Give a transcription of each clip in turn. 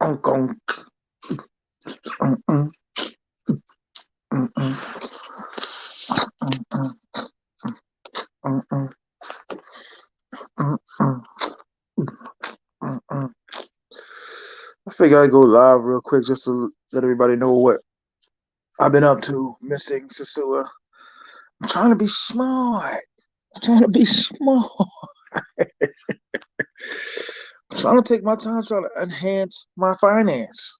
mm, mm, mm, mm, mm, mm, mm, mm, mm, mm, mm, mm. I figure I'd go live real quick just to let everybody know what I've been up to, missing Sosua. I'm trying to be smart. I'm trying to be smart. I'm trying to take my time trying to enhance my finance.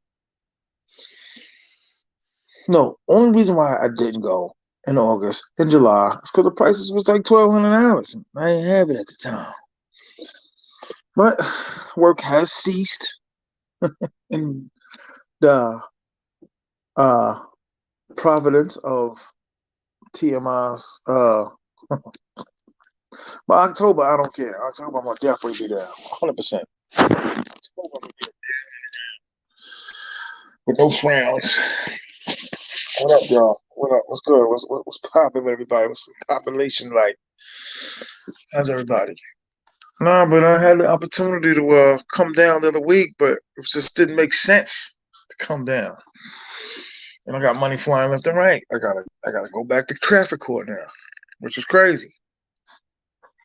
No, only reason why I didn't go in August, in July, is because the prices was like $1,200. I didn't have it at the time. But work has ceased in the uh, providence of T.M.I's. But October, I don't care. October, I'm gonna definitely be there, 100%. October, I'm gonna be with no frowns. What up, y'all? What up? What's good? What's popping with everybody? What's the population like? How's everybody? Nah, but I had the opportunity to come down the other week, but it just didn't make sense to come down. And I got money flying left and right. I gotta go back to traffic court now, which is crazy.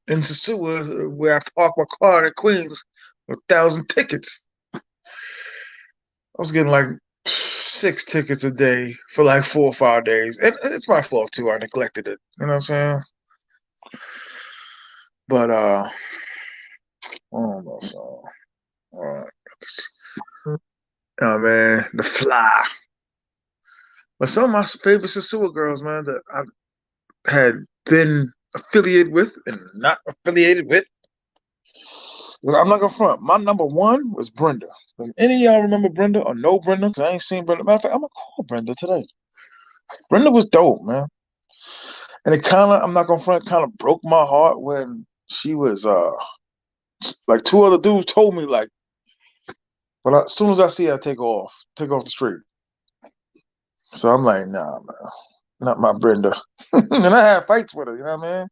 In Sosua, where I parked my car in Queens, 1,000 tickets. I was getting like 6 tickets a day for like 4 or 5 days. And it's my fault too. I neglected it. You know what I'm saying? But I don't know. So, oh man, the fly. But some of my favorite Sosua girls, man, that I had been affiliated with and not affiliated with. Well, I'm not gonna front. My number one was Brenda. Does any of y'all remember Brenda or know Brenda? Because I ain't seen Brenda. Matter of fact, I'm gonna call Brenda today. Brenda was dope, man. And it kind of, I'm not gonna front, kind of broke my heart when she was like two other dudes told me like, but as soon as I see her, I take off the street. So I'm like, nah, man, not my Brenda. And I had fights with her, you know what I mean?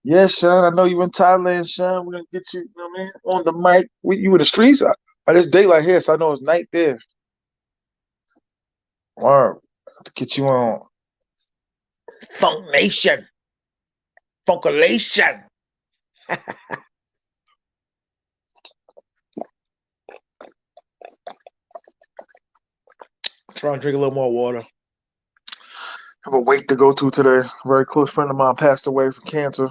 Yeah, Sean, I know you in Thailand, Sean. We're gonna get you, you know what I mean, on the mic. You in the streets? It's daylight here, so I know it's night there. Or to get you on Funk Nation, Funkalation. Try and drink a little more water. Have a wake to go to today. A very close friend of mine passed away from cancer.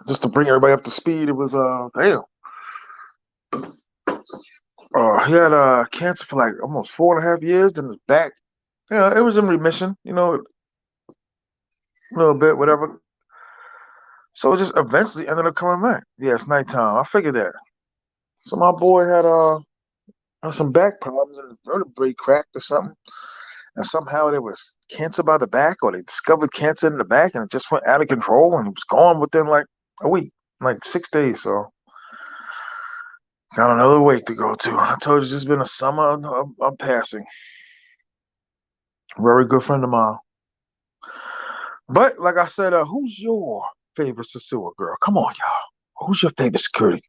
Just to bring everybody up to speed, it was damn. He had cancer for like almost 4.5 years. Then his back, it was in remission. A little bit, whatever. So it just eventually ended up coming back. Yeah, it's nighttime. I figured that. So my boy had some back problems and his vertebrae cracked or something. And somehow there was cancer by the back, or they discovered cancer in the back, and it just went out of control, and it was gone within like a week, like 6 days. So got another week to go to. I told you it's just been a summer of passing. Very good friend of mine. But like I said, who's your favorite Sosua girl? Come on, y'all. Who's your favorite security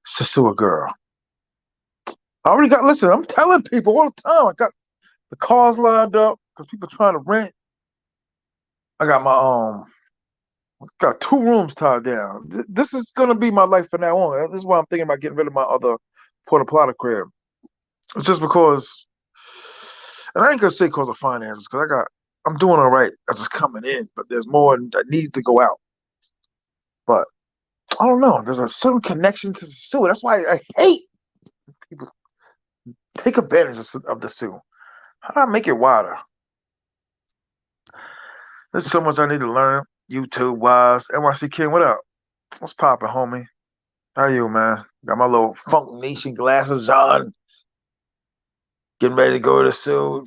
Sosua girl? I already got. Listen, I'm telling people all the time. I got the cars lined up because people trying to rent. I got my got 2 rooms tied down. This is gonna be my life from now on. This is why I'm thinking about getting rid of my other Porta Plata crib. It's just because, and I ain't gonna say because of finances, because I'm doing all right as it's coming in, but there's more that needs to go out. But I don't know. There's a certain connection to the Sioux. That's why I hate people take advantage of the Sioux. How do I make it wider? There's so much I need to learn. YouTube wise. NYC King, what up? What's poppin', homie? How you, man? Got my little Funk Nation glasses on. Getting ready to go to the Sioux.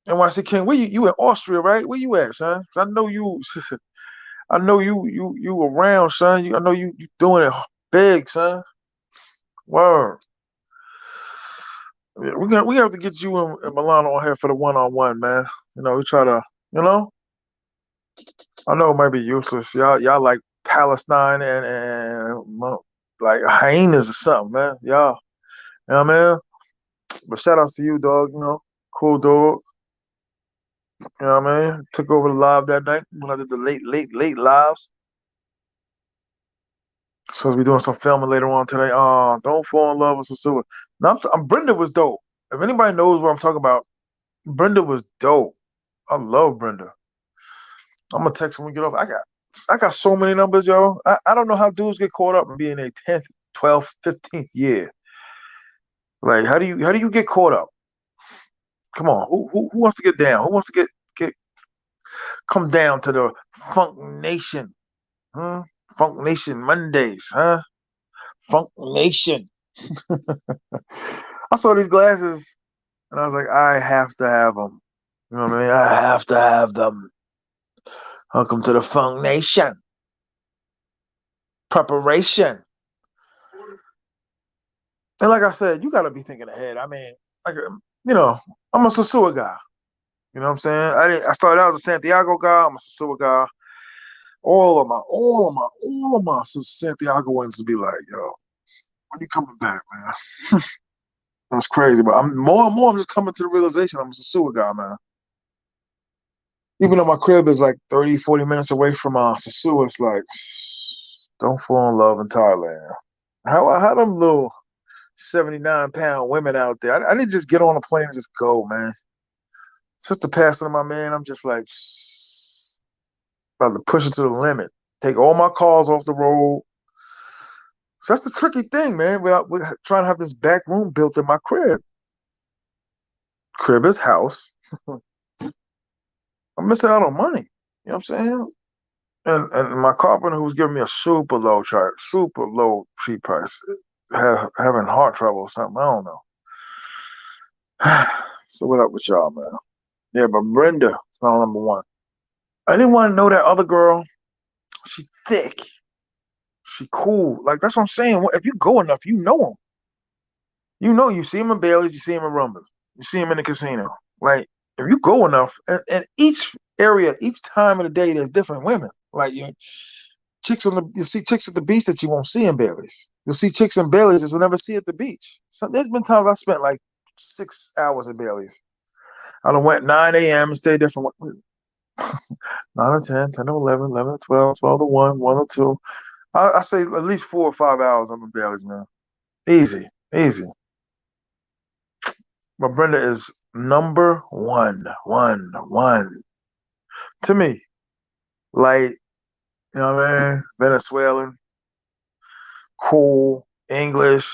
NYC King, where you in Austria, right? Where you at, son? 'Cause I know you. I know you around, son. I know you doing it big, son. Word. Yeah, we have to get you and Milano on here for the one-on-one, man. We try to, you know. I know it might be useless. Y'all like Palestine and like hyenas or something, man. Y'all, you know what I mean? But shout outs to you, dog. Cool dog. You know what I mean? Took over the live that night when I did the late lives. Supposed to be doing some filming later on today. Don't fall in love with Sosua. Now, Brenda was dope. If anybody knows what I'm talking about, Brenda was dope. I love Brenda. I'm gonna text when we get off. I got so many numbers, yo. I don't know how dudes get caught up in being a 10th, 12th, 15th year. Like, how do you get caught up? Come on, who wants to get down? Who wants to get come down to the Funk Nation? Huh? Funk Nation Mondays, huh? Funk Nation. I saw these glasses and I was like, I have to have them. You know what I mean? I have to have them. Welcome to the Funk Nation. Preparation. And like I said, you got to be thinking ahead. I mean, like, I'm a Sosua guy. You know what I'm saying? I started out as a Santiago guy. I'm a Sosua guy. All of my Santiagoans to be like, yo, when you coming back, man? That's crazy. But I'm more and more. I'm just coming to the realization I'm a Sosua guy, man. Even though my crib is like 30, 40 minutes away from Sosua, it's like, don't fall in love in Thailand. How them little 79-pound women out there? I need to just get on a plane and just go, man. Since the passing of my man, I'm just like about to push it to the limit. Take all my cars off the road. So that's the tricky thing, man. We're trying to have this back room built in my crib. Crib is house. I'm missing out on money. You know what I'm saying? And my carpenter who was giving me a super low cheap price, having heart trouble or something. I don't know. So what up with y'all, man? Yeah, but Brenda is not number one. I didn't want to know that other girl. She thick. She cool. Like that's what I'm saying. If you go enough, you know them. You see him in Bailey's, you see him in Rumble, you see him in the casino. Like if you go enough, and each area, each time of the day, there's different women. Like you see chicks at the beach that you won't see in Bailey's. You'll see chicks in Bailey's that you'll never see at the beach. So there's been times I spent like 6 hours at Bailey's. I done went 9 a.m. and stayed there from 9 to 10, 10 to 11, 11 to 12, 12 to 1, 1 to 2. I say at least 4 or 5 hours I'm in Bailey's, man. Easy, easy. But Brenda is number one to me. Like, you know what I mean? Venezuelan, cool, English,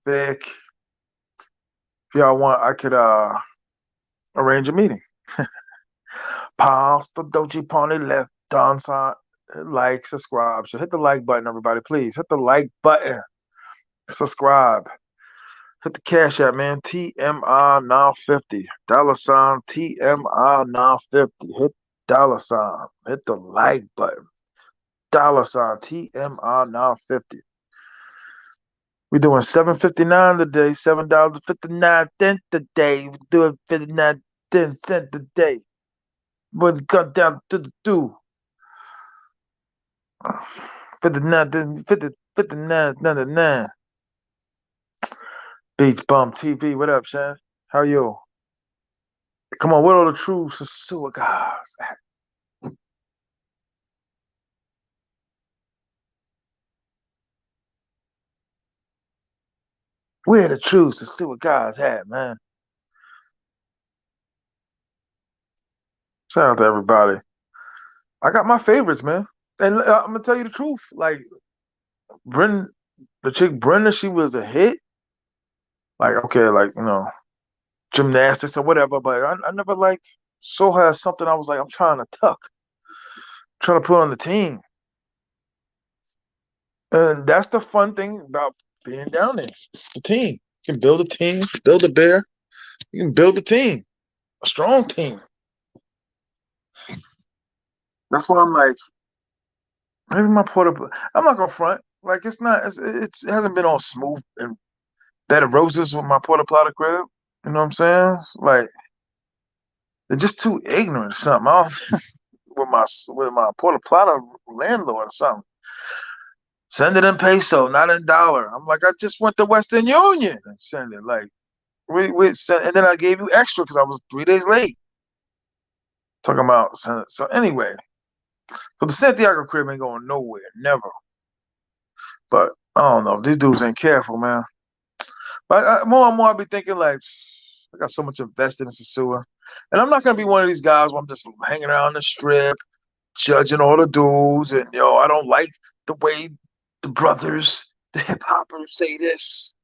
thick. If y'all want, I could arrange a meeting. Pause the Doji Pony left on side. Like, subscribe. So hit the like button, everybody. Please hit the like button. Subscribe. Hit the cash app, man. T.M.I. now 50. $ T.M.I. now 50. Hit $. Hit the like button. $ T.M.I. now 50. We're doing $7.59 today. $7.59 today. We're doing 59 cents today. But it cut down to the two. 59, 50, 59.99. Beach Bum TV. What up, Shan? How are you? Come on, what are the true Sosua guys? Where the true Sosua guys at, man? Shout out to everybody. I got my favorites, man. And I'm gonna tell you the truth. Like Brenda, the chick Brenda, she was a hit. Like okay, like gymnastics or whatever. But I never like saw her as something I was like I'm trying to trying to put on the team. And that's the fun thing about being down there. The team. You can build a team, build a bear. You can build a team, a strong team. That's why I'm like, maybe my porta. I'm not gonna front. Like it's not. It hasn't been all smooth and bed of roses with my porta plata crib. You know what I'm saying? Like they're just too ignorant or something. I don't, with my porta plata landlord or something. Send it in peso, not in dollar. I'm like, I just went to Western Union and send it. Like, And then I gave you extra because I was 3 days late. Talking about so anyway. So the Santiago crib ain't going nowhere, never. But I don't know. These dudes ain't careful, man. But more and more, I be thinking like, I got so much invested in Sosua, and I'm not gonna be one of these guys where I'm just hanging around the strip, judging all the dudes, and I don't like the way the brothers, the hip hoppers say this,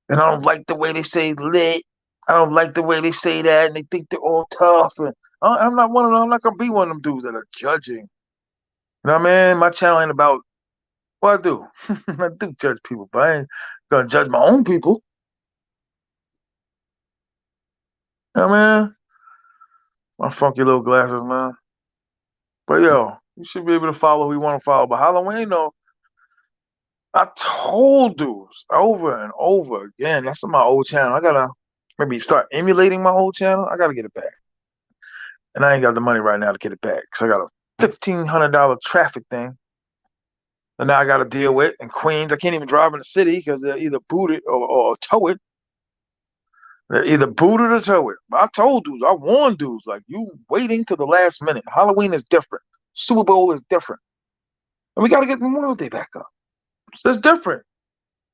and I don't like the way they say lit. I don't like the way they say that, and they think they're all tough. And I'm not one of them. I'm not gonna be one of them dudes that are judging. You know what I mean? My channel ain't about what I do. I do judge people, but I ain't gonna judge my own people. You know what I mean? My funky little glasses, man. But you should be able to follow who you want to follow. But Halloween, though, I told dudes over and over again. That's on my old channel. I gotta maybe start emulating my old channel. I gotta get it back, and I ain't got the money right now to get it back. So I got a $1,500 traffic thing, and now I got to deal with in Queens. I can't even drive in the city because they're either booted or tow it. They're either booted or tow it. But I told dudes, I warned dudes, like you waiting to the last minute. Halloween is different. Super Bowl is different, and we got to get Memorial Day back up. So that's different.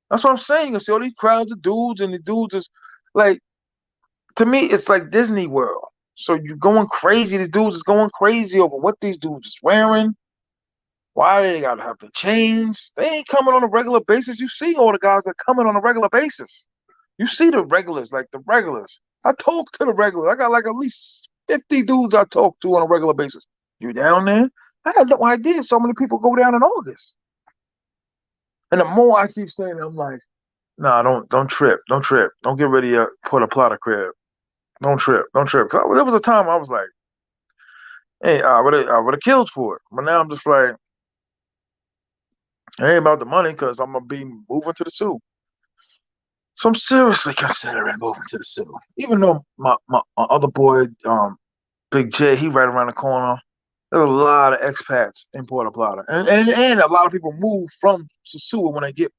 That's what I'm saying. You see all these crowds of dudes, and the dudes is like, to me, it's like Disney World. So you're going crazy. These dudes is going crazy over what these dudes is wearing. Why they gotta have to change? They ain't coming on a regular basis. You see all the guys that coming on a regular basis. You see the regulars, like the regulars. I talk to the regulars. I got like at least 50 dudes I talk to on a regular basis. You down there? I had no idea so many people go down in August. And the more I keep saying, I'm like, nah, don't trip, don't trip, don't get ready to put a plot of crib. Don't trip, don't trip. Cause there was a time I was like, hey, I would have killed for it. But now I'm just like, it ain't about the money because I'm gonna be moving to the zoo. So I'm seriously considering moving to the zoo. Even though my other boy, Big J, he right around the corner. There's a lot of expats in Puerto Plata. And a lot of people move from Sosua when they get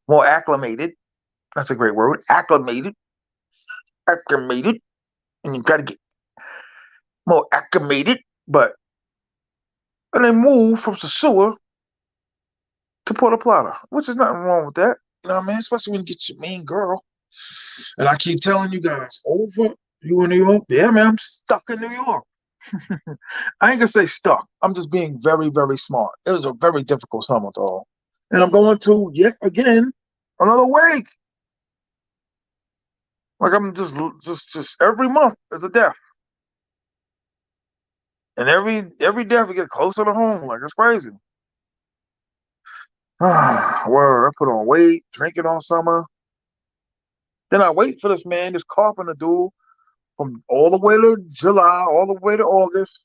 more acclimated. That's a great word. Acclimated. Acclimated. And you gotta get more acclimated. But and they move from Sosua to Puerto Plata, which is nothing wrong with that. You know what I mean? Especially when you get your main girl. And I keep telling you guys, over you in New York? Yeah, man, I'm stuck in New York. I ain't gonna say stuck. I'm just being very, very smart. It was a very difficult summer, though. And I'm going to yet again another week. Like I'm just every month is a death. And every death we get closer to home. Like it's crazy. Word, I put on weight, drinking all summer. Then I wait for this man, this carpenter dude, from all the way to July, all the way to August,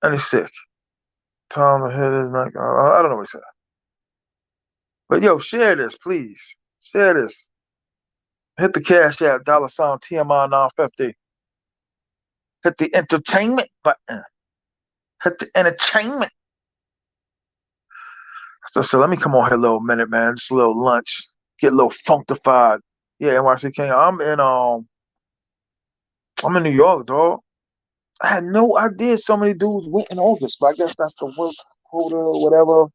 and he's sick. Tom the head is not. I don't know what he said. But share this, please. Share this. Hit the cash app, $ T.M.I 950. Hit the entertainment button. Hit the entertainment. So let me come on here a little minute, man. Just a little lunch. Get a little functified. Yeah, NYC King. I'm in New York, dog. I had no idea so many dudes went in August, but I guess that's the work quota or whatever.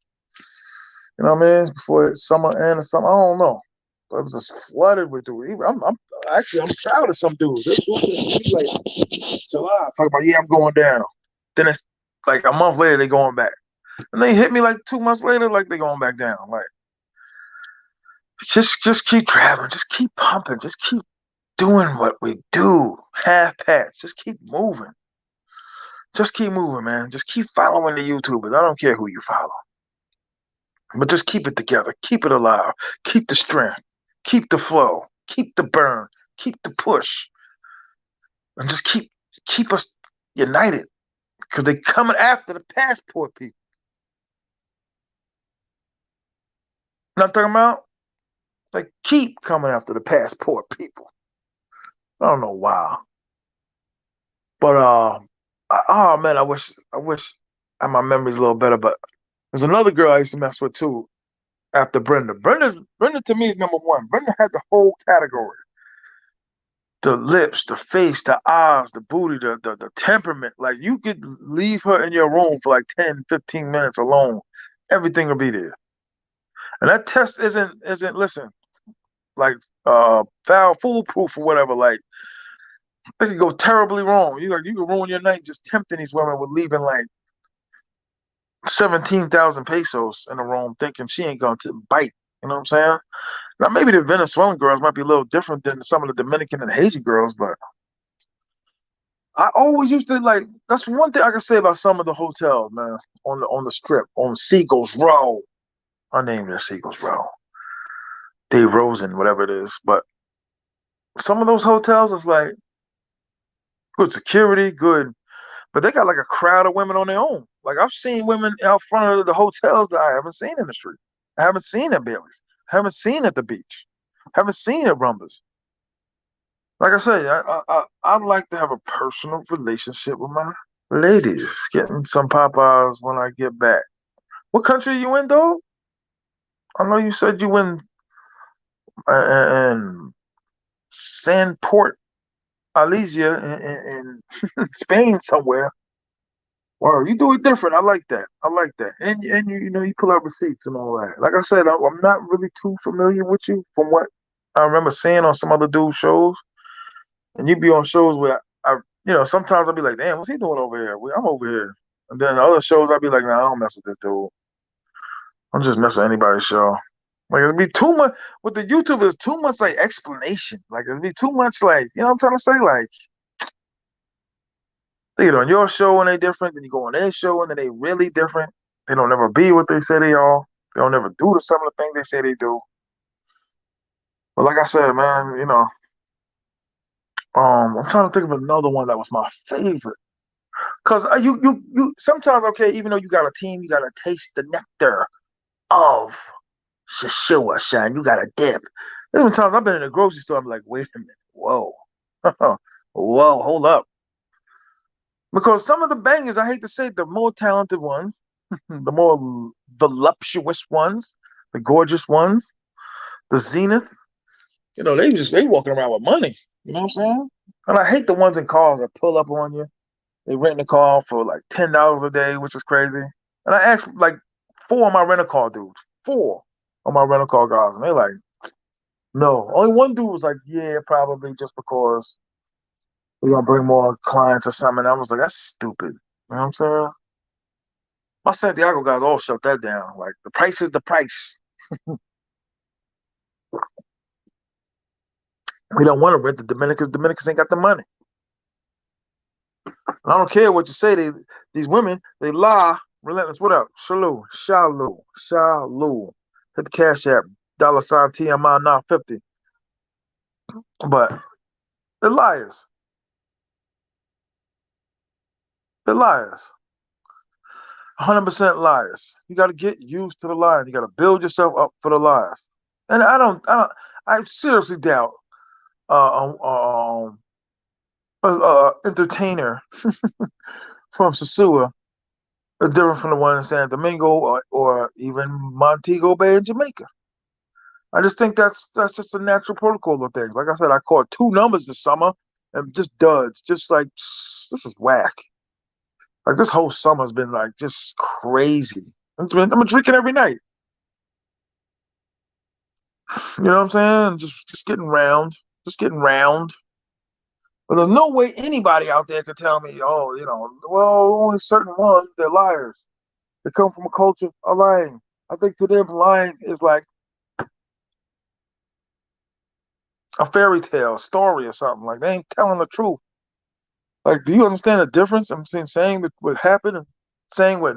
You know what I mean? Before summer end or something. I don't know. But it was just flooded with dudes. I'm proud of some dudes. This dude like July talking about I'm going down. Then it's like a month later they going back. And they hit me like 2 months later, like they going back down. Like just keep traveling, just keep pumping, just keep doing what we do. Half pass. Just keep moving. Just keep moving, man. Just keep following the YouTubers. I don't care who you follow. But just keep it together. Keep it alive. Keep the strength. Keep the flow. Keep the burn. Keep the push. And just keep us united. Because they coming after the passport people. You know what I'm talking about? They keep coming after the passport people. I don't know why. But oh man, I wish my memory's a little better. But there's another girl I used to mess with too. after Brenda. Brenda to me is number one. Brenda had the whole category. The lips, the face, the eyes, the booty, the temperament. Like you could leave her in your room for like 10, 15 minutes alone. Everything will be there. And that test isn't listen, like foul foolproof or whatever. Like it could go terribly wrong. You could ruin your night just tempting these women with leaving like 17,000 pesos in a room thinking she ain't gonna bite. You know what I'm saying? Now maybe the Venezuelan girls might be a little different than some of the Dominican and Haitian girls, but I always used to like. That's one thing I can say about some of the hotels, man. On the strip, on Seagulls Row. I named it Seagulls Row. Dave Rosen, whatever it is. But some of those hotels is like good security, good, but they got like a crowd of women on their own. Like I've seen women out front of the hotels that I haven't seen in the street. I haven't seen at Bailey's. I haven't seen at the beach. I haven't seen at Rumbas. Like I say, I'd like to have a personal relationship with my ladies. Getting some Popeyes when I get back. What country are you in, though? I know you said you in in Sandport, Alicia, in Spain somewhere. Wow, you do it different. I like that. I like that. And you know you pull out receipts and all that. Like I said, I'm not really too familiar with you from what I remember seeing on some other dude shows. And you be on shows where sometimes I'll be like, damn, what's he doing over here? I'm over here. And then other shows I'll be like, nah, I don't mess with this dude. I'm just mess with anybody's show. Like it'd be too much with the YouTube. It's too much like explanation. Like it'd be too much like you know what I'm trying to say. Like they get on your show and they different, then you go on their show and then they really different. They don't ever be what they say they are. They don't ever do some of the things they say they do. But like I said, man, I'm trying to think of another one that was my favorite. Cause you sometimes okay, even though you got a team, you gotta taste the nectar of Shashua, son. You gotta dip. There's been times I've been in a grocery store, I'm like, wait a minute, whoa, whoa, hold up. Because some of the bangers, I hate to say, it, the more talented ones, the more voluptuous ones, the gorgeous ones, the zenith, they walking around with money. You know what I'm saying? And I hate the ones in cars that pull up on you. They rent a car for like $10 a day, which is crazy. And I asked like four of my rental car dudes, four of my rental car guys, and they're like, no. Only one dude was like, yeah, probably just because we're gonna bring more clients or something. And I was like, that's stupid. You know what I'm saying? My Santiago guys all shut that down. Like the price is the price. We don't want to rent the Dominicans. Dominicans ain't got the money. And I don't care what you say. These women, they lie. Relentless. What up? Shalu. Hit the cash app. $ T.M.I. 950. But they're liars. They're liars. 100% liars. You got to get used to the lies. You got to build yourself up for the lies. And I seriously doubt entertainer from Sosua is different from the one in San Domingo or even Montego Bay in Jamaica. I just think that's just a natural protocol of things. Like I said, I caught two numbers this summer and just duds. Just like this is whack. Like this whole summer's been like just crazy. I'm drinking every night. You know what I'm saying? Just getting round. Just getting round. But there's no way anybody out there could tell me, oh, well, only certain ones, they're liars. They come from a culture of lying. I think to them, lying is like a fairy tale story or something. Like they ain't telling the truth. Like, do you understand the difference? I'm saying that what happened and saying what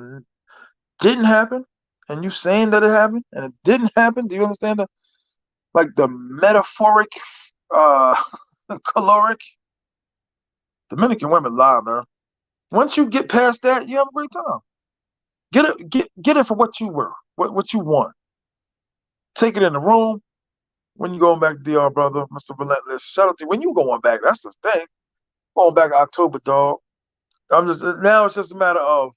didn't happen, and you saying that it happened and it didn't happen. Do you understand the metaphoric, uh, caloric? Dominican women lie, man. Once you get past that, you have a great time. Get it for what you were, what you want. Take it in the room. When you going back to DR, brother, Mr. Relentless, shout out to you. When you going back, that's the thing. Going back October, dog. Now it's just a matter of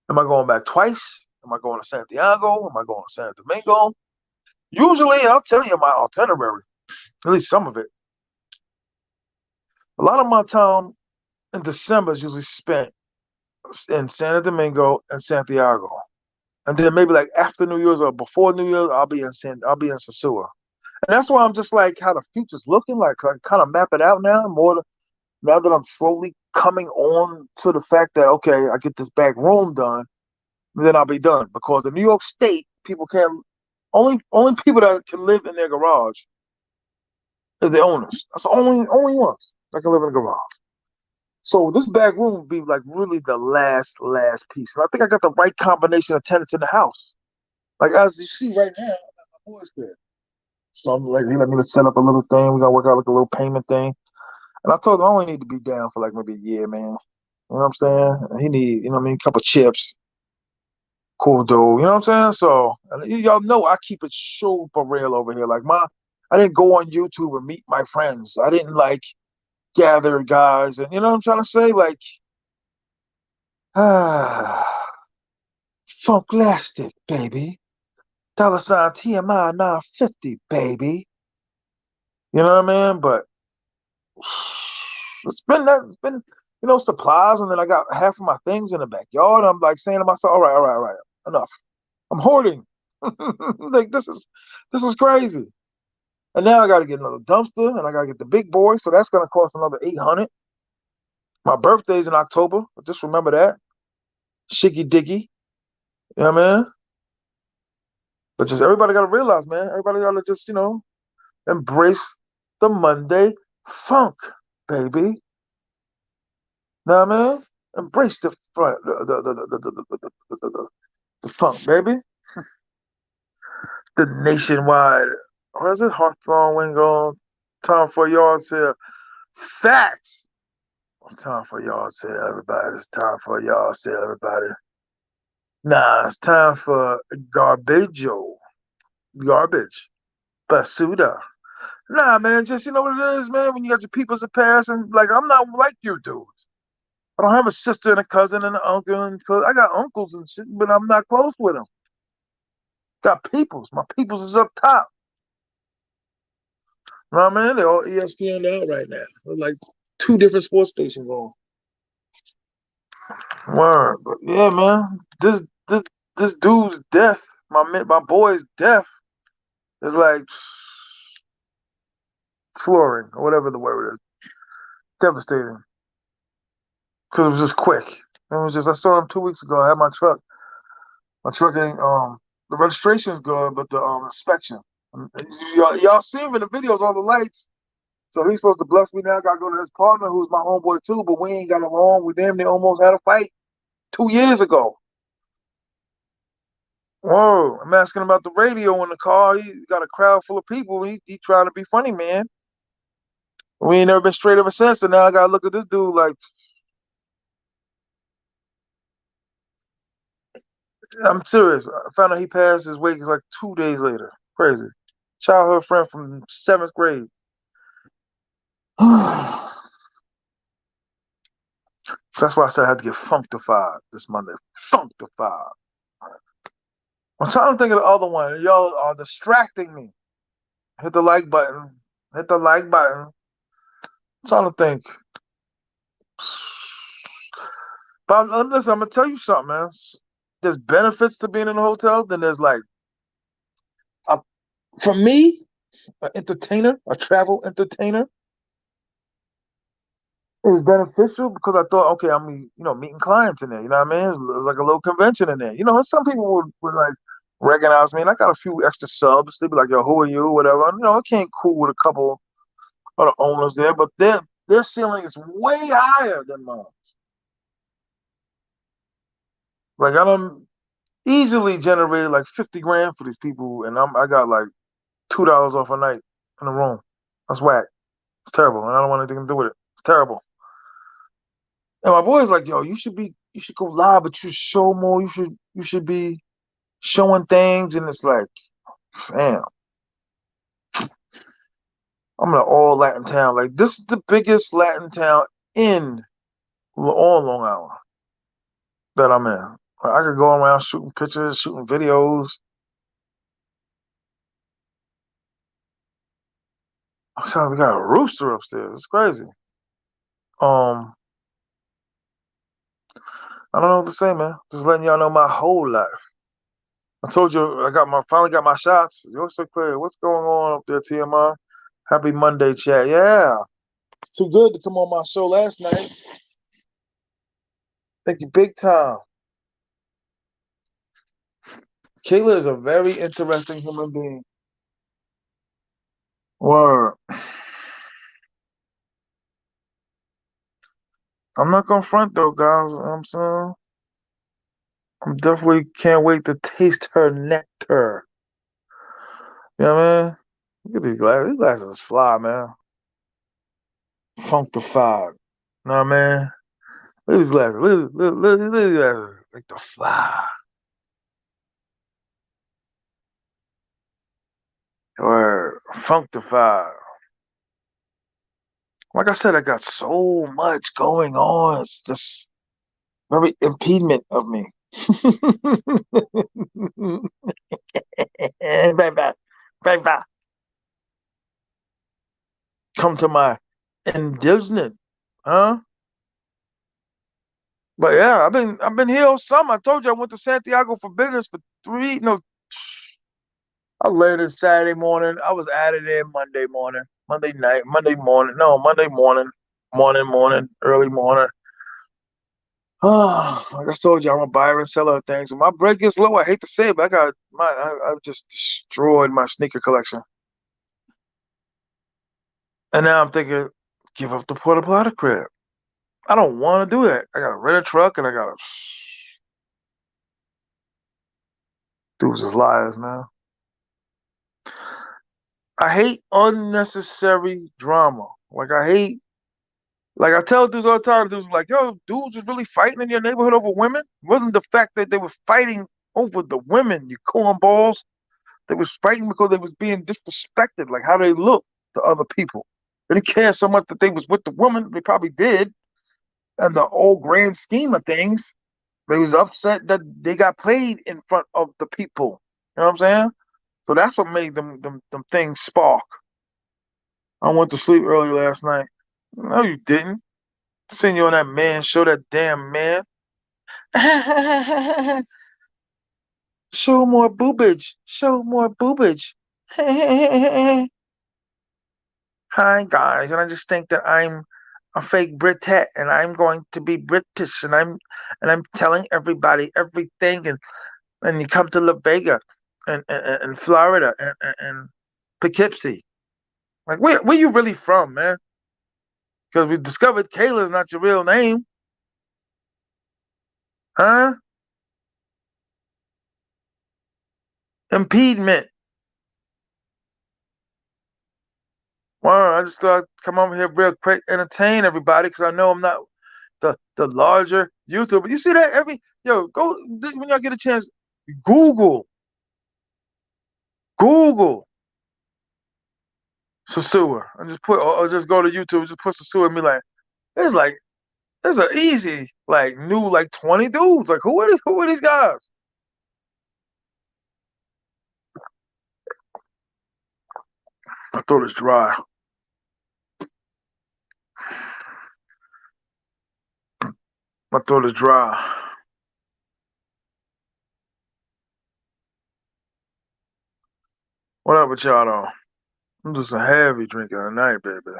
am I going back twice? Am I going to Santiago? Am I going to Santo Domingo? Usually, and I'll tell you my itinerary, at least some of it. A lot of my time in December is usually spent in Santo Domingo and Santiago. And then maybe like after New Year's or before New Year's, I'll be in Sosua. And that's why I'm just like how the future's looking like. I kind of map it out now now that I'm slowly coming on to the fact that okay, I get this back room done, then I'll be done. Because in New York State, people can only people that can live in their garage is the owners. That's the only ones that can live in the garage. So this back room would be like really the last piece. And I think I got the right combination of tenants in the house. Like as you see right now, I got my boys there. So I'm like, he let me set up a little thing. We gotta work out like a little payment thing. And I told him I only need to be down for like maybe a year, man. You know what I'm saying? And he need, you know what I mean, a couple chips, cool dude. You know what I'm saying? So and y'all know I keep it super real over here. I didn't go on YouTube and meet my friends. I didn't like gather guys, and you know what I'm trying to say? Like, ah, Funklastic, baby. Dollar sign TMI 950, baby. You know what I mean? But it's been, you know, supplies, and then I got half of my things in the backyard. I'm like saying to myself, all right, enough. I'm hoarding. Like this is crazy. And now I gotta get another dumpster and I gotta get the big boy, so that's gonna cost another 800. My birthday's in October. Just remember that. Shiggy diggy. You know what I mean? But just everybody gotta realize, man, everybody gotta just, you know, embrace the Monday funk, baby. Know what I mean? Embrace the funk, baby. The nationwide, what is it? Hawthorne Wingo. Time for y'all to facts. It's time for y'all to everybody. It's time for y'all to everybody. Nah, it's time for garbageo. Garbage. Basuda. Nah, man, just you know what it is, man. When you got your peoples to pass, and like I'm not like you dudes. I don't have a sister and a cousin and an uncle, and I got uncles and shit, but I'm not close with them. Got peoples. My peoples is up top. You know what I mean? They're all ESPN out right now. There's like two different sports stations on. Word, but yeah, man. This dude's death, my boy's death, is like flooring or whatever the word is, devastating. Because it was just quick. It was just I saw him 2 weeks ago. I had my truck. My truck ain't the registration's good, but the inspection. Y'all see him in the videos, all the lights. So he's supposed to bless me now. I gotta go to his partner, who's my homeboy too, but we ain't got along. We damn near almost had a fight 2 years ago. Whoa, I'm asking about the radio in the car. He got a crowd full of people. He trying to be funny, man. We ain't never been straight ever since. So now I gotta look at this dude like I'm serious. I found out he passed his wake like 2 days later. Crazy. Childhood friend from seventh grade. So that's why I said I had to get functified this Monday. Functified. I'm trying to think of the other one. Y'all are distracting me. Hit the like button. Hit the like button. I'm trying to think. But listen, I'm gonna tell you something, man. There's benefits to being in a hotel. Then there's like, a, for me, an entertainer, a travel entertainer, is beneficial because I thought, okay, I'm meeting clients in there. You know what I mean? It's like a little convention in there. You know, some people would like recognize me, and I got a few extra subs. They'd be like, "Yo, who are you?" Whatever. You know, I came cool with a couple of the owners there, but their ceiling is way higher than mine. Like I don't easily generated like 50 grand for these people, and I got like $2 off a night in the room. That's whack. It's terrible, and I don't want anything to do with it. It's terrible. And my boy's like, yo, you should go live, but you should show more. You should be showing things, and it's like, damn, I'm in an all Latin town. Like this is the biggest Latin town in on Long Island that I'm in. I could go around shooting pictures, shooting videos. So we got a rooster upstairs. It's crazy. Um, I don't know what to say, man. Just letting y'all know my whole life. I told you finally got my shots. You're so clear. What's going on up there, T.M.I? Happy Monday, chat. Yeah. It's too good to come on my show last night. Thank you big time. Kayla is a very interesting human being. Word. I'm not gonna front though, guys. You know what I'm saying? I'm definitely can't wait to taste her nectar. You know what I mean? Look at these glasses. These glasses fly, man. Funkified. You know what I mean? Look at these glasses. Look at these glasses. Like the fly. Or funkified. Like I said, I got so much going on. It's just very impediment of me. Baby, baby, come to my indignant, huh? But yeah, I've been here all summer. I told you I went to Santiago for business for three. No, I landed Saturday morning. I was out of there Monday morning, Monday night, Monday morning. No, Monday morning, early morning. Like I told you, I'm a buyer and seller of things. When my bread gets low, I hate to say it, but I've just destroyed my sneaker collection. And now I'm thinking, give up the Puerto Plata crib. I don't want to do that. I got to rent a truck and I got to. Dudes is liars, man. I hate unnecessary drama. Like I tell dudes all the time, dudes like, yo, dudes was really fighting in your neighborhood over women. It wasn't the fact that they were fighting over the women, you cornballs. They was fighting because they was being disrespected, like how they look to other people. They didn't care so much that they was with the woman. They probably did. And the old grand scheme of things, they was upset that they got played in front of the people. You know what I'm saying? So that's what made them things spark. I went to sleep early last night. No, you didn't. Seen you on that man show, that damn man. Show more boobage. Show more boobage. Hi guys, and I just think that I'm a fake Britette, and I'm going to be British, and I'm telling everybody everything, and you come to La Vega, and Florida, and Poughkeepsie. Like, where you really from, man? Because we discovered Kayla's not your real name, huh? Impediment. Well, I just thought I'd come over here real quick, entertain everybody, because I know I'm not the larger YouTuber. You see that go when y'all get a chance, Google Google sosua and just or just go to YouTube, just put sosua and be like, there's like there's an easy like new like 20 dudes. Like who are these guys? My throat is dry. My throat is dry. What up with y'all though? I'm just a heavy drinker tonight, baby.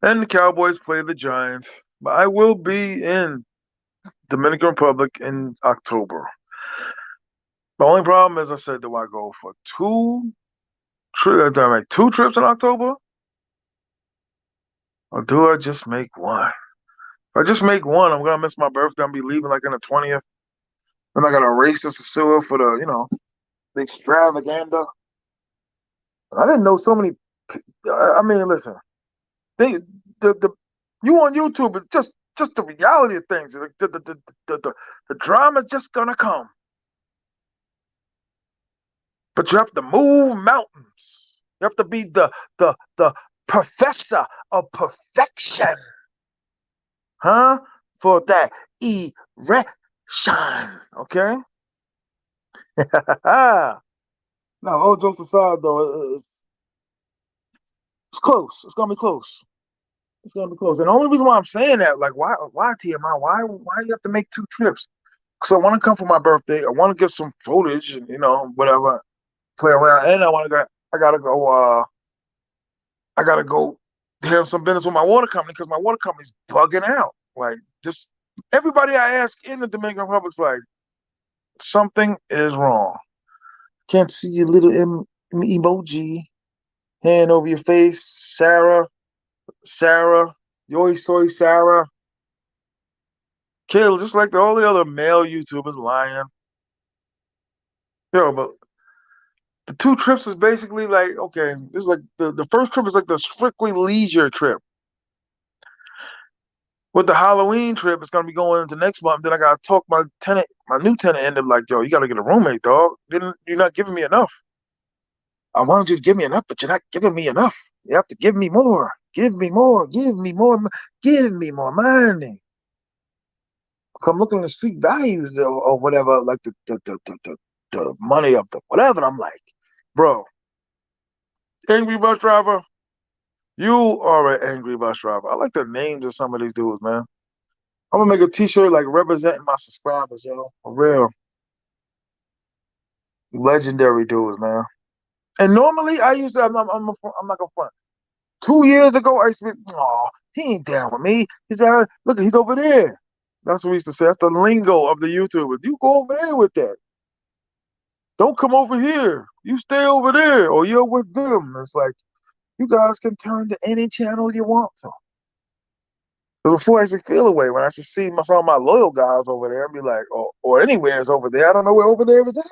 And the Cowboys play the Giants. But I will be in Dominican Republic in October. The only problem is I said, do I go for two trips in October? Or do I just make one? If I just make one, I'm gonna miss my birthday. I'll be leaving like on the 20th. Then I gotta race to Sicily for the extravaganza. I didn't know so many. I mean, listen, they, the you on YouTube, it's just the reality of things. The drama's just gonna come, but you have to move mountains. You have to be the professor of perfection, huh? For that Okay. Now, all jokes aside, though, it's close. It's gonna be close. It's gonna be close. And the only reason why I'm saying that, like, why TMI? Why you have to make two trips? Because I want to come for my birthday. I want to get some footage and whatever, play around, and I gotta go. I gotta go handle some business with my water company because my water company's bugging out. Like, just everybody I ask in the Dominican Republic's like, something is wrong. Can't see your little emoji hand over your face, Sarah, Yoy Soy Sarah, Kayla, just like all the other male YouTubers lying. But the two trips is basically like, okay, this is like the first trip is like the strictly leisure trip. With the Halloween trip, it's gonna be going into next month. Then I gotta talk my new tenant, ended like, yo, you gotta get a roommate, dog. Didn't you're not giving me enough. I wanted you to give me enough, but you're not giving me enough. You have to give me more. Give me more. Give me more. Give me more money. I'm looking at the street values or whatever, like the money of the whatever. I'm like, bro, angry bus driver, you are an angry bus driver. I like the names of some of these dudes, man. I'm gonna make a T-shirt like representing my subscribers, yo, for real. Legendary dudes, man. And normally I used to, I'm not gonna front. 2 years ago, I used to be, oh, he ain't down with me. He's down, look, he's over there. That's what we used to say. That's the lingo of the YouTubers. You go over there with that. Don't come over here. You stay over there, or you're with them. It's like you guys can turn to any channel you want to. But before I actually feel away, when I should see some of my loyal guys over there and be like, or anywhere's over there, I don't know where over there is at.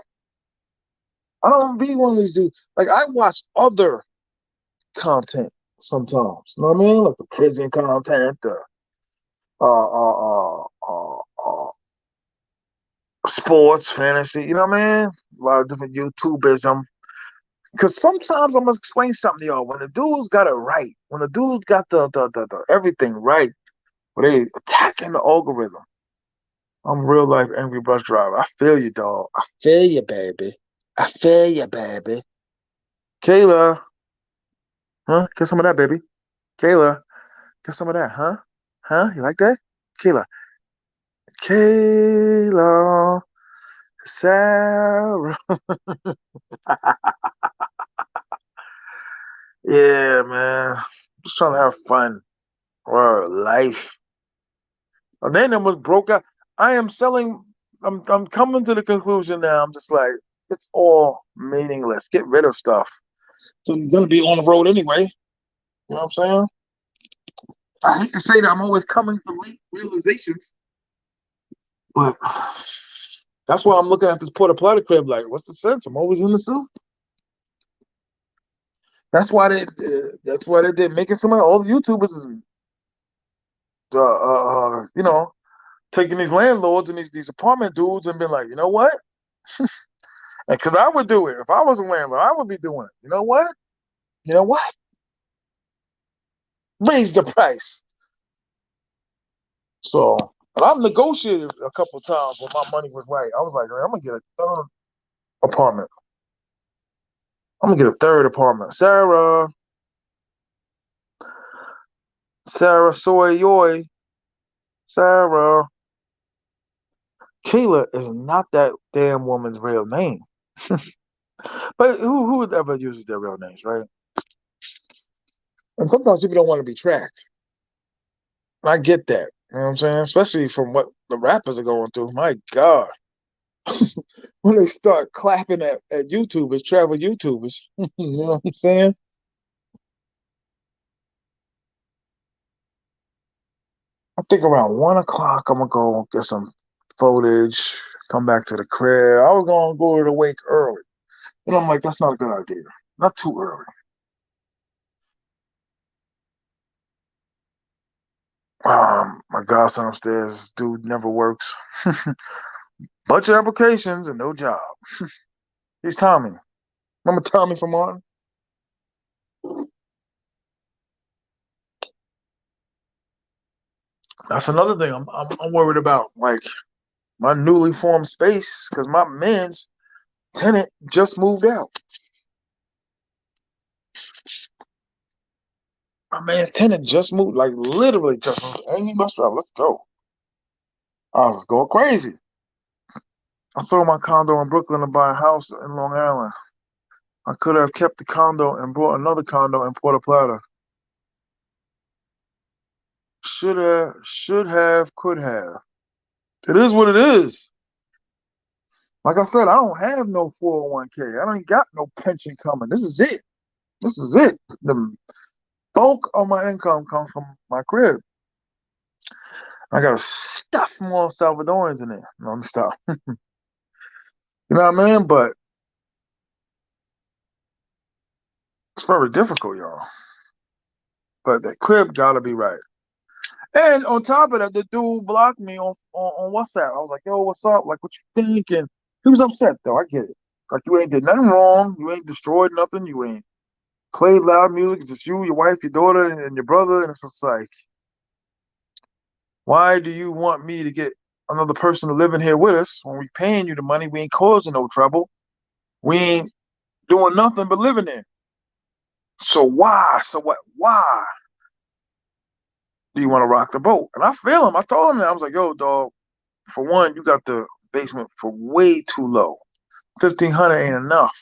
I don't be one of these dudes. Like I watch other content sometimes. You know what I mean? Like the prison content, the uh, uh, uh, uh, uh, sports, fantasy. You know what I mean? A lot of different YouTubers. Because sometimes I must explain something to y'all. When the dudes got it right, when the dudes got the everything right, when they attacking the algorithm, I'm real life angry bus driver. I feel you, dog. I feel you, baby. I feel you, baby. Kayla, huh? Get some of that, baby. Kayla, get some of that, huh? Huh? You like that? Kayla. Kayla. Sarah. Yeah, man. Just trying to have fun. Or life. And then it was broke out. I am selling. I'm coming to the conclusion now. I'm just like, it's all meaningless. Get rid of stuff. So I'm gonna be on the road anyway. You know what I'm saying? I hate to say that I'm always coming to late realizations, but that's why I'm looking at this Porta Plata crib. Like, what's the sense? I'm always in the suit. That's why they. That's why they did making some of all the YouTubers is, taking these landlords and these apartment dudes and been like, you know what? Because I would do it if I was a landlord. I would be doing it. You know what? You know what? Raise the price. So, and I've negotiated a couple times when my money was right. I was like, I'm gonna get a third apartment. I'm gonna get a third apartment. Sarah, soy, yoy, Sarah. Kayla is not that damn woman's real name. But who would ever uses their real names, right? And sometimes people don't want to be tracked. And I get that. You know what I'm saying? Especially from what the rappers are going through. My God. When they start clapping at YouTubers, travel YouTubers. You know what I'm saying? I think around 1 o'clock, I'm gonna go get some footage, come back to the crib. I was gonna go to the wake early. And I'm like, that's not a good idea. Not too early. My godson upstairs, dude never works. Bunch of applications and no job. He's Tommy. Remember Tommy from Martin? That's another thing I'm worried about. Like my newly formed space because my man's tenant just moved out. My man's tenant just moved, like literally just moved. Amy bus driver, let's go. I was going crazy. I sold my condo in Brooklyn to buy a house in Long Island. I could have kept the condo and bought another condo in Puerto Plata. Should have, could have. It is what it is. Like I said, I don't have no 401k. I don't got no pension coming. This is it. This is it. The bulk of my income comes from my crib. I got to stuff more Salvadorians in there. No, let me stop. You know what I mean? But it's very difficult, y'all. But that crib gotta be right. And on top of that, the dude blocked me on WhatsApp. I was like, yo, what's up? Like, what you think? And he was upset, though. I get it. Like, you ain't did nothing wrong. You ain't destroyed nothing. You ain't played loud music. It's just you, your wife, your daughter, and your brother. And it's just like, why do you want me to get another person to live in here with us when we paying you the money? We ain't causing no trouble. We ain't doing nothing but living there. So why? So what? Why do you want to rock the boat? And I feel him. I told him that. I was like, yo, dog, for one, you got the basement for way too low. 1,500 ain't enough.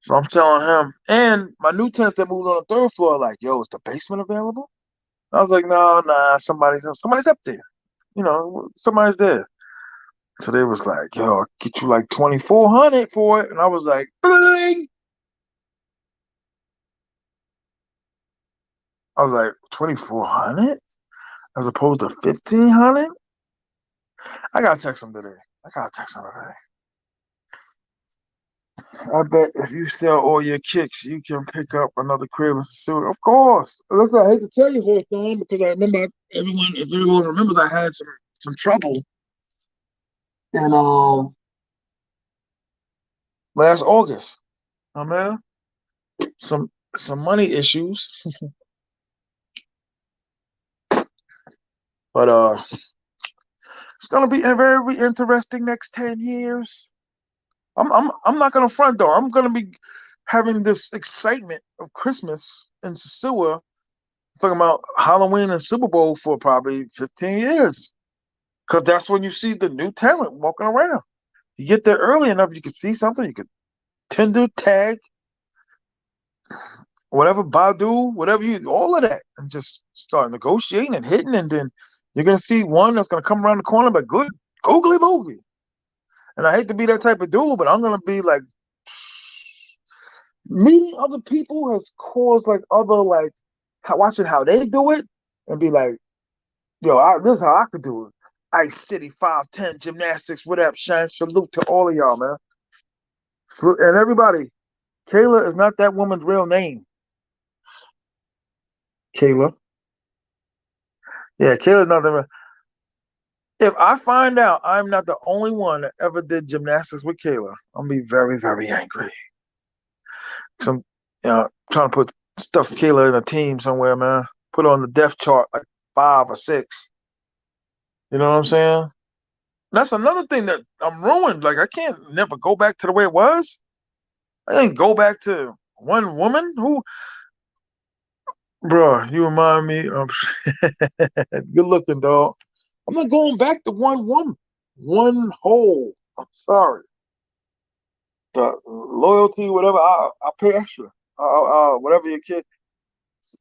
So I'm telling him, and my new tenants that moved on the third floor, like, yo, is the basement available? I was like, no, nah, somebody's up there. You know, somebody's there. So they was like, yo, I'll get you like 2,400 for it. And I was like, bling. I was like, 2,400 as opposed to 1,500? I gotta text him today. I gotta text him today. I bet if you sell all your kicks, you can pick up another crib and suit. Of course. Listen, I hate to tell you, Hawthorne, because I remember if everyone remembers, I had some trouble in last August. I mean, some some money issues, but it's gonna be a very interesting next 10 years. I'm not gonna front though. I'm gonna be having this excitement of Christmas in Sosua, talking about Halloween and Super Bowl for probably 15 years. Because that's when you see the new talent walking around. You get there early enough, you can see something, you could Tinder tag, whatever, Badu, whatever you, all of that, and just start negotiating and hitting, and then you're gonna see one that's gonna come around the corner, but good, googly movie. And I hate to be that type of dude, but I'm gonna be like, meeting other people has caused like other like watching how they do it and be like, yo, this is how I could do it. Ice City 5'10" gymnastics, whatever. Shine salute to all of y'all, man. And everybody, Kayla is not that woman's real name. Kayla. Yeah, Kayla's not the. If I find out I'm not the only one that ever did gymnastics with Kayla, I'm gonna be very, very angry. Some, trying to put stuff Kayla in a team somewhere, man. Put her on the depth chart like 5 or 6. You know what I'm saying? That's another thing that I'm ruined. Like I can't never go back to the way it was. I didn't go back to one woman who, bro. You remind me of good looking dog. I'm not going back to one woman, one hole. I'm sorry. The loyalty, whatever. I'll pay extra. Whatever your kid.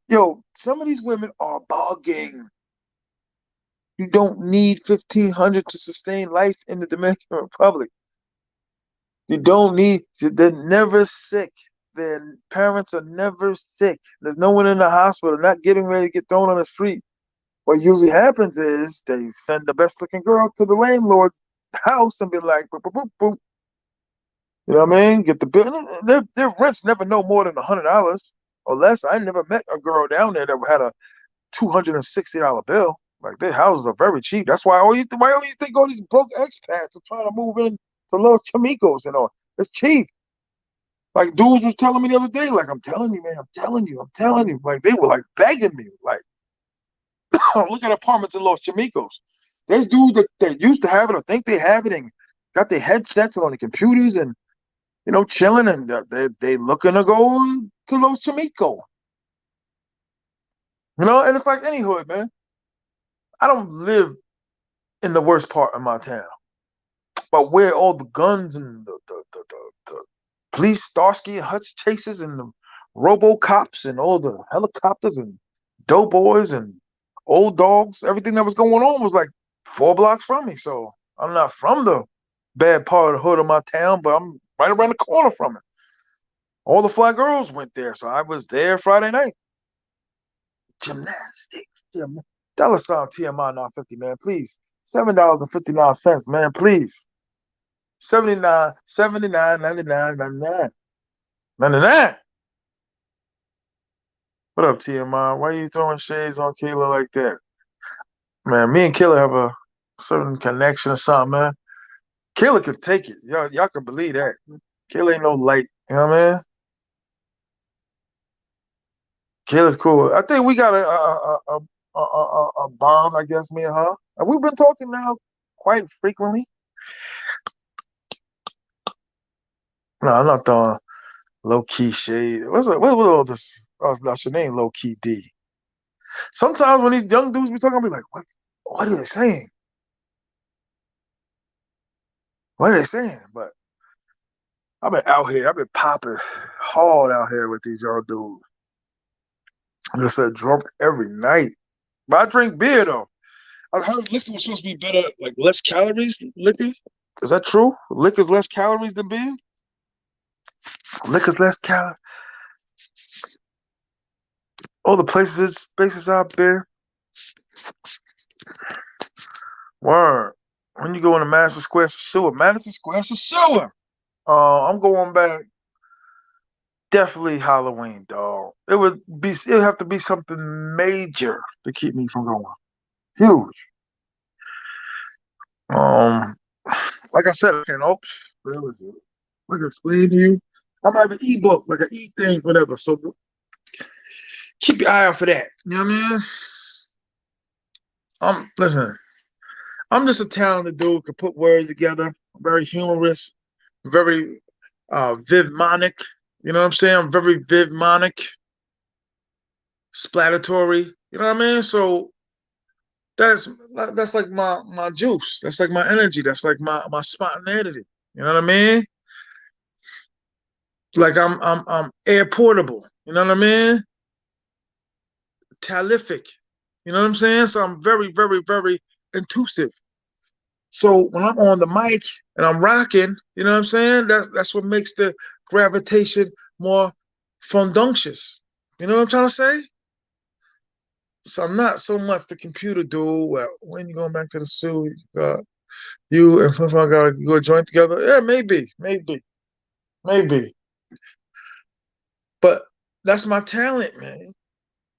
Yo, some of these women are bugging. You don't need 1,500 to sustain life in the Dominican Republic. You don't need. They're never sick. Their parents are never sick. There's no one in the hospital, not getting ready to get thrown on the street. What usually happens is they send the best looking girl to the landlord's house and be like, boop, boop, boop, boop. You know what I mean? Get the bill. Their rents never no more than $100 or less. I never met a girl down there that had a $260 bill. Like their houses are very cheap. That's why all you think all these broke expats are trying to move in to Los Chamicos and all. It's cheap. Like dudes was telling me the other day, like I'm telling you, man, I'm telling you, I'm telling you. Like they were like begging me, like look at apartments in Los Chamicos. There's dudes that used to have it or think they have it and got their headsets on the computers and chilling and they looking to go to Los Chamico. And it's like any hood, man. I don't live in the worst part of my town, but where all the guns and the police Starsky and Hutch chases and the RoboCops and all the helicopters and doughboys and old dogs, everything that was going on was like 4 blocks from me. So I'm not from the bad part of the hood of my town, but I'm right around the corner from it. All the fly girls went there, so I was there Friday night. Gymnastics, dollar sign TMI 950, man, please. $7.59, man, please. 79, 79, 99, 99. 99. What up, TMI? Why are you throwing shades on Kayla like that? Man, me and Kayla have a certain connection or something, man. Kayla could take it. Y'all can believe that. Kayla ain't no light. You know what I mean? Kayla's cool. I think we got a bond, I guess, me and her. And we've been talking now quite frequently. No, I'm not throwing low key shade. What all this? Oh, no, she name low key D. Sometimes when these young dudes be talking, I'll be like, what are they saying? What are they saying? But I've been out here. I've been popping hard out here with these young dudes. I just said drunk every night. But I drink beer though. I heard liquor was supposed to be better, like less calories. Liquor is that true? Liquor's less calories than beer. Liquor's less calories. All the spaces out there. Word. When you go into Madison Square Sewer, Madison Square Sewer. I'm going back. Definitely Halloween, dog. It'd have to be something major to keep me from going. Huge. Um, like I said, I can where is it? I can explain to you. I'm have an ebook, like an e-thing, whatever. So keep your eye out for that. You know what I mean? Listen, I'm just a talented dude who can put words together. Very humorous, very vivmonic. You know what I'm saying? I'm very vivmonic, splatatory. You know what I mean? So that's that's like my juice. That's like my energy. That's like my spontaneity. You know what I mean? Like I'm air portable. You know what I mean? Talific. You know what I'm saying? So I'm very, very, very intrusive. So when I'm on the mic and I'm rocking, you know what I'm saying? That's what makes the gravitation more funduncious. You know what I'm trying to say? So I'm not so much the computer dude. Well, when you going back to the zoo, you and Flip gotta go join together. Yeah, maybe. But that's my talent, man.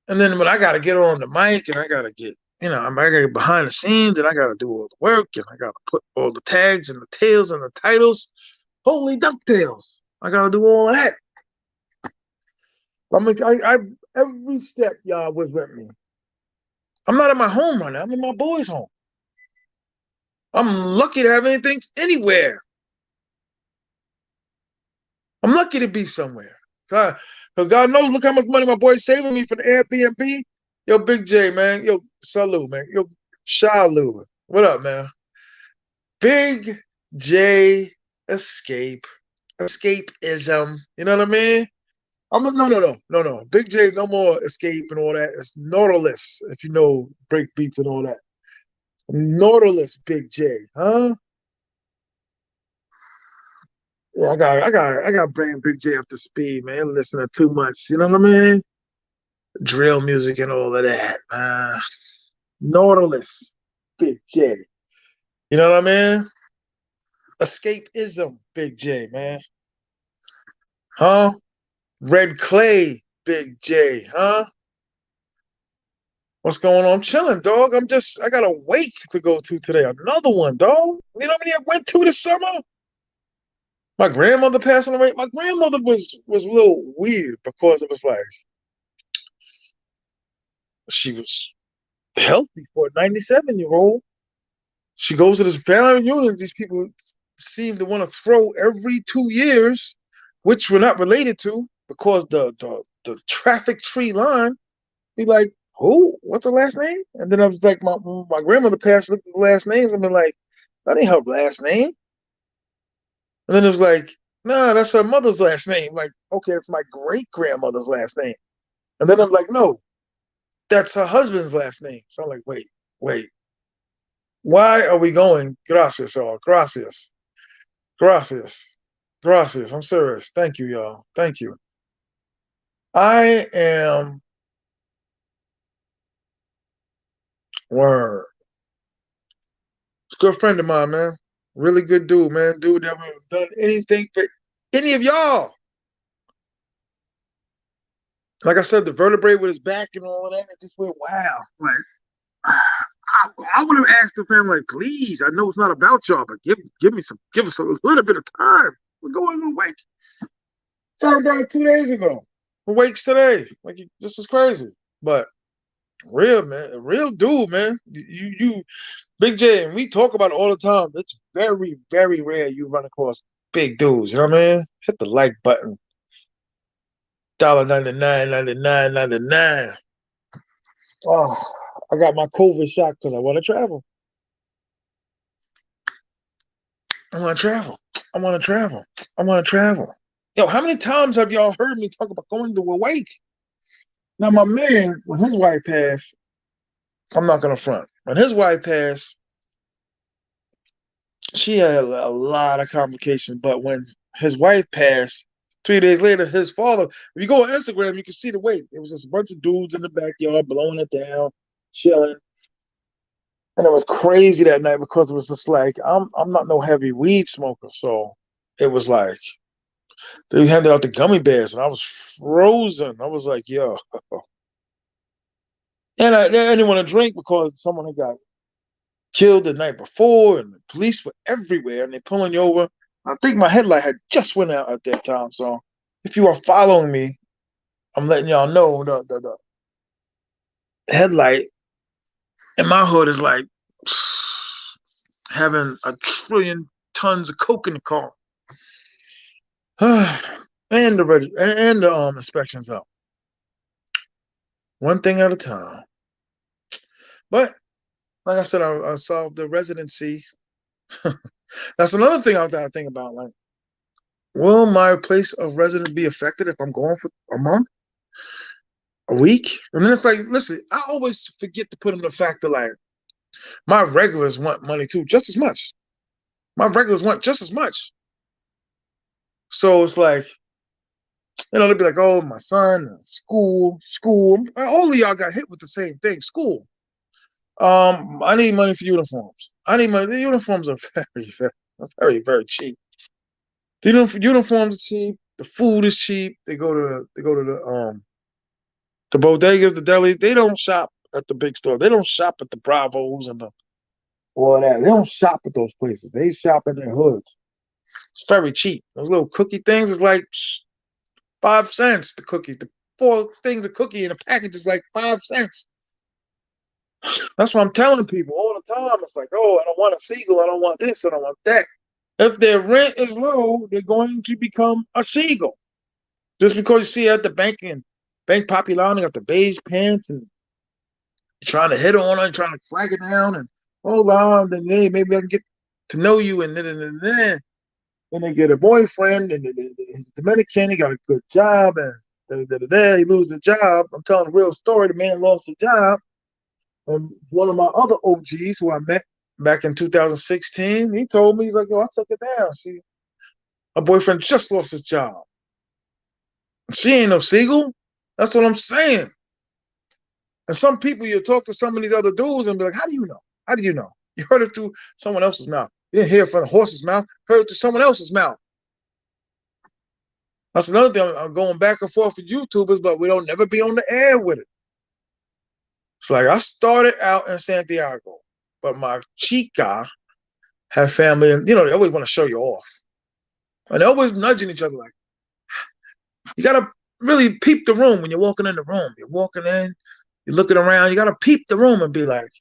And then when I gotta get on the mic and I gotta get, I gotta get behind the scenes and I gotta do all the work and I gotta put all the tags and the tails and the titles. Holy ducktails! I gotta do all of that. I every step y'all was with me. I'm not at my home right now. I'm in my boy's home. I'm lucky to have anything anywhere. I'm lucky to be somewhere. Because God knows, look how much money my boy's saving me for the Airbnb. Yo, Big J, man. Yo, salute, man. Yo, Shalu. What up, man? Big J escape. Escapism. You know what I mean? No. Big J, no more escape and all that. It's Nautilus, if you know break beats and all that. Nautilus, Big J, huh? Yeah, I got to bring Big J up to speed, man. Listening to too much, you know what I mean? Drill music and all of that. Nautilus, Big J. You know what I mean? Escapism, Big J, man. Huh? Red Clay, Big J, huh? What's going on? I'm chilling, dog. I got a wake to go to today. Another one, dog. You know how many I went to this summer? My grandmother passing away. My grandmother was a little weird because it was like she was healthy for a 97-year-old. She goes to this family reunion. These people seem to want to throw every 2 years, which we're not related to because the traffic tree line. Be like, who? What's the last name? And then I was like, my grandmother passed, looked at the last names and been like, that ain't her last name. And then it was like, nah, that's her mother's last name. Like, okay, it's my great grandmother's last name. And then I'm like, no, that's her husband's last name. So I'm like, wait, why are we going gracias or gracias, gracias, gracias? I'm serious. Thank you, y'all. Thank you. I am word. It's a good friend of mine, man. Really good dude, man. Dude never done anything for any of y'all. Like I said, the vertebrae with his back and all of that, it just went wow. Like I would have asked the family, like, please, I know it's not about y'all, but give us a little bit of time. We're going to wake. Found out 2 days ago. Wakes today. Like this is crazy. But real man, a real dude, man. You Big J, and we talk about it all the time. It's very, very rare you run across big dudes. You know what I mean? Hit the like button. $1.99, 99.99. Oh, I got my COVID shot because I want to travel. I want to travel. I want to travel. I want to travel. Yo, how many times have y'all heard me talk about going to a wake? Now, my man, when his wife passed, I'm not gonna front. When his wife passed, she had a lot of complications. But when his wife passed, 3 days later, his father. If you go on Instagram, you can see the wake. It was just a bunch of dudes in the backyard blowing it down, chilling. And it was crazy that night because it was just like I'm not no heavy weed smoker, so it was like they handed out the gummy bears and I was frozen. I was like, yo, and I didn't want to drink because someone had got killed the night before, and the police were everywhere, and they pulling you over. I think my headlight had just went out at that time. So if you are following me, I'm letting y'all know the headlight in my hood is like having a trillion tons of coke in the car. and the inspections up. One thing at a time. But like I said, I solved the residency. That's another thing I got to think about. Like, will my place of residence be affected if I'm going for a month, a week? And then it's like, listen, I always forget to put in the fact that like my regulars want money too, just as much. My regulars want just as much. So it's like, they'll be like, oh, my son, school. All of y'all got hit with the same thing, school. I need money for uniforms. I need money. The uniforms are very cheap. The uniforms are cheap. The food is cheap. They go to the bodegas, the delis. They don't shop at the big store. They don't shop at the Bravos and all that. They don't shop at those places. They shop in their hoods. It's very cheap. Those little cookie things is like 5 cents. The cookies, the 4 things of cookie in a package is like 5 cents. That's what I'm telling people all the time. It's like, oh, I don't want a seagull. I don't want this. I don't want that. If their rent is low, they're going to become a seagull. Just because you see at the bank and Bank Popular, got the beige pants and trying to hit on her, and trying to flag it down, and hold on, then hey, maybe I can get to know you, and then they get a boyfriend, and he's Dominican, he got a good job, and he loses a job. I'm telling a real story. The man lost a job, and one of my other OGs who I met back in 2016, he told me, he's like, yo, I took it down. My boyfriend just lost his job. She ain't no seagull. That's what I'm saying. And some people, you talk to some of these other dudes and be like, how do you know? How do you know? You heard it through someone else's mouth. You didn't hear it from the horse's mouth, heard it through someone else's mouth. That's another thing. I'm going back and forth with YouTubers, but we don't never be on the air with it. It's like I started out in Santiago, but my chica have family, and they always want to show you off. And they're always nudging each other like, you gotta really peep the room when you're walking in the room. You're walking in, you're looking around, you gotta peep the room and be like,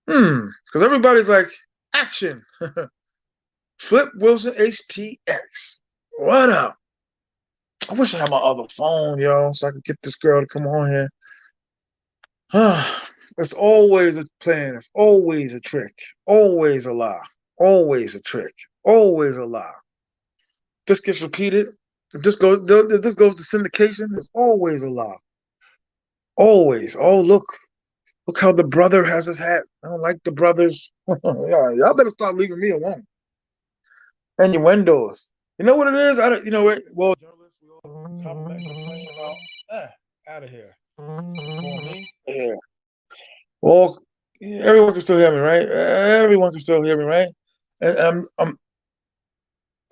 Because everybody's like, action. Flip Wilson HTX. What up? I wish I had my other phone, yo, so I could get this girl to come on here. It's always a plan. It's always a trick. Always a lie. Always a trick. Always a lie. This gets repeated. If this goes to syndication, it's always a lie. Always. Oh, look how the brother has his hat. I don't like the brothers. Yeah, y'all better start leaving me alone. And your windows. You know what it is? I don't. You know what? Well, journalists, we all compliment, complain about. Out of here. On me. Yeah. Well, everyone can still hear me, right? Everyone can still hear me, right? And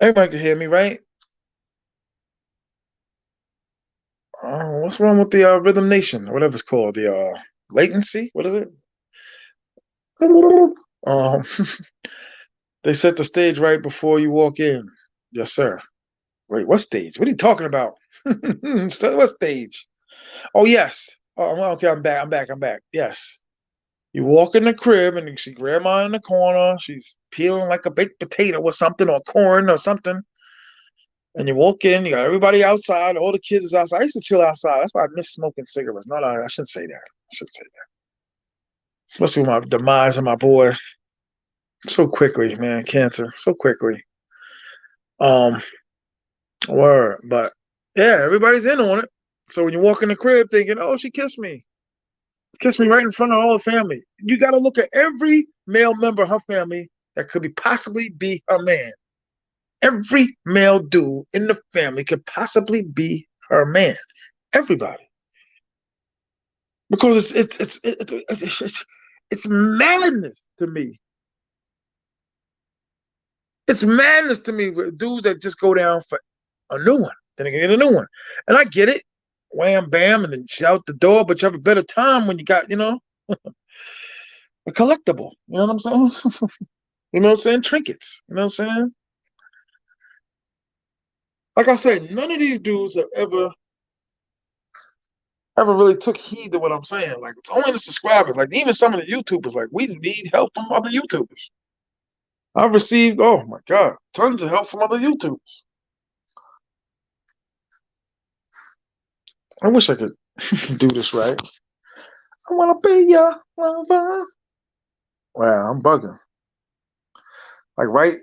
everyone can hear me, right? What's wrong with the Rhythm Nation, or whatever it's called, the latency? What is it? Um, they set the stage right before you walk in. Yes, sir. Wait, what stage? What are you talking about? What stage? Oh, yes. Oh, okay. I'm back. I'm back. Yes. You walk in the crib and you see grandma in the corner. She's peeling like a baked potato or something, or corn or something. And you walk in, you got everybody outside, all the kids is outside. I used to chill outside. That's why I miss smoking cigarettes. No, I shouldn't say that. I shouldn't say that. Especially with my demise of my boy so quickly, man. Cancer so quickly. Um, word. But yeah, everybody's in on it. So when you walk in the crib thinking, oh, she kissed me right in front of all the family. You got to look at every male member of her family that could be possibly be her man. Every male dude in the family could possibly be her man. Everybody. Because it's madness to me. It's madness to me with dudes that just go down for a new one, then they get a new one, and I get it, wham bam, and then shout the door. But you have a better time when you got a collectible. You know what I'm saying? You know what I'm saying? Trinkets. You know what I'm saying? Like I said, none of these dudes have ever really took heed to what I'm saying. Like it's only the subscribers. Like even some of the YouTubers, like we need help from other YouTubers. I've received, oh my God, tons of help from other YouTubers. I wish I could do this right. I wanna be your lover. Wow, I'm bugging. Like right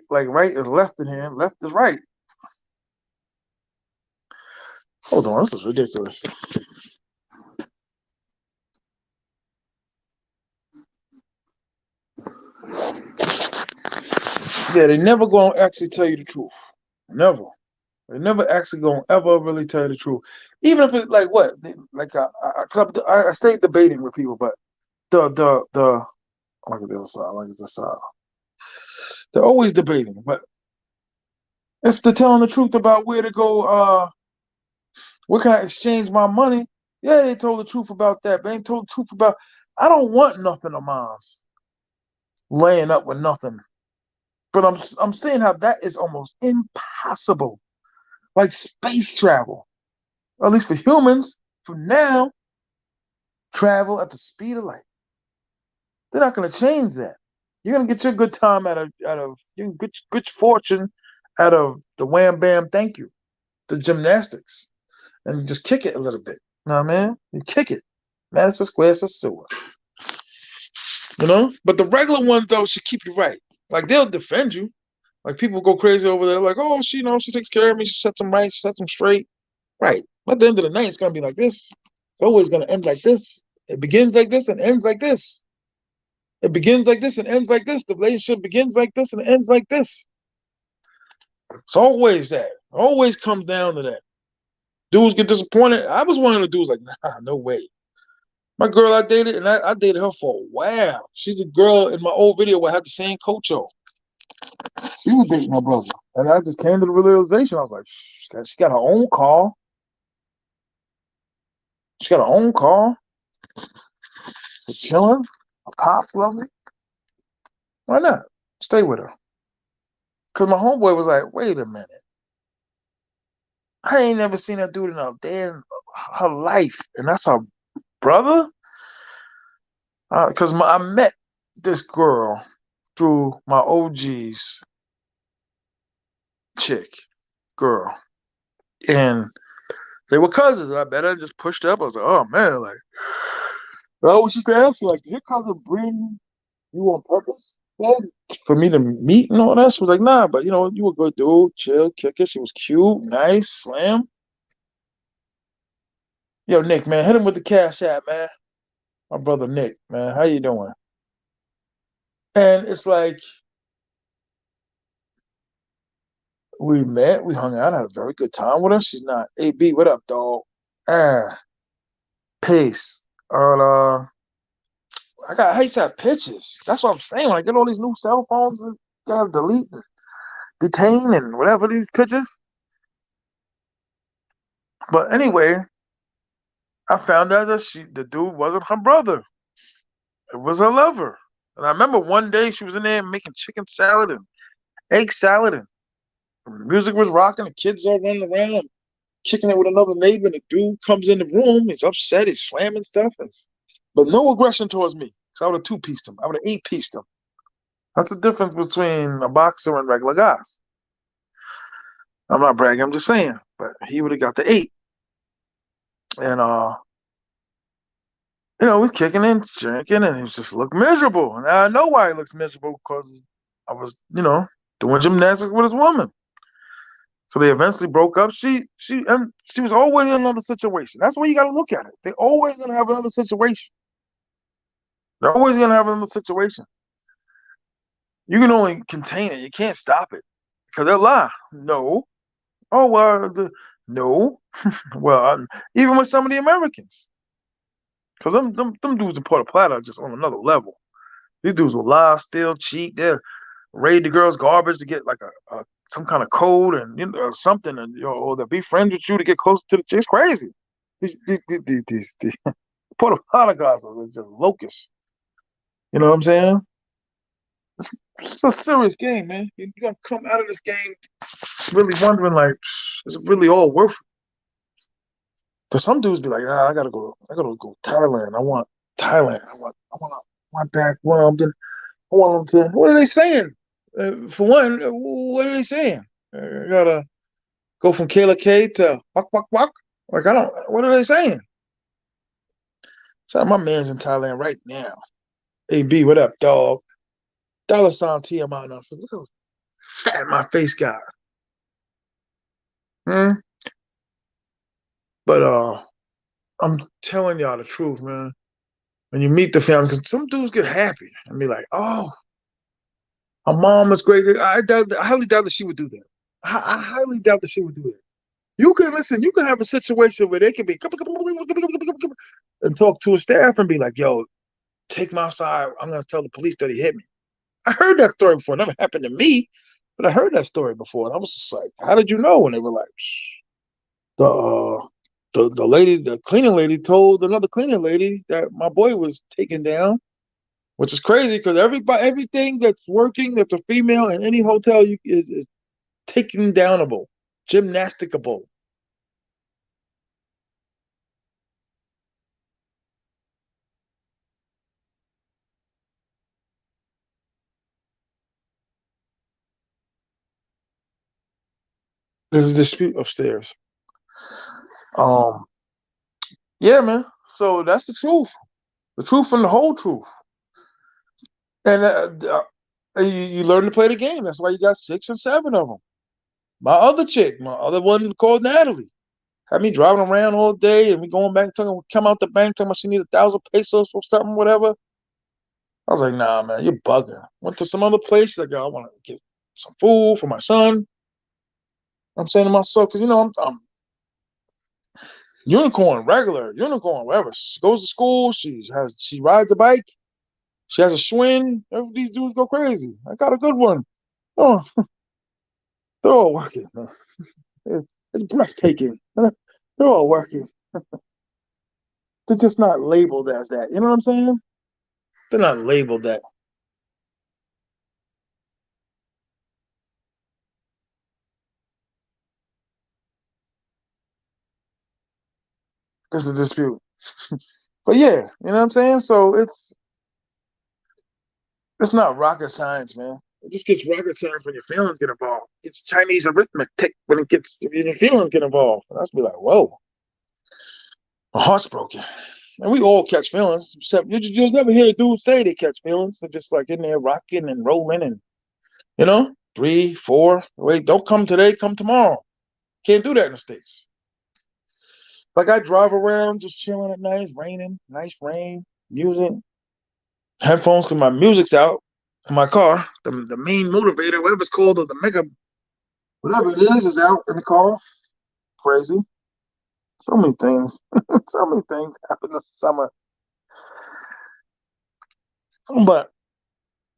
is left in here, left is right. Hold on, this is ridiculous. Yeah, they never gonna actually tell you the truth. Never. They never actually gonna ever really tell you the truth. Even if it's like what, like I stayed debating with people, but the look at the other side, look at the side. They're always debating, but if they're telling the truth about where to go, where can I exchange my money? Yeah, they told the truth about that. But they ain't told the truth about. I don't want nothing of mine laying up with nothing. But I'm saying how that is almost impossible. Like space travel, at least for humans, for now, travel at the speed of light. They're not going to change that. You're going to get your good time out of you can get good fortune out of the wham bam thank you, the gymnastics, and just kick it a little bit. You know what I mean? You kick it. Madison Square sosua. But the regular ones though should keep you right. Like they'll defend you. Like people go crazy over there, like, oh, she takes care of me, she sets them right, she sets them straight. Right. At the end of the night, it's gonna be like this. It's always gonna end like this. It begins like this and ends like this. It begins like this and ends like this. The relationship begins like this and ends like this. It's always that. It always comes down to that. Dudes get disappointed. I was one of the dudes like, nah, no way. My girl I dated, and I dated her for a while. She's a girl in my old video where I had the same coach on. She was dating my brother. And I just came to the realization. I was like, she got her own car. She got her own car. She's chilling. Her pops love me. Why not? Stay with her. Because my homeboy was like, wait a minute. I ain't never seen that dude in a day in her life. And that's her brother? Because I met this girl through my OG's chick girl, and they were cousins. I bet I just pushed up. I was like, oh man, like I was just gonna ask you, like, did your cousin bring you on purpose? Man, for me to meet and all that? She was like, nah, but you were a good dude, chill, kick it. She was cute, nice, slim. Yo, Nick, man, hit him with the cash app, man. My brother Nick, man, how you doing? And it's like we met, we hung out, had a very good time with her. She's not AB, what up, dog? Ah, peace. I used to have pictures. That's what I'm saying. When I get all these new cell phones, I gotta delete and detain and whatever these pictures. But anyway, I found out that the dude wasn't her brother. It was her lover. And I remember one day she was in there making chicken salad and egg salad, and the music was rocking. The kids all running around, kicking it with another neighbor. And the dude comes in the room. He's upset. He's slamming stuff. But no aggression towards me. Because I would have two-pieced him. I would have eight-pieced him. That's the difference between a boxer and regular guys. I'm not bragging. I'm just saying. But he would have got the eight. And we kicking in, drinking, and he was just looked miserable. And I know why he looked miserable because I was, doing gymnastics with his woman. So they eventually broke up. She was always in another situation. That's where you got to look at it. They're always gonna have another situation. They're always gonna have another situation. You can only contain it. You can't stop it because they'll lie. No. Oh well. No. Well, even with some of the Americans, because them dudes in Puerto Plata are just on another level. These dudes will lie, steal, cheat. They'll raid the girl's garbage to get like some kind of code and or something, and or they'll be friends with you to get closer to the chick. It's crazy. These Puerto Plata guys are just locusts. You know what I'm saying? It's a serious game, man. You gotta come out of this game really wondering, like, is it really all worth it? Because some dudes be like, I gotta go Thailand. I want Thailand. I want that. I want them to. What are they saying? For one, what are they saying? I gotta go from Kayla K to Wak Wak Wak. Like I don't. What are they saying? So my man's in Thailand right now. AB, what up, dog? Dollar sign T.M.I. Now. So look how fat my face got. Hmm? But I'm telling y'all the truth, man. When you meet the family, because some dudes get happy and be like, "Oh, her mom is great." I highly doubt that she would do that. I highly doubt that she would do that. You can listen. You can have a situation where they can be and talk to a staff and be like, "Yo, take my side. I'm gonna tell the police that he hit me." I heard that story before. It never happened to me, but I heard that story before, and I was just like, "How did you know?" And they were like, "The the lady, the cleaning lady, told another cleaning lady that my boy was taken down." Which is crazy because everything that's working, that's a female in any hotel, is taken downable, gymnasticable. There's a dispute upstairs. Um, yeah, man. So that's the truth and the whole truth. And you learn to play the game. That's why you got six and seven of them. My other chick, my other one called Natalie, had me driving around all day, and we going back talking. Come out the bank talking about she need 1,000 pesos for something, whatever. I was like, nah, man, you're bugging. Went to some other place. Like, yo, I want to get some food for my son. I'm saying to myself, because I'm unicorn, regular unicorn, whatever. She goes to school. She rides a bike. She has a Schwinn. These dudes go crazy. I got a good one. Oh, they're all working. It's breathtaking. They're all working. They're just not labeled as that. You know what I'm saying? They're not labeled that. This is a dispute. But yeah, you know what I'm saying? So it's It's not rocket science, man. It just gets rocket science when your feelings get involved. It's Chinese arithmetic when your feelings get involved. And I just be like, whoa, my heart's broken. And we all catch feelings. Except you'll never hear a dude say they catch feelings. They're just like in there rocking and rolling and three, four. Wait, don't come today, come tomorrow. Can't do that in the States. Like I drive around just chilling at night, it's raining, nice rain, music, headphones because my music's out in my car. The main motivator, whatever it's called, or the mega, whatever it is out in the car. Crazy. So many things. So many things happen this summer. But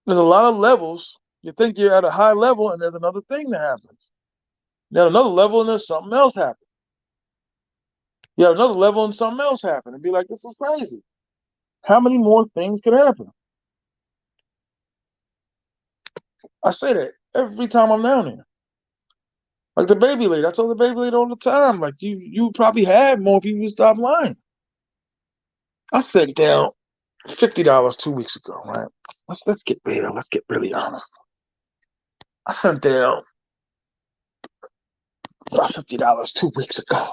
there's a lot of levels. You think you're at a high level, and there's another thing that happens. Then another level, and there's something else happens. You have another level, and something else happens. And be like, this is crazy. How many more things could happen? I say that every time I'm down here. Like the baby lady, I tell the baby lady all the time, like you probably have more if you would stop lying. I sat down $50 2 weeks ago, right? Let's get real. Let's get really honest. I sat down $50 2 weeks ago.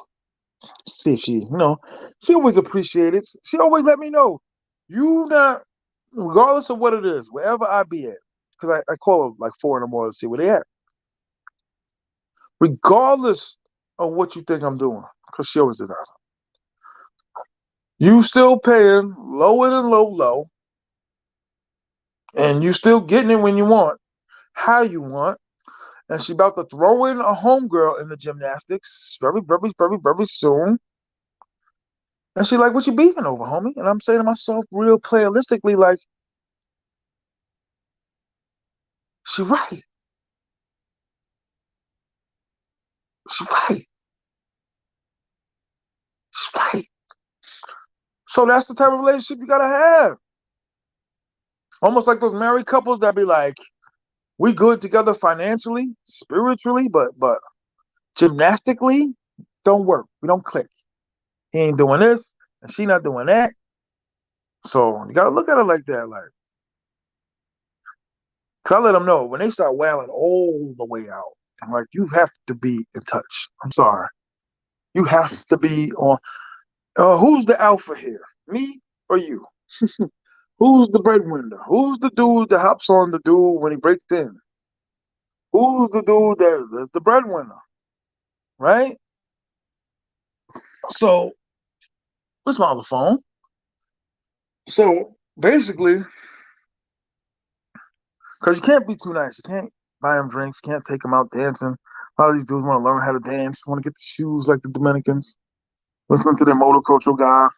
See if she always appreciated. She always let me know. You not, regardless of what it is, wherever I be at, because I call her like 4 in the morning to see where they at. Regardless of what you think I'm doing, because she always does. You still paying lower than low, and you still getting it when you want, how you want. And she about to throw in a homegirl in the gymnastics very, very, very, very soon. And she like, what you beefing over, homie? And I'm saying to myself, real playalistically, like, she right. She right. She right. So that's the type of relationship you gotta have. Almost like those married couples that be like, we good together financially, spiritually, but gymnastically, don't work. We don't click. He ain't doing this, and she not doing that. So you gotta look at it like that, like, cause I let them know when they start wailing all the way out. I'm like, you have to be in touch. I'm sorry, you have to be on. Who's the alpha here, me or you? Who's the breadwinner? Who's the dude that hops on the dude when he breaks in? Who's the dude that's the breadwinner, right? So, what's my other phone? So basically, because you can't be too nice. You can't buy them drinks. You can't take them out dancing. A lot of these dudes want to learn how to dance, want to get the shoes like the Dominicans. Listening to their motor cultural guy.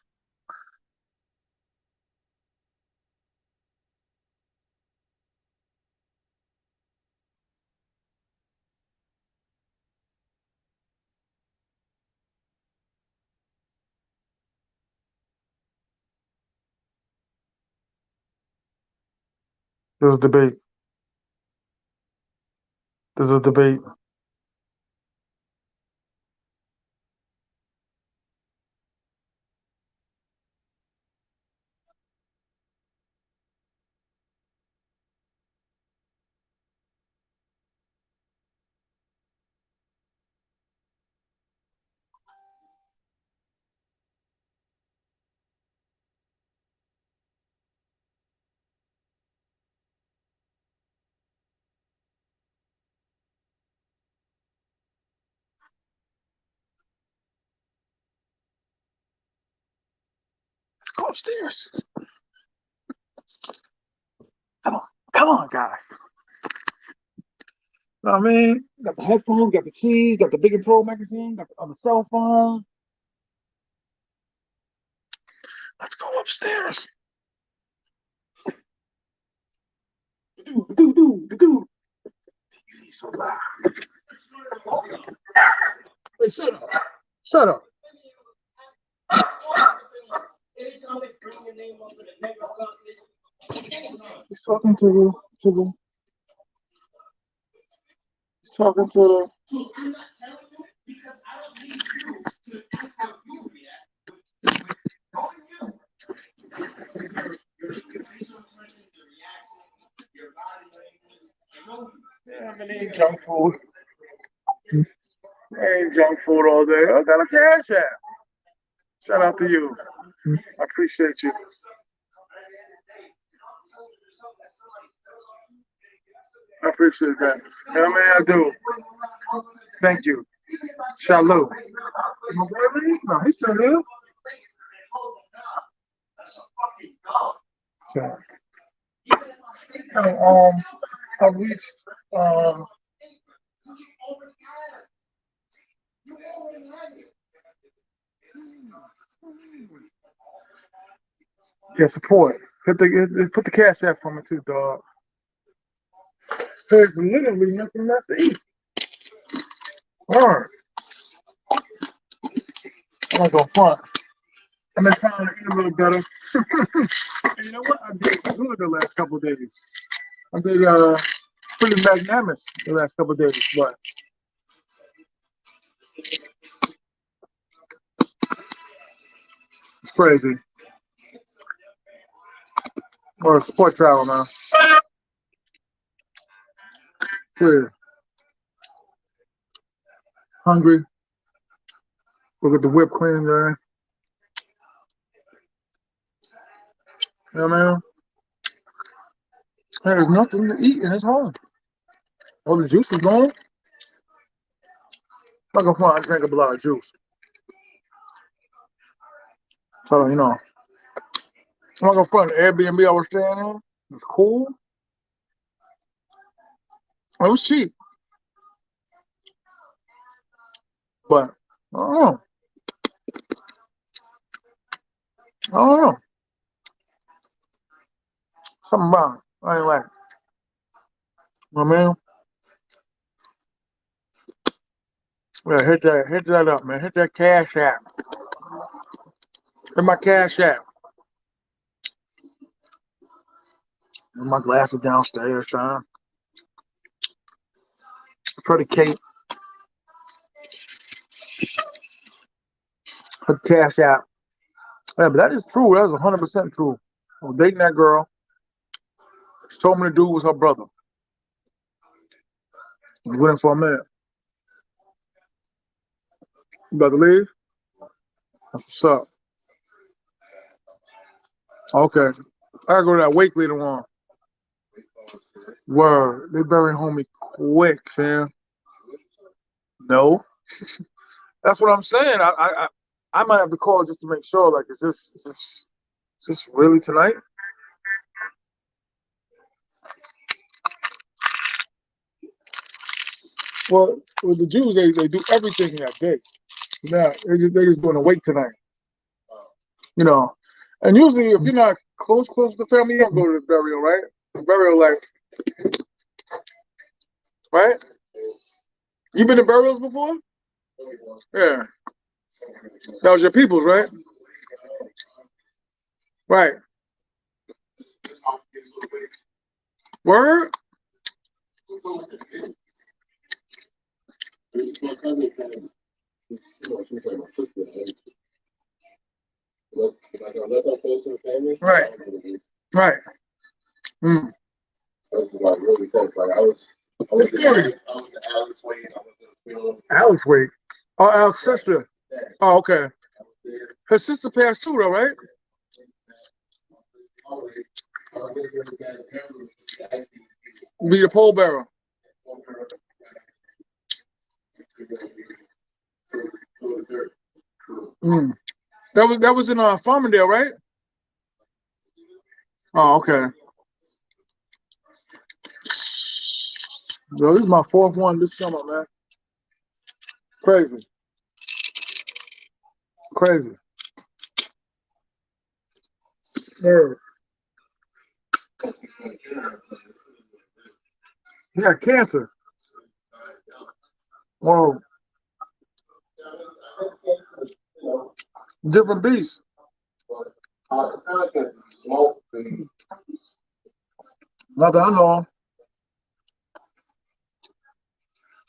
There's a debate. There's a debate. Let's go upstairs. Come on. Come on, guys. You know what I mean? Got the headphones, got the keys, got the Big and Pro magazine, got the other cell phone. Let's go upstairs. Do. TV's so loud. Hey, shut up. Shut up. He's talking to the he's talking to the been eating junk food. I ain't junk food all day. I got a cash app. Shout out to you. I appreciate you. I appreciate that. And I mean, I do. Thank you. Shalom. My boy Lee? No, he's still here. So, I reached yeah, support. Put the cash app for me too, dog. There's literally nothing left to eat. All right. I'm not gonna front. I've been trying to eat a little better. And you know what? I did good the last couple of days. I did pretty magnanimous the last couple of days, but it's crazy. Or support travel now. Clear. Hungry. Look at the whipped cream there. You know what I mean? There's nothing to eat in his home. All the juice is gone. Not gonna find I drink a lot of juice. So you know. I'm not gonna front the Airbnb I was staying in. It was cool. It was cheap. But I don't know. I don't know. Something about it. I ain't like it. You know what I mean? Yeah, hit that up, man. Hit that cash app. Hit my cash app. And my glasses downstairs, trying to predicate. Hit the cash app. Yeah, but that is true. That is 100% true. I was dating that girl. She told me the dude was her brother. We went in for a minute. You about to leave? That's what's up. Okay. I gotta go to that wake later on. Word. They burying homie quick, fam. No. That's what I'm saying. I might have to call just to make sure. Like, is this really tonight? Well, with the Jews, they do everything in that day. Now they just doing a wake tonight. You know. And usually, if you're not close to the family, you don't go to the burial, right? The burial, like, right? You been to burials before? Yeah. That was your people's, right? Right. Word? Right. Right. Mm. Alex Wade. Oh, Alex's sister. Oh, okay. Her sister passed too, though, right? Be the pole bearer. Mm. That was in Farmingdale, right? Oh, okay. Yo, this is my fourth one this summer, man. Crazy. Crazy. Yeah. He had cancer. Whoa. Different beast. Not that I know of.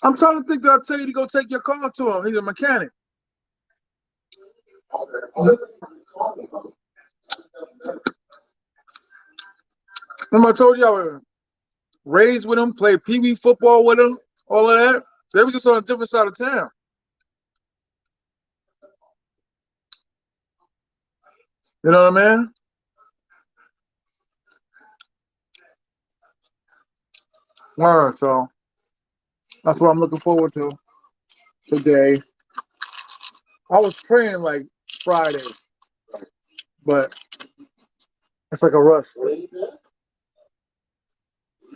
I'm trying to think that I'll tell you to go take your car to him. He's a mechanic. Remember I told you I was raised with them, played pee wee football with them, all of that. They was just on a different side of town. You know what I mean? Word. So that's what I'm looking forward to today. I was praying like Friday, but it's like a rush.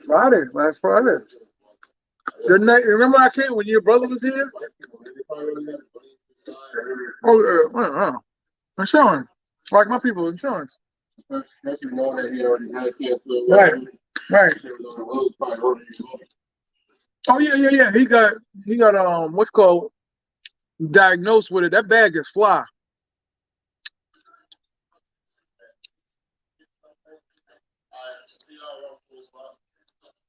Friday, last Friday. Didn't I, remember I came when your brother was here? Oh, insurance. Like my people, insurance. Right, right. Oh yeah. He got what's called diagnosed with it. That bag is fly.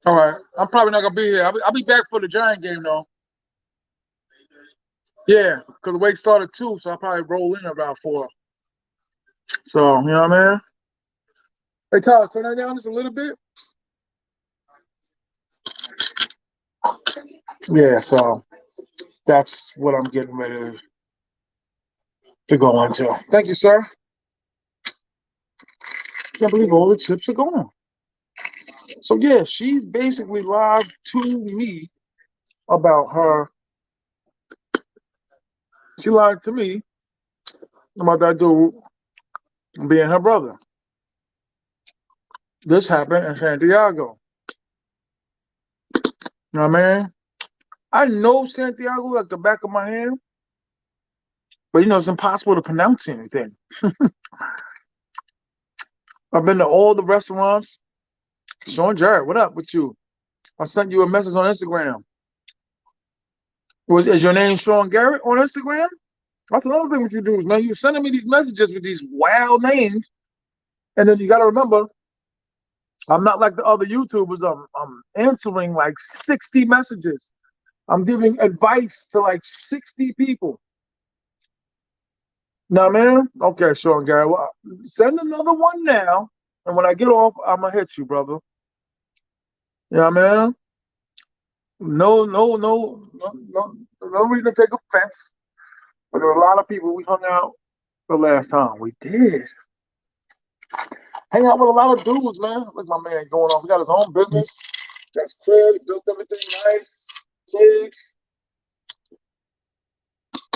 All right, I'm probably not gonna be here. I'll be back for the Giant game though. Yeah, because the wake started 2, so I'll probably roll in about 4. So you know what I mean? Hey, Tyler, turn that down just a little bit. Yeah, so that's what I'm getting ready to go into. Thank you, sir. Can't believe all the chips are gone. So yeah, she basically lied to me about her. She lied to me about that dude being her brother. This happened in Santiago. You know what I mean? I know Santiago like the back of my hand, but it's impossible to pronounce anything. I've been to all the restaurants. Sean Jarrett, what up with you? I sent you a message on Instagram. Is your name Sean Garrett on Instagram? That's another thing what you do is, man, you're sending me these messages with these wild names, and then you got to remember, I'm not like the other YouTubers. I'm answering like 60 messages. I'm giving advice to like 60 people. Now, man, okay, Sean Gary, well, send another one now, and when I get off, I'm gonna hit you, brother. Yeah, man. No reason to take offense. But there were a lot of people we hung out the last time. We did hang out with a lot of dudes, man. Look, my man going on. We got his own business. Got his crib. He built everything nice. Kids.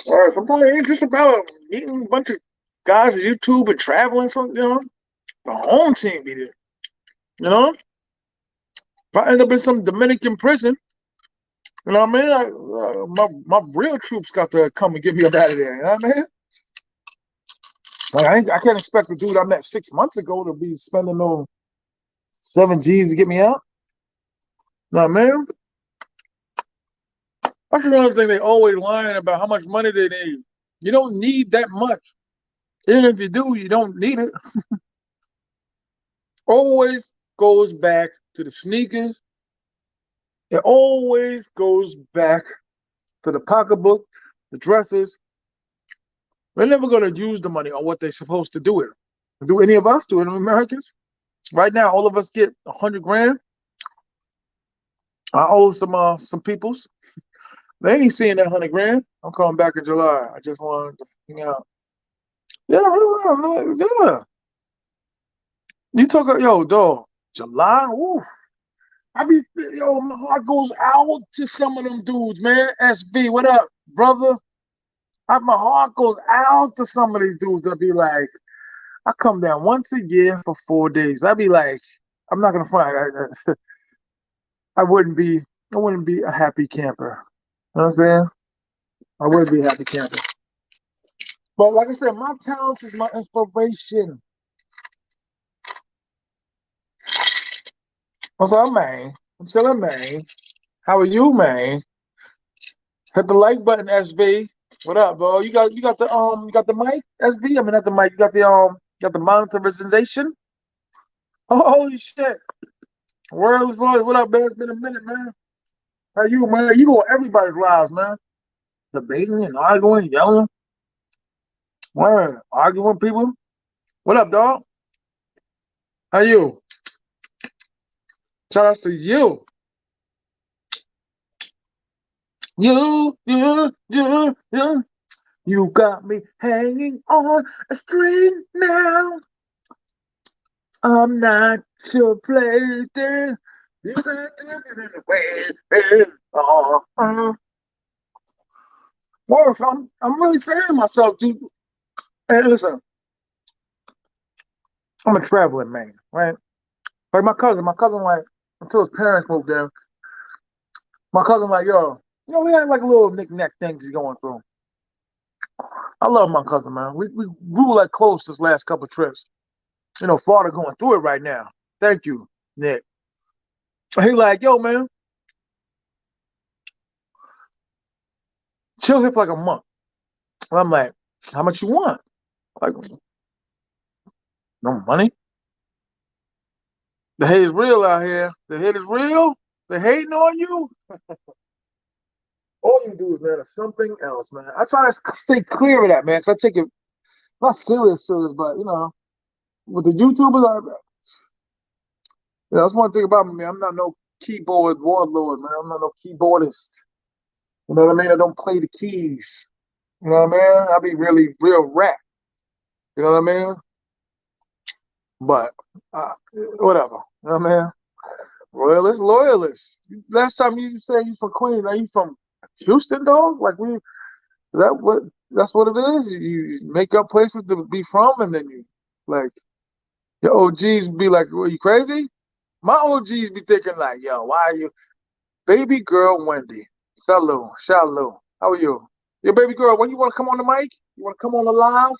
All right, so I'm probably ain't just about meeting a bunch of guys on YouTube and traveling. So. The home team be there. You know, if I end up in some Dominican prison, you know what I mean? My real troops got to come and get me up out of there. You know what I mean? Like I can't expect the dude I met 6 months ago to be spending no 7 G's to get me out. You know what I mean? That's another thing they always lying about how much money they need. You don't need that much. Even if you do, you don't need it. Always goes back to the sneakers. It always goes back to the pocketbook, the dresses. They're never going to use the money on what they're supposed to do it. Do any of us, do any Americans? Right now, all of us get 100 grand. I owe some peoples. They ain't seeing that 100 grand. I'm coming back in July. I just wanted to hang out. Yeah, yeah. You talk, yo, dog. July. Ooh. My heart goes out to some of them dudes, man. SB, what up, brother? My heart goes out to some of these dudes that be like, I come down once a year for 4 days. I'd be like, I'm not gonna front. I wouldn't be. I wouldn't be a happy camper. You know what I'm saying? I would be a happy camper. But like I said, my talents is my inspiration. What's up, man? I'm chilling, man. How are you, man? Hit the like button, SB. What up, bro? You got the mic, SB. I mean not the mic. You got the monetization. Oh, holy shit! World is Lord. What up, man? It's been a minute, man. How you, man? You go on everybody's lives, man. Debating and arguing, yelling, man, arguing with people. What up, dog? How you? Shout out to you. You. You got me hanging on a string now. I'm not your plaything. You got to get in the way. Well, I'm really saying to myself, dude. Hey, listen, I'm a traveling man, right? Like my cousin, like until his parents moved there, my cousin, like, yo, we had like a little knick-knack things he's going through. I love my cousin, man. We were like close this last couple trips. Florida going through it right now. Thank you, Nick. He like, yo, man, chill here for like a month. And I'm like, how much you want? Like, no money. The hate is real out here. The hate is real. The hating on you. All you do is, man, is something else, man. I try to stay clear of that, man, because I take it not serious, but with the YouTubers, that's one thing about me, man. I'm not no keyboard warlord, man. I'm not no keyboardist. You know what I mean? I don't play the keys. You know what I mean? I be really real rap. You know what I mean? But whatever. You know what I mean? Royalist, loyalist. Last time you said you from Queens, are you from Houston, dog? Like is that what that's what it is? You make up places to be from, and then you like your OGs be like, "Are you crazy?" My OGs be thinking like, "Yo, why are you, baby girl Wendy? Salut, shalom. How are you? Your baby girl, when you want to come on the mic, you want to come on the live?"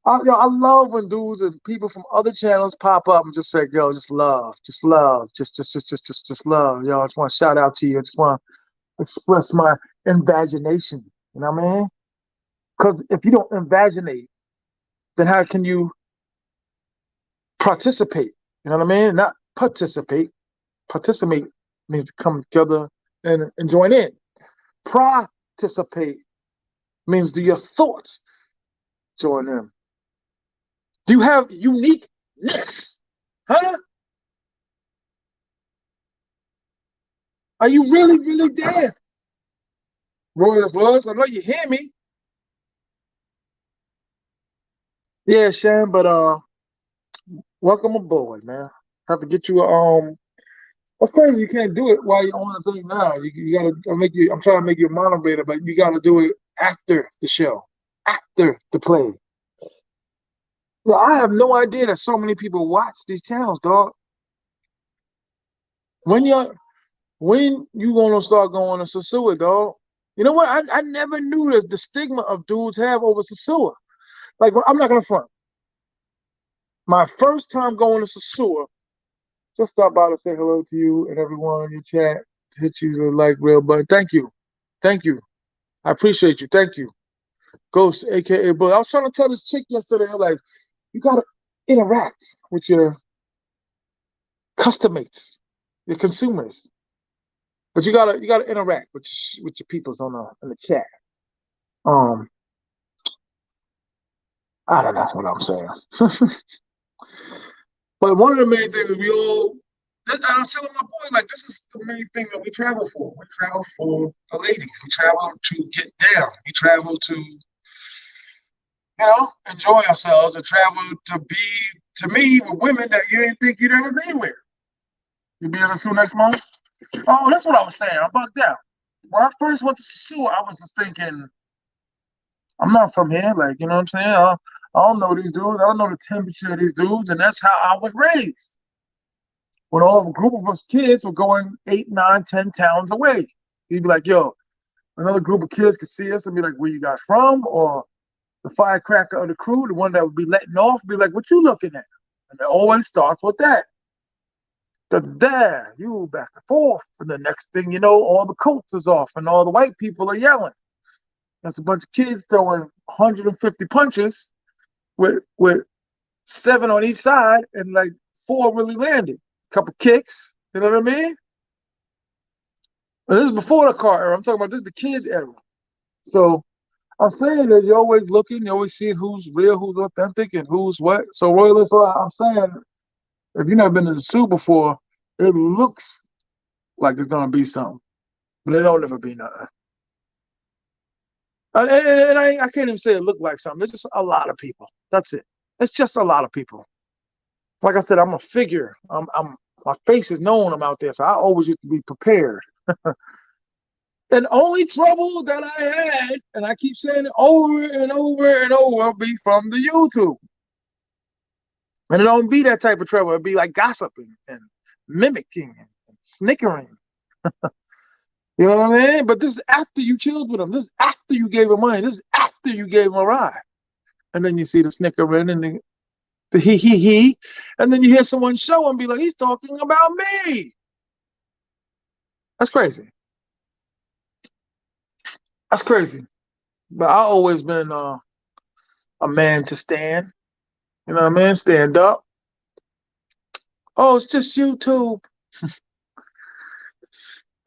I love when dudes and people from other channels pop up and just say, "Yo, just love, just love." Yo, I just want to shout out to you. I just want to express my invagination. You know what I mean? Because if you don't invaginate, then how can you participate? You know what I mean? Not participate. Participate means to come together and join in. Participate means do your thoughts join in? Do you have uniqueness? Huh? Are you really, really there? Royals, Royals, I know you hear me. Yeah, Shan, but welcome aboard, man. Have to get you that's crazy. You can't do it while you're on the thing now. You gotta make you. I'm trying to make you a moderator, but you gotta do it after the show, after the play. Well, I have no idea that so many people watch these channels, dog. When you gonna start going to sosua, dog? You know what? I never knew the stigma of dudes have over sosua. Like, I'm not gonna front. My first time going to sosua, just stop by to say hello to you and everyone in your chat. Hit you the like real button. Thank you. I appreciate you. Thank you. Ghost, aka Bully. I was trying to tell this chick yesterday, like, you gotta interact with your customates, your consumers. But you gotta interact with your peoples on the in the chat. Um, I don't know what I'm saying. But one of the main things is I was telling my boy, like, this is the main thing that we travel for. We travel for the ladies. We travel to get down. We travel to, enjoy ourselves and travel to be, to me, with women that you didn't think you'd ever be with. You be in the zoo next month? Oh, that's what I was saying. I bugged out. When I first went to Sasua, I was just thinking, I'm not from here. Like, you know what I'm saying? I don't know these dudes. I don't know the temperature of these dudes. And that's how I was raised. When all a group of us kids were going 8, 9, 10 towns away. He'd be like, yo, another group of kids could see us and be like, where you guys from? Or the firecracker of the crew, the one that would be letting off, be like, what you looking at? And it always starts with that. There, you back and forth. And the next thing you know, all the coats is off and all the white people are yelling. That's a bunch of kids throwing 150 punches with 7 on each side and like 4 really landed. A couple kicks, you know what I mean? And this is before the car era. I'm talking about this is the kids era. So I'm saying that you're always looking, you're always seeing who's real, who's authentic, and who's what. So Royalist, I'm saying If you've never been to the zoo before, it looks like it's gonna be something, but it don't ever be nothing. And I can't even say it looked like something. It's just a lot of people. That's it. It's just a lot of people. Like I said, I'm a figure. I'm my face is known. I'm out there, so I always used to be prepared. And only trouble that I had, and I keep saying it over and over and over, be from the YouTube. And it don't be that type of trouble. It'd be like gossiping and mimicking and snickering. You know what I mean? But this is after you chilled with them. This is after you gave him money. This is after you gave him a ride. And then you see the snickering and the he. And then you hear someone show and be like, he's talking about me. That's crazy. That's crazy. But I always been a man to stand. You know what I mean? Stand up. Oh, it's just YouTube.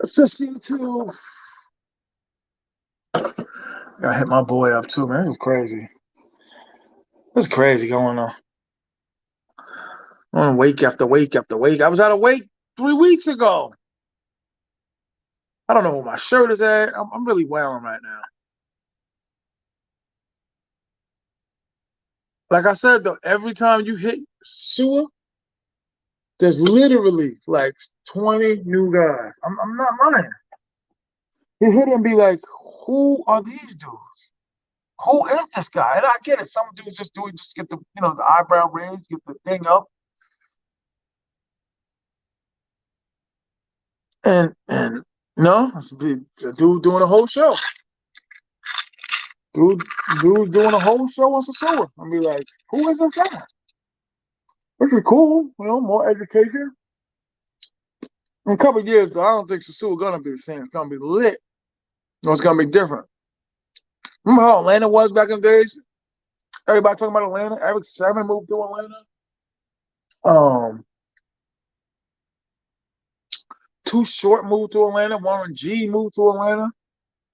It's just YouTube. I hit my boy up too, man. This is crazy. This is crazy going on wake after wake after wake. I was out of wake 3 weeks ago. I don't know where my shirt is at. I'm really wailing right now. Like I said, though, every time you hit sewer, there's literally like 20 new guys. I'm not lying. You hit and be like, who are these dudes? Who is this guy? And I get it. Some dudes just do it, just get the eyebrow raised, get the thing up. And no, it's a dude doing a whole show. Dude's doing a whole show on Sosua. I'll be like, who is this guy? Which is cool, more education. In a couple of years, I don't think Sosua gonna be the same. It's gonna be lit. It's gonna be different. Remember how Atlanta was back in the days? Everybody talking about Atlanta. Eric Sermon moved to Atlanta. Um, Too Short moved to Atlanta. Warren G moved to Atlanta.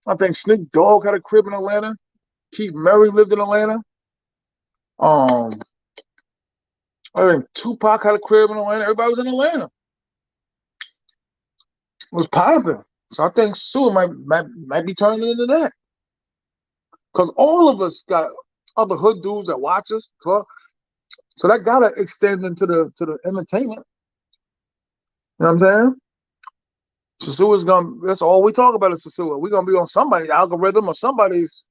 I think Snoop Dogg had a crib in Atlanta. Keith Murray lived in Atlanta. Um, I think Tupac had a crib in Atlanta. Everybody was in Atlanta. It was popping. So I think Sue might be turning into that. Because all of us got other hood dudes that watch us. So that gotta extend into the entertainment. You know what I'm saying? Susua's that's all we talk about is Susua. We're gonna be on somebody's algorithm or somebody's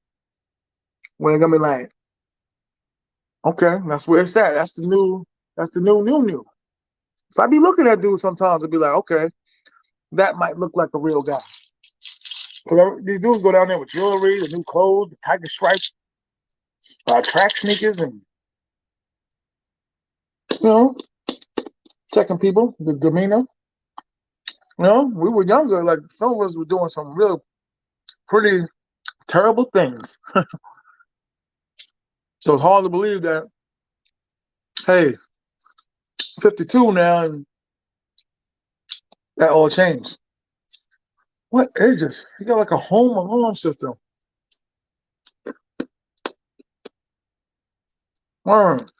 when they're gonna be like, okay, that's where it's at. That's the new. So I be looking at dudes sometimes and be like, okay, that might look like a real guy. Because these dudes go down there with jewelry, the new clothes, the tiger stripe, track sneakers, and you know, checking people, the demeanor. We were younger. Like some of us were doing some real pretty terrible things. So it's hard to believe that, hey, 52 now and that all changed. What is this? You got like a home alarm system. All right.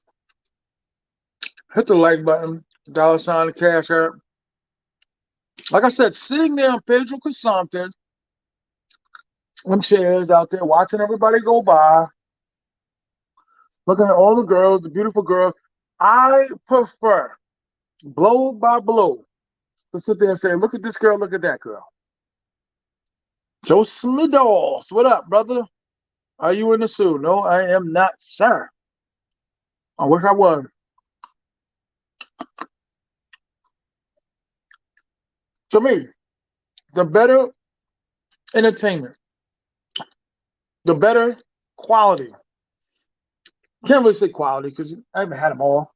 Hit the like button, $, the cash app. Like I said, sitting there on Pedro Cruzante, them chairs out there, watching everybody go by, looking at all the girls, the beautiful girls. I prefer blow by blow to sit there and say, look at this girl, look at that girl. Joe Smidos, what up, brother? Are you in the suit? No, I am not, sir. I wish I was. To me, the better entertainment, the better quality. Can't really say quality because I haven't had them all.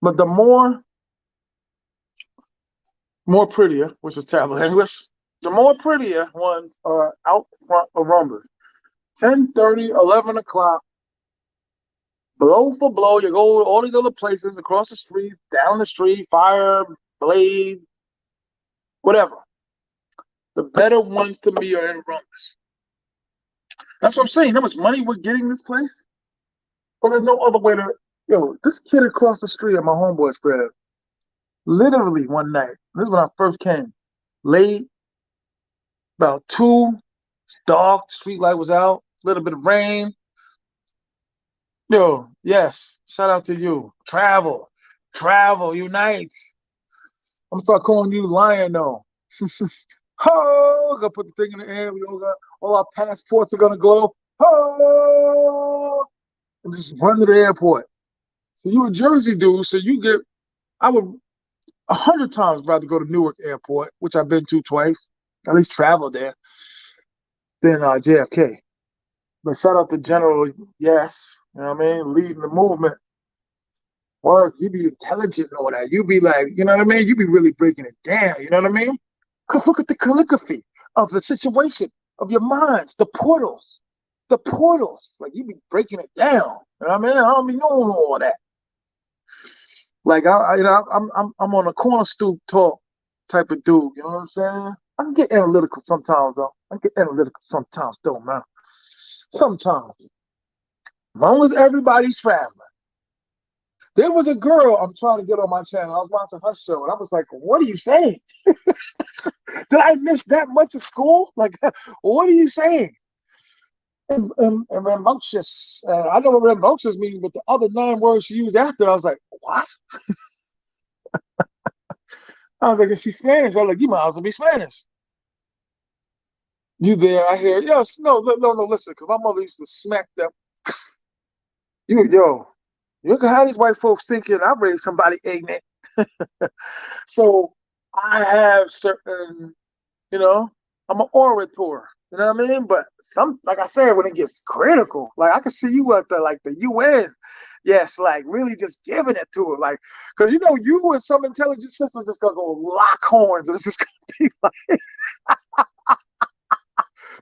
But the more prettier, which is terrible English, the more prettier ones are out front of Rumble. 10:30, 11 o'clock, blow for blow. You go to all these other places across the street, down the street, Fire, Blade, whatever. The better ones to me are in Rumble. That's what I'm saying. How much money we're getting this place? But there's no other way to Yo, this kid across the street at my homeboy's crib, literally one night, this is when I first came, late, about 2, it's dark, street light was out, a little bit of rain. Yo, yes, shout out to you. Travel, travel unites. I'm gonna start calling you Lion though. Oh, gonna put the thing in the air. We all our passports are gonna glow. Oh, and just run to the airport. So you a Jersey dude, so you get. I would 100 times rather go to Newark Airport, which I've been to twice, at least travel there, than JFK. But shout out to General, yes, you know what I mean, leading the movement. Work, you be intelligent and all that. You be like, you know what I mean? You be really breaking it down, you know what I mean? Because look at the calligraphy of the situation, of your minds, the portals. The portals. Like you be breaking it down. You know what I mean? I don't be knowing all that. Like I'm on a corner stoop talk type of dude. You know what I'm saying? I can get analytical sometimes though. I can get analytical sometimes though, man. Sometimes, as long as everybody's traveling. There was a girl I'm trying to get on my channel. I was watching her show, and I was like, "What are you saying? Did I miss that much of school? Like, what are you saying?" And rambunctious. I know what rambunctious means, but the other 9 words she used after, I was like, "What?" I was like, "Is she Spanish?" I was like, "You might as well be Spanish." You there? I hear. Yes. No. No. No. No. Listen, because my mother used to smack them. Yo. You can have these white folks thinking I raised somebody ignorant. So I have certain, you know, I'm an orator. You know what I mean? But like I said, when it gets critical, like I can see you at the UN, yes, like really just giving it to it, like because you and some intelligent system just gonna go lock horns, and it's just gonna be like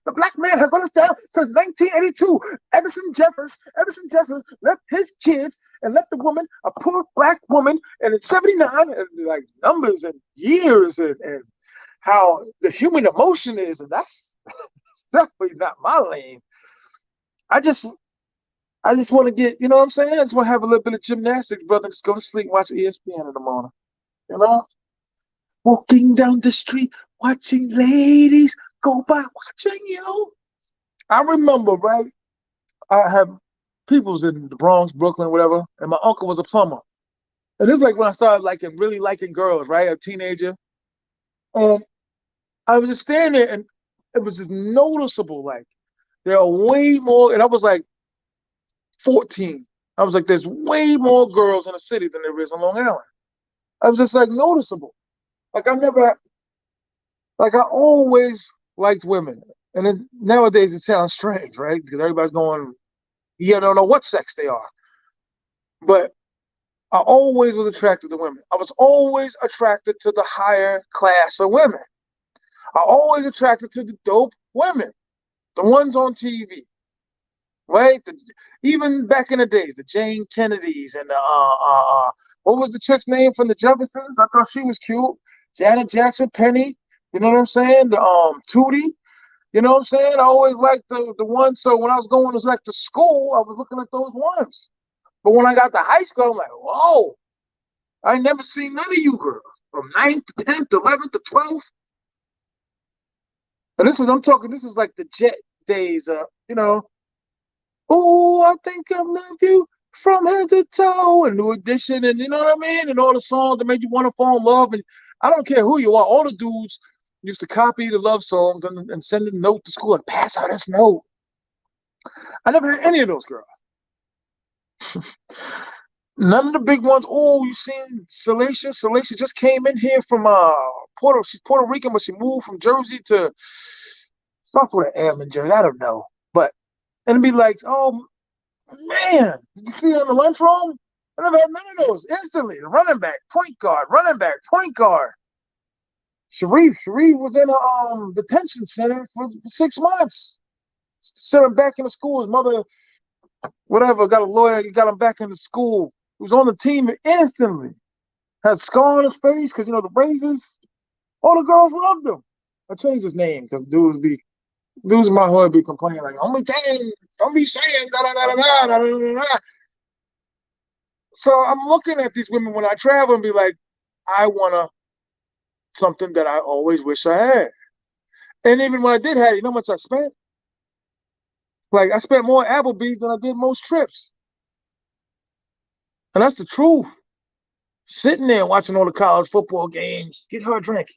the black man has understood since 1982. Emerson Jefferson left his kids and left the woman, a poor black woman, and in '79, and like numbers and years and how the human emotion is, and that's definitely not my lane. I just I just want to get, you know what I'm saying? I just want to have a little bit of gymnastics, brother. Just go to sleep, watch ESPN in the morning. You know? Walking down the street, watching ladies go by, watching you. I remember, right? I had peoples in the Bronx, Brooklyn, whatever, and my uncle was a plumber. And it was like when I started really liking girls, right? A teenager. And I was just standing there and it was just noticeable, like there are way more, and I was like 14. I was like, there's way more girls in the city than there is on Long Island. I was just like noticeable. Like I never, like I always liked women. And then nowadays it sounds strange, right? Because everybody's going, you don't know what sex they are. But I always was attracted to women. I was always attracted to the higher class of women. I always attracted to the dope women, the ones on TV, right? Even back in the days, the Jane Kennedys and the what was the chick's name from the Jeffersons? I thought she was cute. Janet Jackson, Penny. You know what I'm saying? The Tootie. You know what I'm saying? I always liked the ones. So when I was going to school, I was looking at those ones. But when I got to high school, I'm like, whoa, I ain't never seen none of you girls from 9th to 10th, 11th to 12th. And I'm talking, this is like the jet days, oh, I think I love you from head to toe, and New Edition, and you know what I mean? And all the songs that made you want to fall in love. And I don't care who you are, all the dudes used to copy the love songs and send a note to school and pass out this note. I never had any of those girls. None of the big ones. Oh, you seen Salacia? Salacia just came in here from she's Puerto Rican, but she moved from Jersey to stuff with an M in Jersey. I don't know. But and be like, oh man, did you see her in the lunchroom? I never had none of those. Instantly, the running back, point guard, running back, point guard. Sharif was in a detention center for 6 months. Sent him back into school. His mother, whatever, got a lawyer, got him back into school. He was on the team instantly. Had a scar on his face because the braces. All the girls loved him. I changed his name because dudes in my hood be complaining like, don't be saying da da da da da da da da. So I'm looking at these women when I travel and be like, I want to something that I always wish I had. And even when I did have it, you know how much I spent? Like I spent more at Applebee's than I did most trips. And that's the truth. Sitting there watching all the college football games. Get her a drink.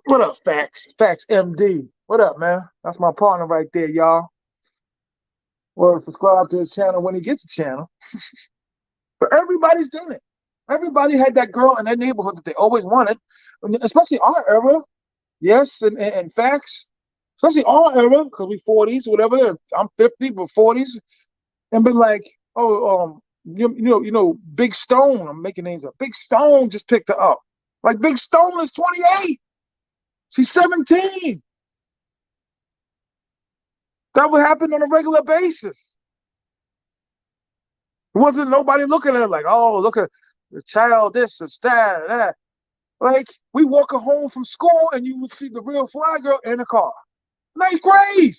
What up, Facts? Facts MD. What up, man? That's my partner right there, y'all. Well, subscribe to his channel when he gets a channel. But everybody's doing it. Everybody had that girl in their neighborhood that they always wanted, especially our era. Yes, and facts. Especially our era, because we 40s, whatever. I'm 50, but 40s. And been like, oh, Big Stone. I'm making names up. Big Stone just picked her up. Like Big Stone is 28. She's 17. That would happen on a regular basis. It wasn't nobody looking at it like, oh, look at the child, this and that. Like, we walking home from school and you would see the real fly girl in the car. Ninth grade.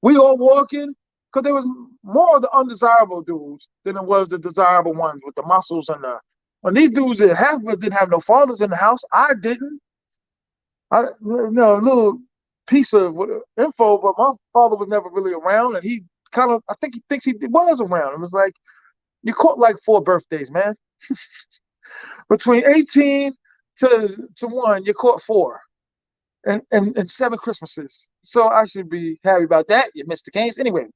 We all walking because there was more of the undesirable dudes than it was the desirable ones with the muscles and the. When these dudes, half of us didn't have no fathers in the house. I didn't. A little piece of info, but my father was never really around, and he kind of, I think he thinks he was around. It was like you caught like 4 birthdays, man. Between 18 to one, you caught four, and 7 Christmases. So I should be happy about that. You missed the games anyway.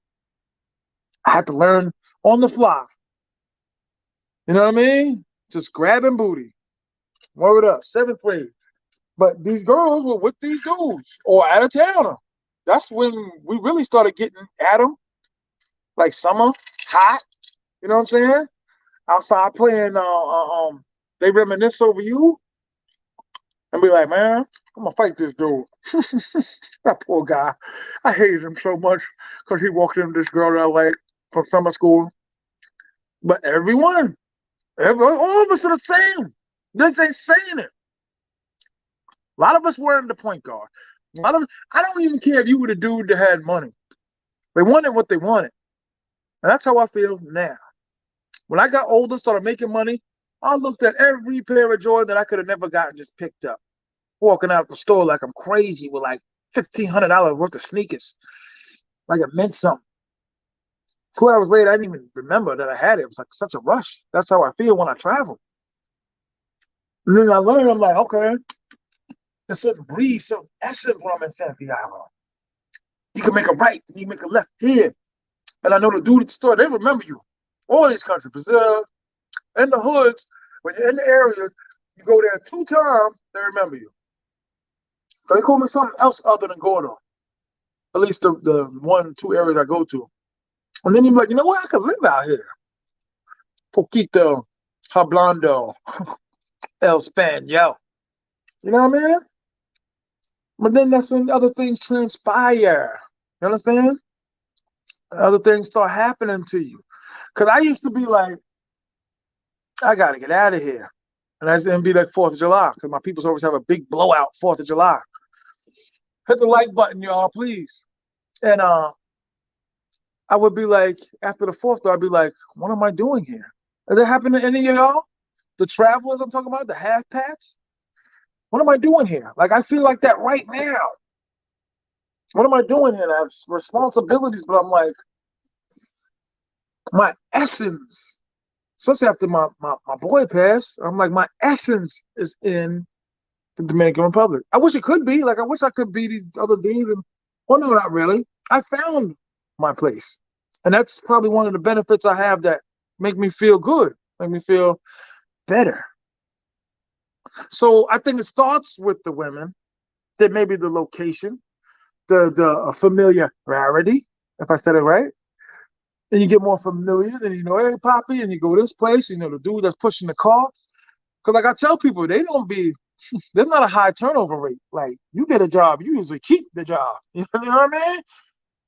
I had to learn on the fly. You know what I mean? Just grabbing booty. Word up, 7th grade. But these girls were with these dudes or out of town. That's when we really started getting at them, like summer, hot. You know what I'm saying? Outside playing, they reminisce over you and be like, man, I'm gonna fight this dude. That poor guy. I hated him so much because he walked into this girl that I like from summer school. But all of us are the same. This ain't saying it. A lot of us weren't the point guard. I don't even care if you were the dude that had money. They wanted what they wanted. And that's how I feel now. When I got older, started making money, I looked at every pair of Jordan that I could have never gotten just picked up. Walking out the store like I'm crazy with like $1,500 worth of sneakers. Like it meant something. 2 hours later, I didn't even remember that I had it. It was like such a rush. That's how I feel when I travel. And then I learned, I'm like, okay, there's certain breeze, certain essence when I'm in Santiago. You can make a right, and you make a left here. And I know the dude at the store, they remember you. All these countries, Brazil, and the hoods, when you're in the areas, you go there 2 times, they remember you. So they call me something else other than Gordo. At least the 1, 2 areas I go to. And then you're like, you know what? I could live out here. Poquito, hablando, el Spaniel. You know what I mean? But then that's when other things transpire. You understand? Other things start happening to you. Because I used to be like, I got to get out of here. And that's going to be like 4th of July because my peoples always have a big blowout 4th of July. Hit the like button, y'all, please. And I would be like, after the 4th, I'd be like, what am I doing here? Has that happened to any of y'all? The travelers I'm talking about, the half packs? What am I doing here? Like, I feel like that right now. What am I doing here? I have responsibilities, but I'm like, my essence, especially after my boy passed, I'm like, my essence is in the Dominican Republic. I wish it could be. Like, I wish I could be these other dudes. And, well, no, not really. I found my place. And that's probably one of the benefits I have that make me feel good, make me feel better. So I think it starts with the women, then maybe the location, the familiarity, if I said it right. And you get more familiar, then you know, hey, Poppy, and you go this place, you know, the dude that's pushing the car. Because, like I tell people, there's not a high turnover rate. Like, you get a job, you usually keep the job. You know what I mean?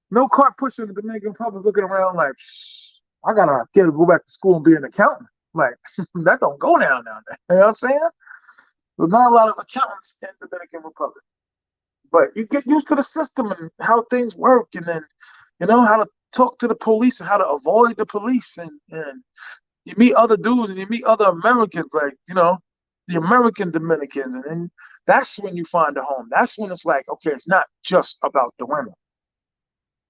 No car pushing the Dominican Republic looking around like, I gotta go back to school and be an accountant. Like, that don't go down there. You know what I'm saying? There's not a lot of accountants in the Dominican Republic. But you get used to the system and how things work, and then You know how to talk to the police and how to avoid the police, and you meet other dudes and you meet other Americans, like, the American Dominicans, and then that's when you find a home. That's when it's like, okay, it's not just about the women.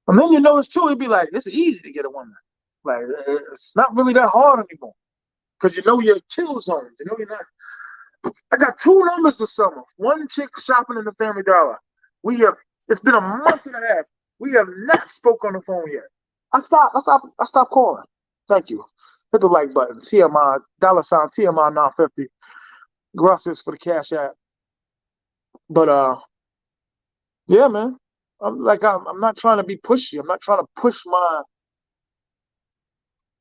And then you notice too, it'd be like, it's easy to get a woman. Like, it's not really that hard anymore because you know your kill zones. You know you're not. I got two numbers this summer. One chick shopping in the Family Dollar. We have. It's been a month and a half. We have not spoke on the phone yet. I stopped calling. Thank you. Hit the like button. TMI $ TMI 950. Gracias for the cash app. But yeah, man. I'm not trying to be pushy. I'm not trying to push my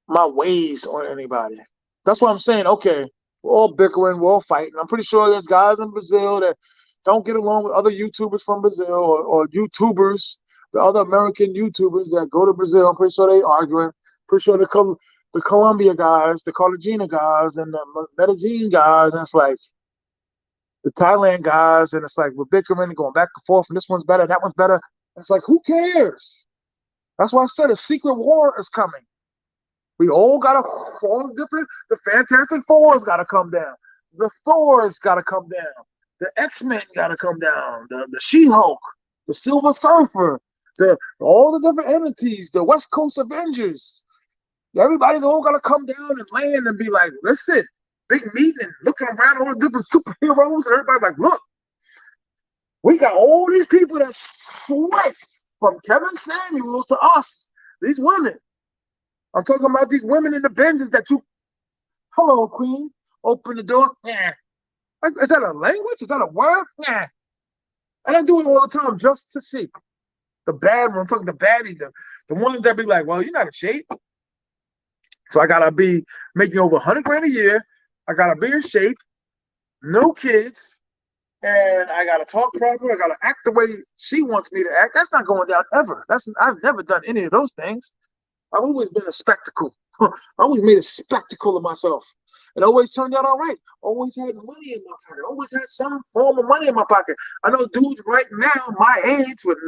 ways on anybody. That's what I'm saying. Okay, we're all bickering, we're all fighting. I'm pretty sure there's guys in Brazil that don't get along with other YouTubers from Brazil, or YouTubers, the other American YouTubers that go to Brazil. I'm pretty sure they arguing. Pretty sure the Colombia guys, the Cartagena guys, and the Medellin guys, and it's like the Thailand guys, and it's like we're bickering and going back and forth, and this one's better, that one's better. It's like, who cares? That's why I said a secret war is coming. We all gotta all different. The Fantastic Four's gotta come down. The Thor's gotta come down. The X-Men gotta come down. The She-Hulk, the Silver Surfer, the all the different entities, the West Coast Avengers. Everybody's all gotta come down and land and be like, listen, big meeting, looking around all the different superheroes, and everybody's like, look, we got all these people that switched from Kevin Samuels to us, these women. I'm talking about these women in the Benzes that you, hello, queen, open the door. Yeah. Like, is that a language? Is that a word? Yeah. And I do it all the time just to see. The bad one, I'm talking the baddie, the ones that be like, well, you're not in shape. So I gotta be making over 100 grand a year. I gotta be in shape, no kids, and I gotta talk proper. I gotta act the way she wants me to act. That's not going down ever. I've never done any of those things. I've always been a spectacle. I always made a spectacle of myself. It always turned out all right. Always had money in my pocket. Always had some form of money in my pocket. I know dudes right now, my age, with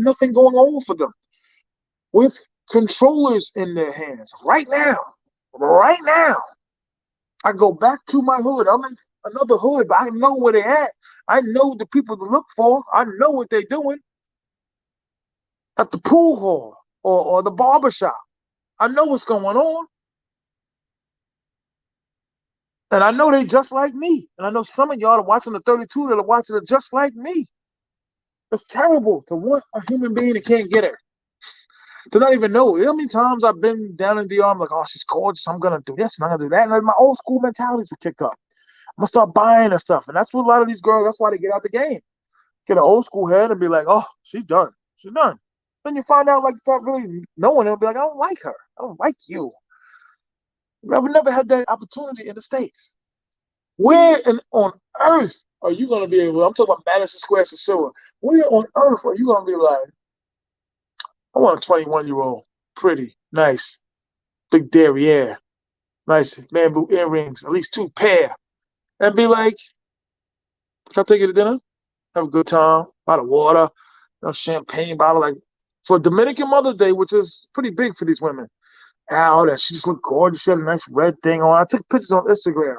nothing going on for them, with controllers in their hands. Right now. Right now. I go back to my hood. I'm in another hood, but I know where they're at. I know the people to look for. I know what they're doing at the pool hall or the barber shop. I know what's going on. And I know they just like me. And I know some of y'all are watching the 32 that are watching it just like me. It's terrible to want a human being that can't get her. To not even know. You know how many times I've been down in DR, I'm like, oh, she's gorgeous. I'm going to do this and I'm going to do that. And like, my old school mentalities would kick up. I'm going to start buying her stuff. And that's what a lot of these girls, that's why they get out the game. Get an old school head and be like, oh, she's done. She's done. Then you find out, like, start really knowing her and be like, I don't like her. I don't like you. I've never had that opportunity in the States. Where on earth are you going to be able? I'm talking about Madison Square Sosua. Where on earth are you going to be like, I want a 21-year-old, pretty, nice, big derriere, nice bamboo earrings, at least 2 pair, and be like, can I take you to dinner? Have a good time, bottle of water, champagne bottle, like for Dominican Mother's Day, which is pretty big for these women. Out, and she just looked gorgeous. She had a nice red thing on. I took pictures on Instagram,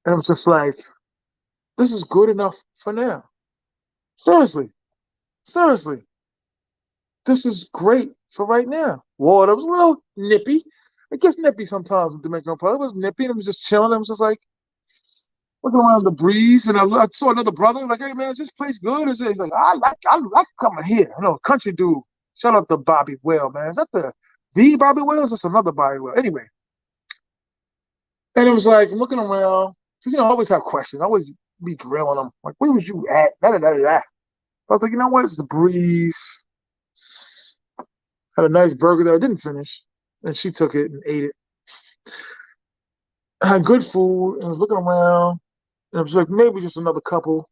and it was just like, this is good enough for now. Seriously, seriously, this is great for right now. Water was a little nippy. It gets nippy sometimes in Dominican Republic. It was nippy, and it was just chilling. It was just like looking around the breeze, and I saw another brother like, "Hey man, is this place good?" He's like, I like coming here." Country dude. Shout out to Bobby Whale, man. Is that the Bobby Whale? Or is this another Bobby Whale? Anyway, and it was like looking around because I always have questions. I always be drilling them. Like, where was you at? Da, da, da, da. I was like, you know what? It's the breeze. Had a nice burger that I didn't finish, and she took it and ate it. I had good food, and I was looking around, and it was like maybe just another couple,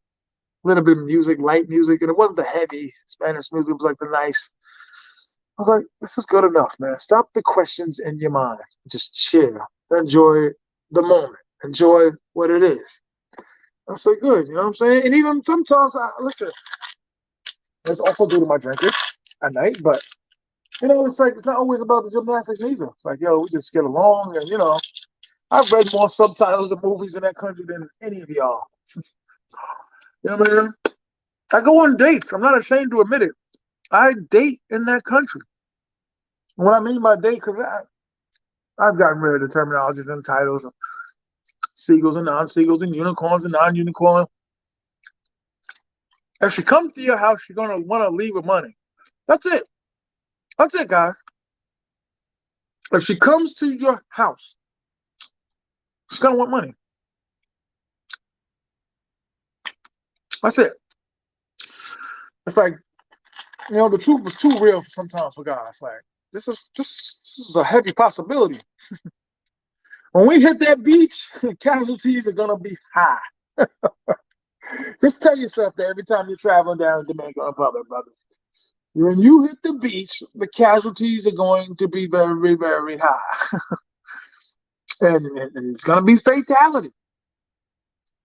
a little bit of music, light music, and it wasn't the heavy Spanish music. It was like the nice. I was like, this is good enough, man. Stop the questions in your mind. Just chill. Enjoy the moment. Enjoy what it is. I say good, you know what I'm saying? And even sometimes, listen, it's also due to my drinking at night, but It's like it's not always about the gymnastics either. It's like, yo, we just get along, and I've read more subtitles of movies in that country than any of y'all. You know what I mean? I go on dates. I'm not ashamed to admit it. I date in that country. What I mean by date, because I've gotten rid of the terminologies and titles of seagulls and non-seagulls and unicorns and non-unicorn. If she comes to your house, she's gonna want to leave with money. That's it. That's it, guys. If she comes to your house, she's gonna want money. That's it. It's like the truth was too real sometimes for guys. Like this is a heavy possibility. When we hit that beach, casualties are gonna be high. Just tell yourself that every time you're traveling down Dominican Republic, brothers. When you hit the beach, the casualties are going to be very, very high. and it's going to be fatality.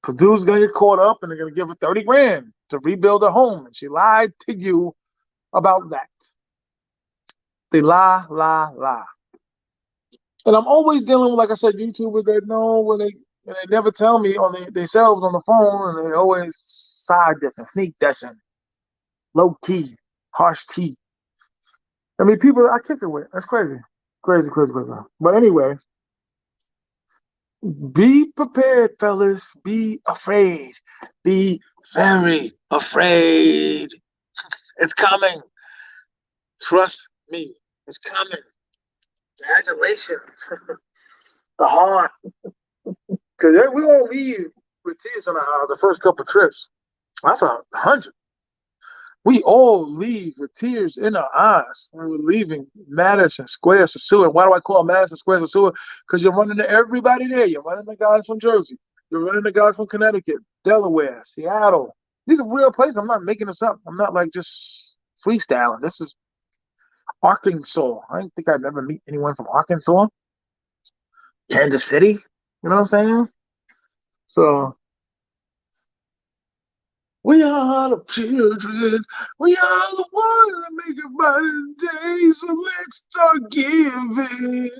Because dude's going to get caught up and they're going to give her 30 grand to rebuild her home. And she lied to you about that. They lie, lie, lie. And I'm always dealing with, like I said, YouTubers that know when they never tell me on themselves on the phone, and they always side dissing, sneak dissing, low key, harsh key. I mean, people I kick it with. That's crazy. Crazy, crazy, crazy. But anyway, be prepared, fellas. Be afraid. Be very afraid. It's coming. Trust me. It's coming. The adulation. The heart. Because we all leave with tears in our eyes the first couple trips. That's 100. We all leave with tears in our eyes when we're leaving Madison Square, Sosua. Why do I call Madison Square, Sosua? Because you're running to everybody there. You're running to guys from Jersey. You're running to guys from Connecticut, Delaware, Seattle. These are real places. I'm not making this up. I'm not like just freestyling. This is Arkansas. I didn't think I'd ever meet anyone from Arkansas. Kansas City. You know what I'm saying? So we are the children. We are the ones that make it better day. So let's start giving.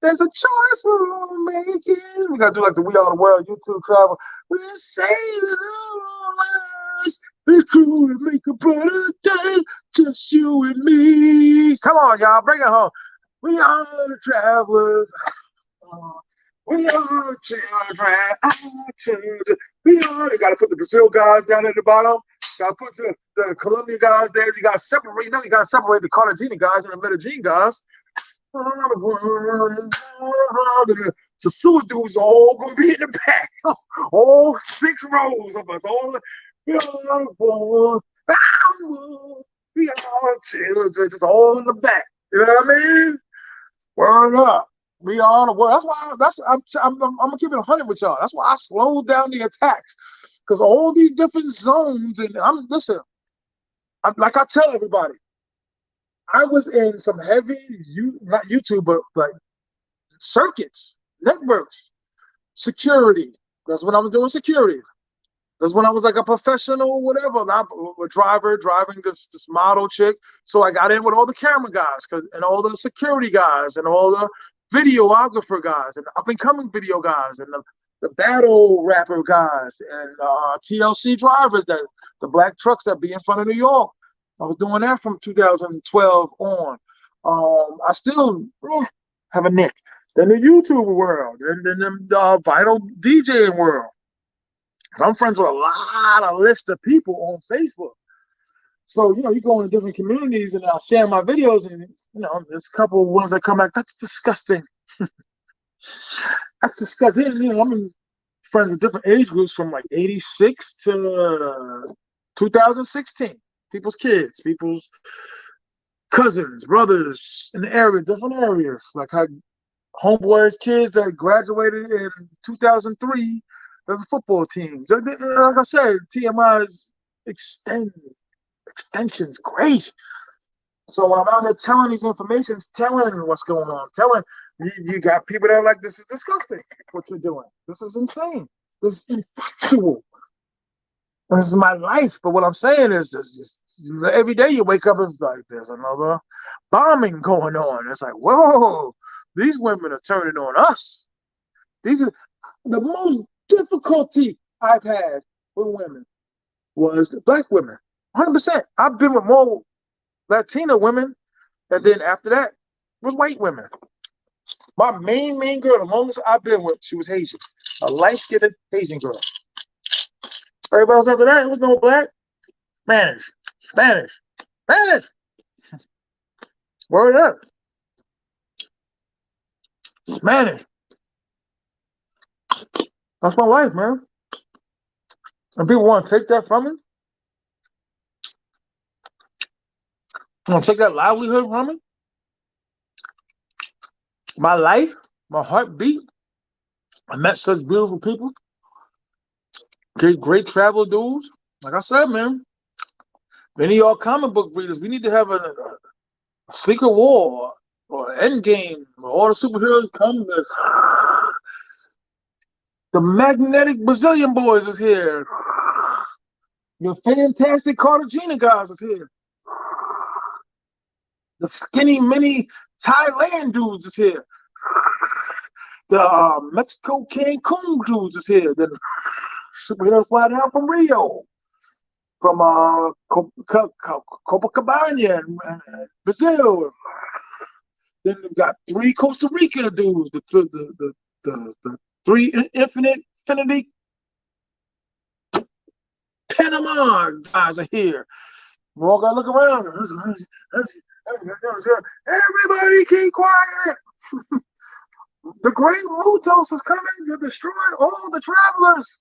There's a choice we're all making. We gotta do like the We Are the World YouTube travel. We're saving our lives. We could make a better day. Just you and me. Come on, y'all. Bring it home. We are the travelers. We are children, our children. We are. You got to put the Brazil guys down at the bottom. Got to put the Colombia guys there. You got to separate them. You got to separate the Cartagena guys and the Medellin guys. The Sosua dudes all gonna be in the back. All 6 rows of us. All we are children. Just all in the back. You know what I mean? Word up. We are the world. I'm gonna keep it 100 with y'all. That's why I slowed down the attacks, because all these different zones, and listen. Like I tell everybody, I was in some heavy, not YouTube, but like circuits, networks, security. That's when I was doing security. That's when I was like a professional, whatever, a driver driving this model chick. So I got in with all the camera guys and all the security guys and all the videographer guys and up and coming video guys and the battle rapper guys and TLC drivers, that the black trucks that be in front of New York. I was doing that from 2012 on. I still have a nick. Then the YouTube world, and then the vinyl DJing world. I'm friends with a lot of list of people on Facebook. So, you go in different communities and I'll share my videos, and, there's a couple of ones that come back. That's disgusting. That's disgusting. I'm friends with different age groups from like 86 to 2016. People's kids, people's cousins, brothers in the area, different areas. Like I homeboys, kids that graduated in 2003. There's a football team. Like I said, T.M.I's extension's great. So when I'm out there telling these informations, telling what's going on, telling you got people that are like, this is disgusting what you're doing. This is insane. This is infactual. This is my life. But what I'm saying is, every day you wake up, it's like there's another bombing going on. It's like, whoa, these women are turning on us. These are the most difficulty I've had with women was the black women. 100%. I've been with more Latina women, and then after that was white women. My main girl, the longest I've been with, she was Haitian, a light-skinned Haitian girl. Everybody else after that, it was no black. Spanish, Spanish, Spanish. Word up, Spanish. That's my life, man. And people want to take that from me. Want to take that livelihood from me. My life, my heartbeat. I met such beautiful people. Great travel dudes. Like I said, man, many of y'all comic book readers, we need to have a Secret War or Endgame where all the superheroes come. The magnetic Brazilian boys is here. The fantastic Cartagena guys is here. The skinny mini Thailand dudes is here. The Mexico Cancun dudes is here. The superheroes fly down from Rio, from Copacabana and Brazil. Then we've got 3 Costa Rica dudes, the 3 Infinity Panama guys are here. We all gotta look around. Everybody keep quiet. The great Mutos is coming to destroy all the travelers.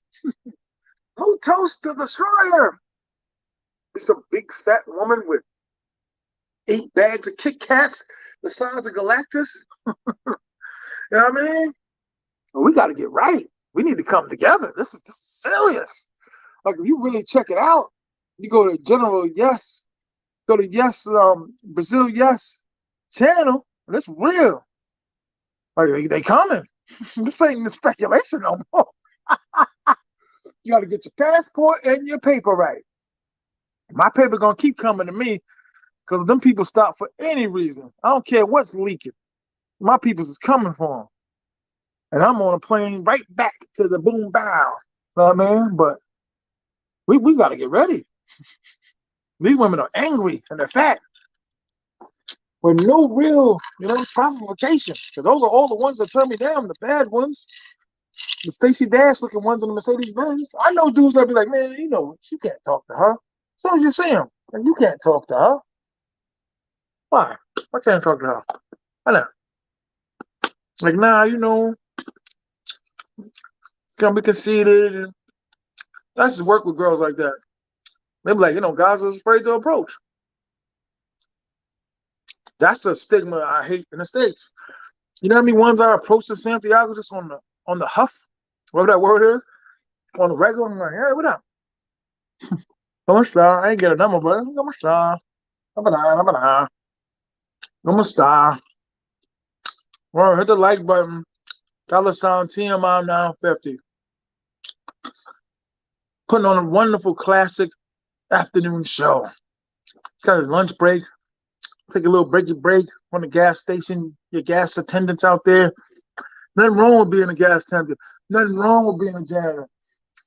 Mutos the Destroyer. It's a big fat woman with 8 bags of Kit Kats the size of Galactus. You know what I mean? Well, we got to get right. We need to come together. This is serious. Like, if you really check it out, you go to General Yes, go to Yes, Brazil Yes channel, and it's real. Like, they coming. This ain't the speculation no more. You got to get your passport and your paper right. My paper gonna keep coming to me because them people stop for any reason. I don't care what's leaking. My people's is coming for them. And I'm on a plane right back to the boom bow. You know what I mean? But we got to get ready. These women are angry and they're fat with no real, provocation. Because those are all the ones that turn me down, the bad ones. The Stacey Dash looking ones in the Mercedes Benz. I know dudes that be like, man, you can't talk to her. As soon as you see them, and you can't talk to her. Why? I can't talk to her. I know. Like, nah, can't be conceited. I just work with girls like that. They be like, guys are afraid to approach. That's the stigma I hate in the States. You know how many ones I approached in Santiago just on the huff, whatever that word is, on the regular? I'm like, hey, what up? ¿Cómo está? I ain't get a number, but ¿cómo está? ¿Cómo está? Well, hit the like button. $ T.M.I 950. Putting on a wonderful classic afternoon show. Got a lunch break. Take a little break on the gas station. Your gas attendants out there. Nothing wrong with being a gas attendant. Nothing wrong with being a janitor.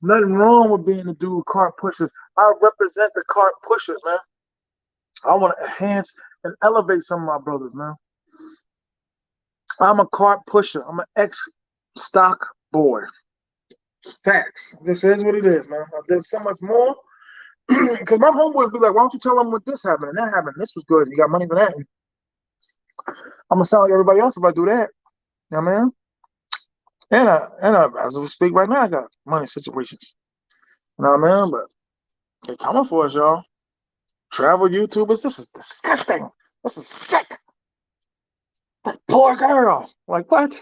Nothing wrong with being a dude cart pushers. I represent the cart pushers, man. I want to enhance and elevate some of my brothers, man. I'm a cart pusher. I'm an ex-stock boy. Facts. This is what it is, man. I did so much more. Because my homeboys be like, why don't you tell them what this happened and that happened? This was good. You got money for that. I'm going to sound like everybody else if I do that. You know what I mean? And as we speak right now, I got money situations. You know what I mean? But they're coming for us, y'all. Travel YouTubers, this is disgusting. This is sick. That poor girl. Like, what?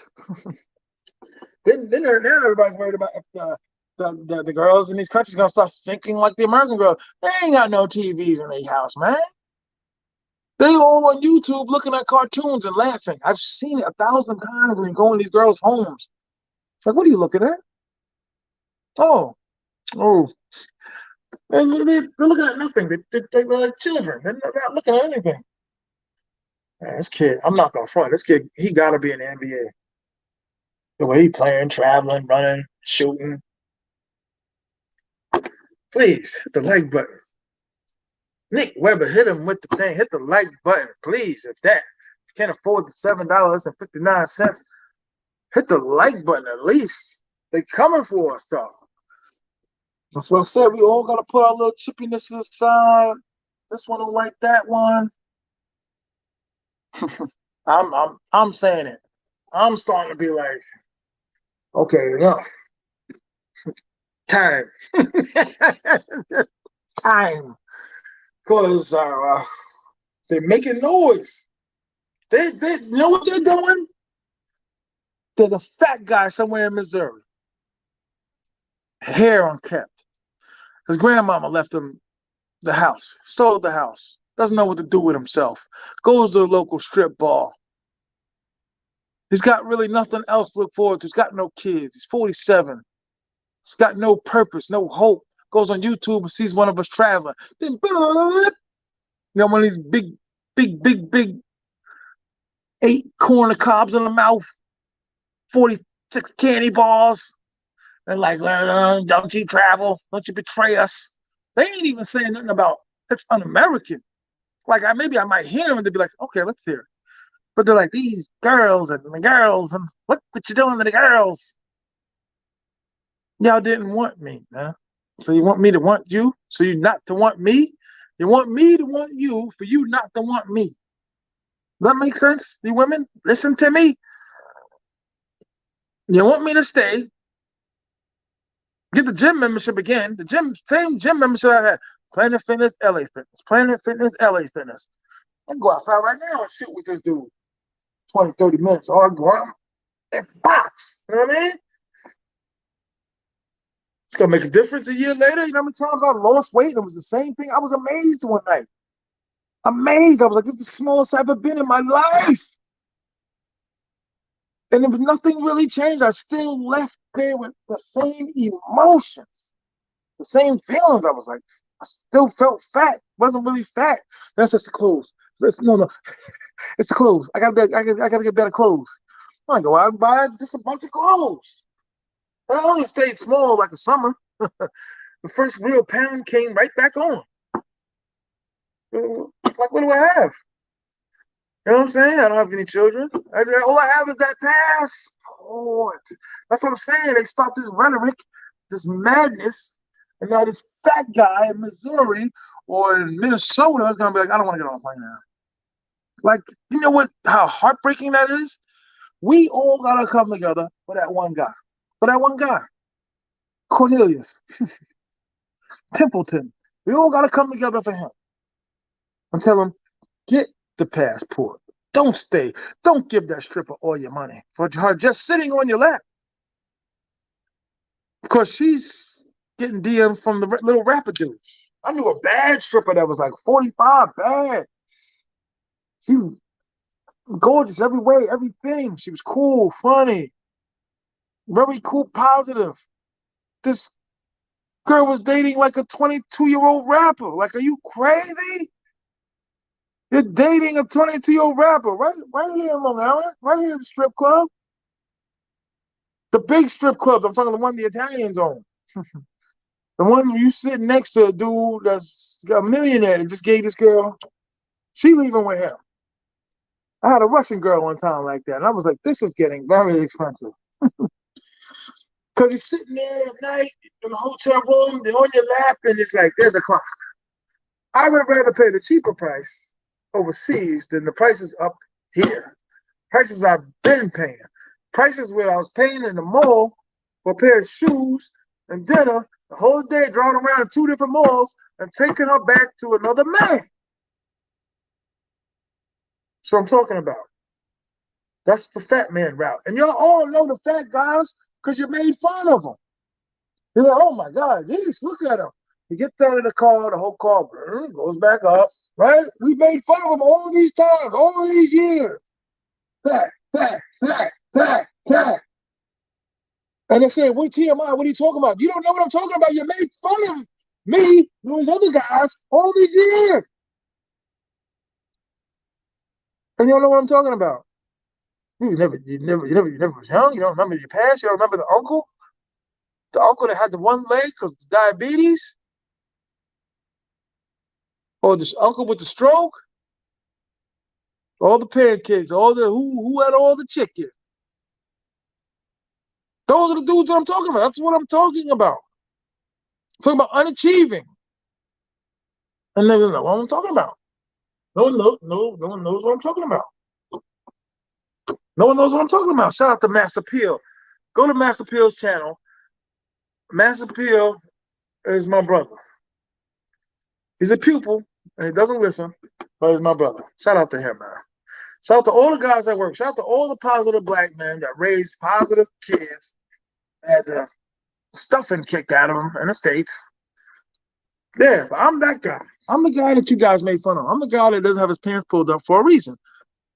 Then now everybody's worried about if the girls in these countries gonna start thinking like the American girls. They ain't got no TVs in their house, man. They all on YouTube looking at cartoons and laughing. I've seen it 1,000 times when you go in these girls' homes. It's like, what are you looking at? Oh, And they're looking at nothing. They're like children. They're not looking at anything. Man, this kid, I'm not gonna front. This kid, he gotta be in the NBA. The way he playing, traveling, running, shooting. Please hit the like button. Nick Weber, hit him with the thing. Hit the like button, please. If you can't afford the $7.59, hit the like button at least. They coming for us, though. That's what I said. We all gotta put our little chippiness aside. This one don't like that one. I'm saying it. I'm starting to be like, okay, enough. Time. Time. Because they're making noise. They you know what they're doing? There's a fat guy somewhere in Missouri. Hair unkept. His grandmama left him the house, sold the house, doesn't know what to do with himself, goes to the local strip bar. He's got really nothing else to look forward to. He's got no kids. He's 47. He's got no purpose, no hope. Goes on YouTube and sees one of us traveling. Then, you know, one of these big 8 corner cobs in the mouth, 46 candy bars. And like, don't you travel? Don't you betray us? They ain't even saying nothing about it's un-American. Like, maybe I might hear them and they'd be like, okay, let's hear it. But they're like, these girls and the girls, and look what you're doing to the girls. Y'all didn't want me, huh? So you want me to want you? So you not to want me? You want me to want you for you not to want me. Does that make sense? You women, listen to me. You want me to stay, get the gym membership again. Same gym membership I had. Planet Fitness, LA Fitness. Planet Fitness, LA Fitness. I can go outside right now and shoot with this dude. 20, 30 minutes. Or go out and box. You know what I mean? It's gonna make a difference a year later. You know how many times I lost weight and it was the same thing? I was amazed one night. Amazed. I was like, this is the smallest I've ever been in my life. And there was nothing really changed. I still left there with the same emotions, the same feelings. I was like, I still felt fat. Wasn't really fat. That's just the clothes. No, it's the clothes. I gotta get better clothes. I go out and buy just a bunch of clothes. I only stayed small like a summer. The first real pound came right back on. Like, what do I have? You know what I'm saying? I don't have any children. All I have is that passport. That's what I'm saying. They stopped this rhetoric, this madness, and now this fat guy in Missouri or in Minnesota is gonna be like, I don't want to get on a plane now. Like, you know what? How heartbreaking that is. We all gotta come together for that one guy. For that one guy, Cornelius, Templeton. We all gotta come together for him and tell him, get the passport. Don't stay. Don't give that stripper all your money for her just sitting on your lap. Because she's getting DMs from the little rapper dude. I knew a bad stripper that was like 45, bad. She was gorgeous every way, everything. She was cool, funny, very cool, positive. This girl was dating like a 22-year-old rapper. Like, are you crazy? You're dating a 22-year-old rapper, right here in Long Island, right here in the strip club. The big strip clubs. I'm talking the one the Italians own. The one you sitting next to a dude that's a millionaire that just gave this girl. She leaving with him. I had a Russian girl one time like that, and I was like, this is getting very expensive. Because you're sitting there at night in the hotel room, they're on your lap, and it's like, there's a clock. I would rather pay the cheaper price overseas than the prices up here. Prices I've been paying. Prices where I was paying in the mall for a pair of shoes and dinner the whole day, driving around in 2 different malls and taking her back to another man. That's what I'm talking about. That's the fat man route. And y'all all know the fat guys because you made fun of them. You're like, oh my God, geez, look at him. He gets out of the car, the whole car goes back up, right? We made fun of him all these times, all these years. Fat, fat, fat, fat, fat. And they say, what TMI? What are you talking about? You don't know what I'm talking about. You made fun of Me, those other guys, all these years. And you don't know what I'm talking about. You never was young. You don't remember your past. You don't remember the uncle that had the one leg because diabetes, or the uncle with the stroke, all the pancakes, all the who had all the chicken. Those are the dudes I'm talking about. That's what I'm talking about. I'm talking about unachieving. And they don't know what I'm talking about. No one knows what I'm talking about. No one knows what I'm talking about. Shout out to Mass Appeal. Go to Mass Appeal's channel. Mass Appeal is my brother. He's a pupil and he doesn't listen, but he's my brother. Shout out to him, man. Shout out to all the guys that work. Shout out to all the positive black men that raise positive kids and stuffing kicked out of them in the States. Yeah, but I'm that guy. I'm the guy that you guys made fun of. I'm the guy that doesn't have his pants pulled up for a reason.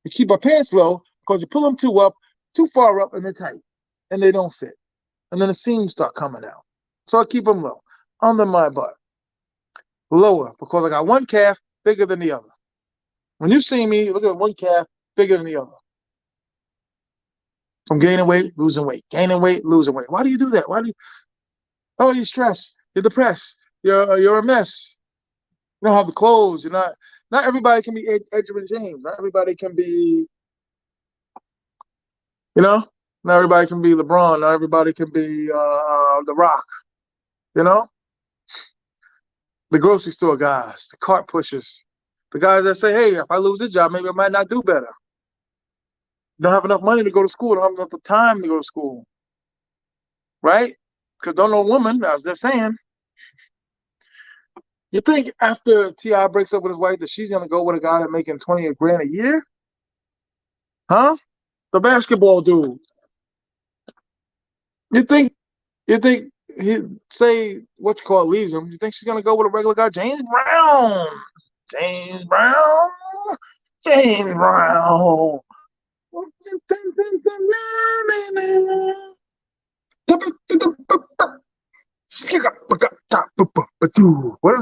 You keep our pants low because you pull them too up, too far up, and they're tight, and they don't fit. And then the seams start coming out. So I keep them low, under my butt, lower, because I got one calf bigger than the other. When you see me, look at one calf bigger than the other. I'm gaining weight, losing weight, gaining weight, losing weight. Why do you do that? Why do you? Oh, you're stressed. You're depressed. You're a mess. You don't have the clothes. You're not. Not everybody can be Edgerrin James. Not everybody can be. You know. Not everybody can be LeBron. Not everybody can be The Rock. You know. The grocery store guys, the cart pushers, the guys that say, "Hey, if I lose this job, maybe I might not do better." Don't have enough money to go to school. Don't have enough time to go to school. Right? Because don't know woman, as they're saying. You think after T.I. breaks up with his wife that she's gonna go with a guy that making 20 grand a year? Huh? The basketball dude. You think he say what you call it, leaves him? You think she's gonna go with a regular guy? James Brown. James Brown. James Brown. What is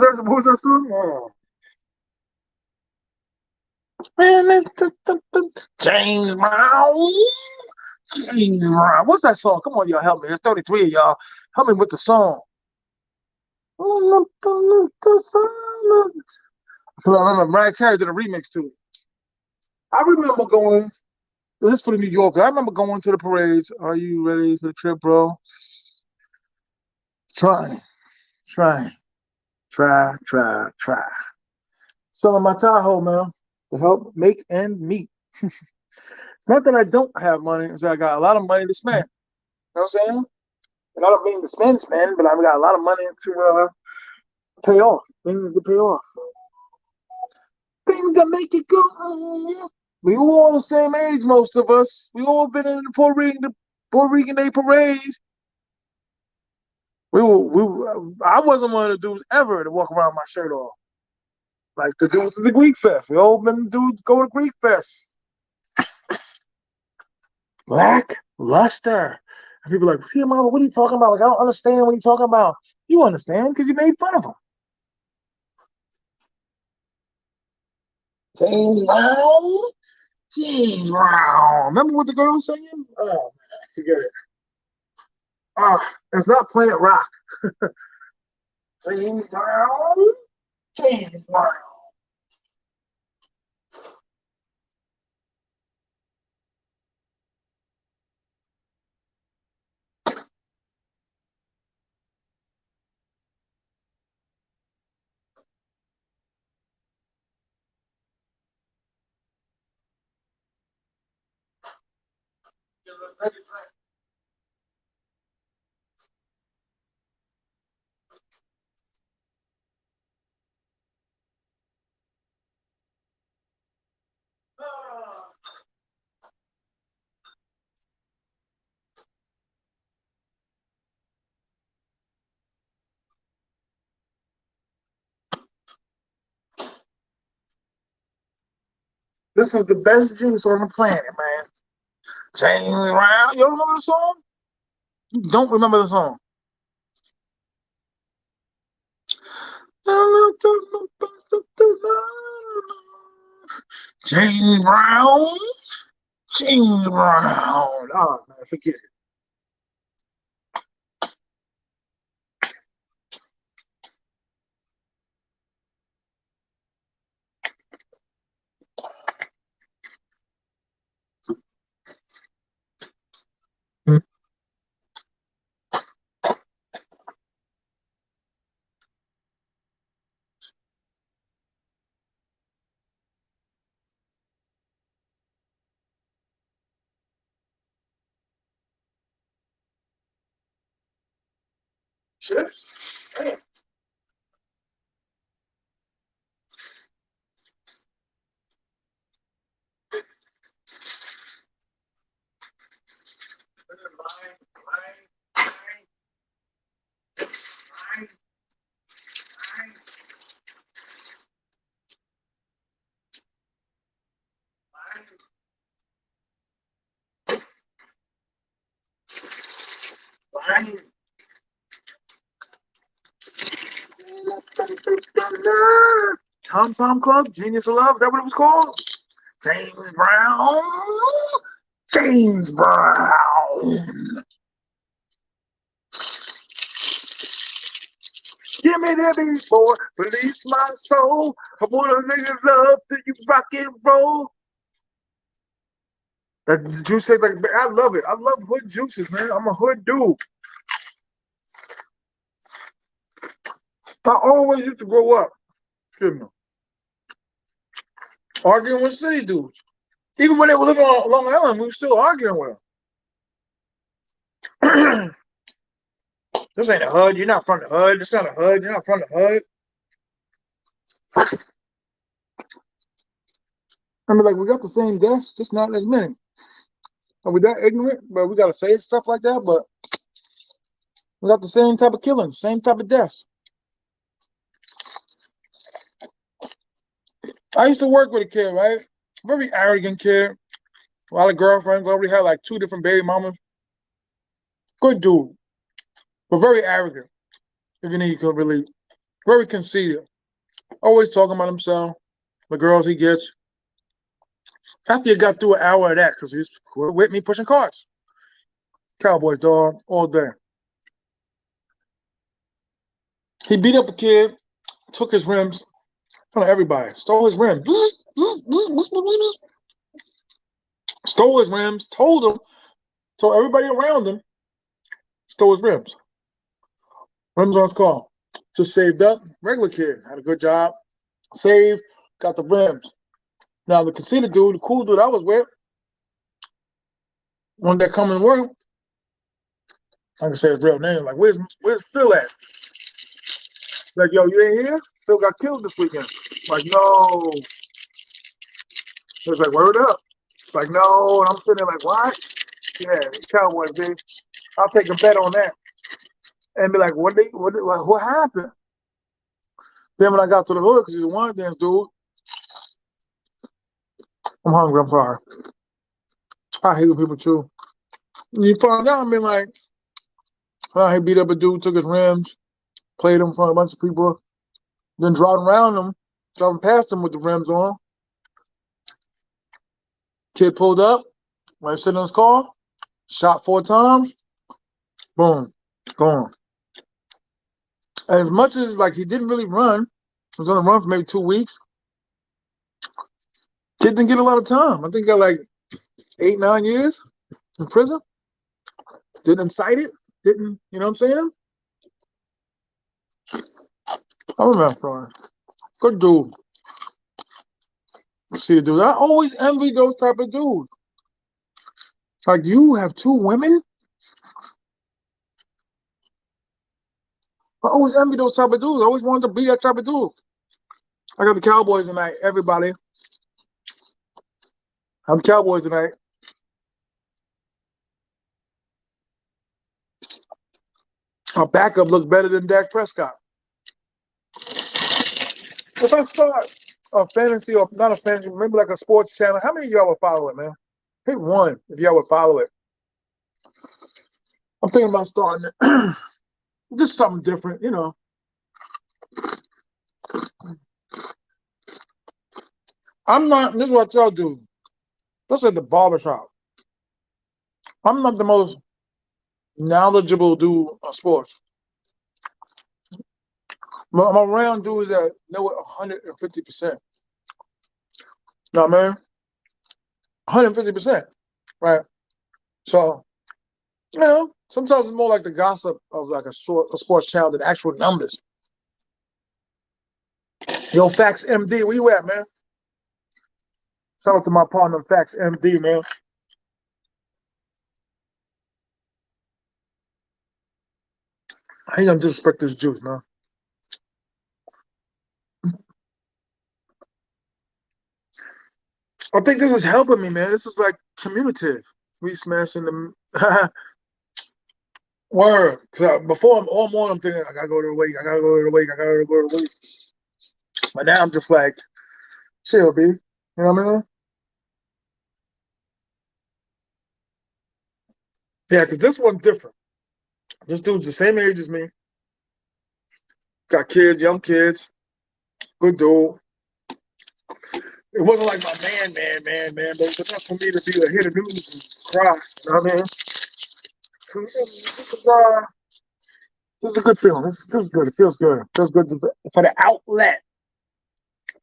that? What was that song? Oh. James Brown. James Brown. What's that song? Come on, y'all, help me. There's 33 of y'all. Help me with the song. Because I remember Mariah Carey did a remix to it. I remember going, this is for the New Yorkers. I remember going to the parades. Are you ready for the trip, bro? Trying, trying, try. Selling my Tahoe, man, to help make ends meet. Not that I don't have money, it's that I got a lot of money to spend. You know what I'm saying? And I don't mean to spend, but I've got a lot of money to pay off. Things to pay off. Things that make it go. We all the same age, most of us. We all been in the Puerto Rican Day parade. I wasn't one of the dudes ever to walk around with my shirt off. Like the dudes at the Greek Fest. We all been the dudes go to Greek Fest. Black luster. And people are like, T.M.I, what are you talking about? Like, I don't understand what you're talking about. You understand because you made fun of them. James Brown. James Brown. Remember what the girl was saying? Oh, man, forget it. It's not Planet Rock. James Brown. James Brown. This is the best juice on the planet, man. James Brown. You don't remember the song? You don't remember the song. James Brown. James Brown. Oh, man, forget it. Shit. Damn. Tom Tom Club, Genius of Love, is that what it was called? James Brown. James Brown. Give me that beat, boy. Release my soul. I want a nigga love till you rock and roll. That juice tastes like, I love it. I love hood juices, man. I'm a hood dude. I always used to grow up, you know, arguing with city dudes. Even when they were living on Long Island, we were still arguing with them. This ain't a hood. You're not from the hood. This not a hood. You're not from the hood. I mean, like, we got the same deaths, just not as many. Are we that ignorant? But we got to say stuff like that, but we got the same type of killings, same type of deaths. I used to work with a kid, right? Very arrogant kid. A lot of girlfriends. Already had like 2 different baby mamas. Good dude, but very arrogant. If you need, you could relate. Very conceited. Always talking about himself, the girls he gets. After he got through an hour of that, because he's with me pushing carts. Cowboys, dog, all day. He beat up a kid, took his rims, in front of everybody, stole his rims. Stole his rims, told everybody around him, stole his rims. Rims on his car. Just saved up. Regular kid. Had a good job. Saved. Got the rims. Now, the conceited dude, the cool dude I was with, one that come and work, I can say his real name. Like, where's Phil at? Like, yo, you ain't here? Phil got killed this weekend. Like, no. He was like, word up. Like, no. And I'm sitting there like, what? Yeah, Cowboys, dude. I'll take a bet on that. And be like, what happened? Then when I got to the hood, because he's a one dance dude, I'm hungry, I'm sorry. I hate when people chew. You find out, I mean, like, he beat up a dude, took his rims, played him in front of a bunch of people, then driving past him with the rims on. Kid pulled up, right sitting in his car, shot 4 times, boom, gone. And as much as, like, he didn't really run, he was on the run for maybe 2 weeks, kid didn't get a lot of time. I think he got like 8, 9 years in prison. Didn't incite it, didn't, you know what I'm saying? I remember. Good dude. See, dude, I always envy those type of dudes. Like, you have 2 women? I always envy those type of dudes. I always wanted to be that type of dude. I got the Cowboys tonight, everybody. I have the Cowboys tonight. Our backup looks better than Dak Prescott. If I start a fantasy, or not a fantasy, maybe like a sports channel, how many of y'all would follow it, man? Pick one if y'all would follow it. I'm thinking about starting it. Just something different, you know. I'm not. This is what I tell dude. Let's at the barbershop. I'm not the most knowledgeable dude on sports. But I'm around dudes that know it 150%. You know what I mean? 150%. Right. So, sometimes it's more like the gossip of like a sports channel than actual numbers. Yo, Facts MD, where you at, man? Shout out to my partner, Facts MD, man. I ain't gonna disrespect this juice, man. I think this is helping me, man. This is like communicative. We smashing the word. Before I'm all morning, I'm thinking I gotta go to the wake, I gotta go to the wake, I gotta go to the wake. But now I'm just like, chill, B. You know what I mean? Yeah, because this one's different. This dude's the same age as me. Got kids, young kids. Good dude. It wasn't like my man, but it's enough for me to be a hit of news and cry. You know what I mean? So this is a good feeling. This is good. It feels good. It feels good for the outlet.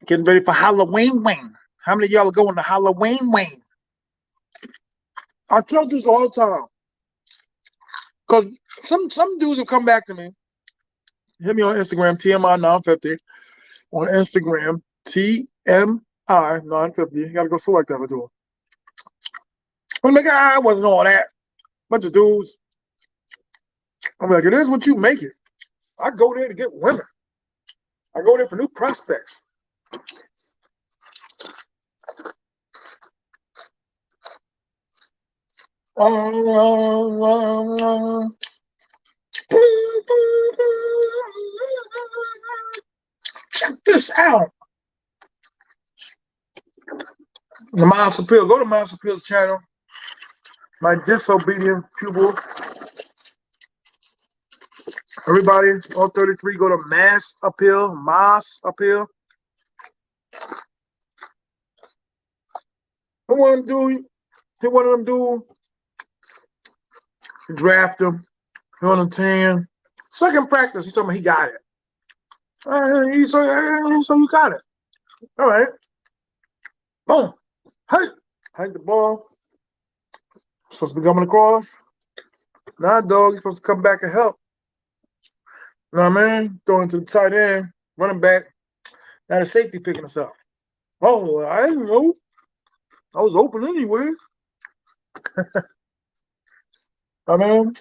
Getting ready for Halloween wing. How many of y'all are going to Halloween wing? I tell dudes all the time. Because some dudes will come back to me. Hit me on Instagram, T.M.I 950. On Instagram, T.M.I 950. You gotta go through like that for doing. But like, I wasn't all that. Bunch of dudes. I'm like, it is what you make it. I go there to get women. I go there for new prospects. Check this out. The Miles Appeal. Go to Miles Appeal's channel. My disobedient pupil. Everybody, all 33, go to Mass Appeal. Mass Appeal. Who want to do? He one of them do. Draft him. He on him 10. Second practice, he told me he got it. So you got it. All right. Boom. Hey. Hang the ball. Supposed to be coming across. Nah, dog, you're supposed to come back and help. You know what I mean? Throwing to the tight end, running back. Now the safety picking us up. Oh, I didn't know. I was open anyway. I mean,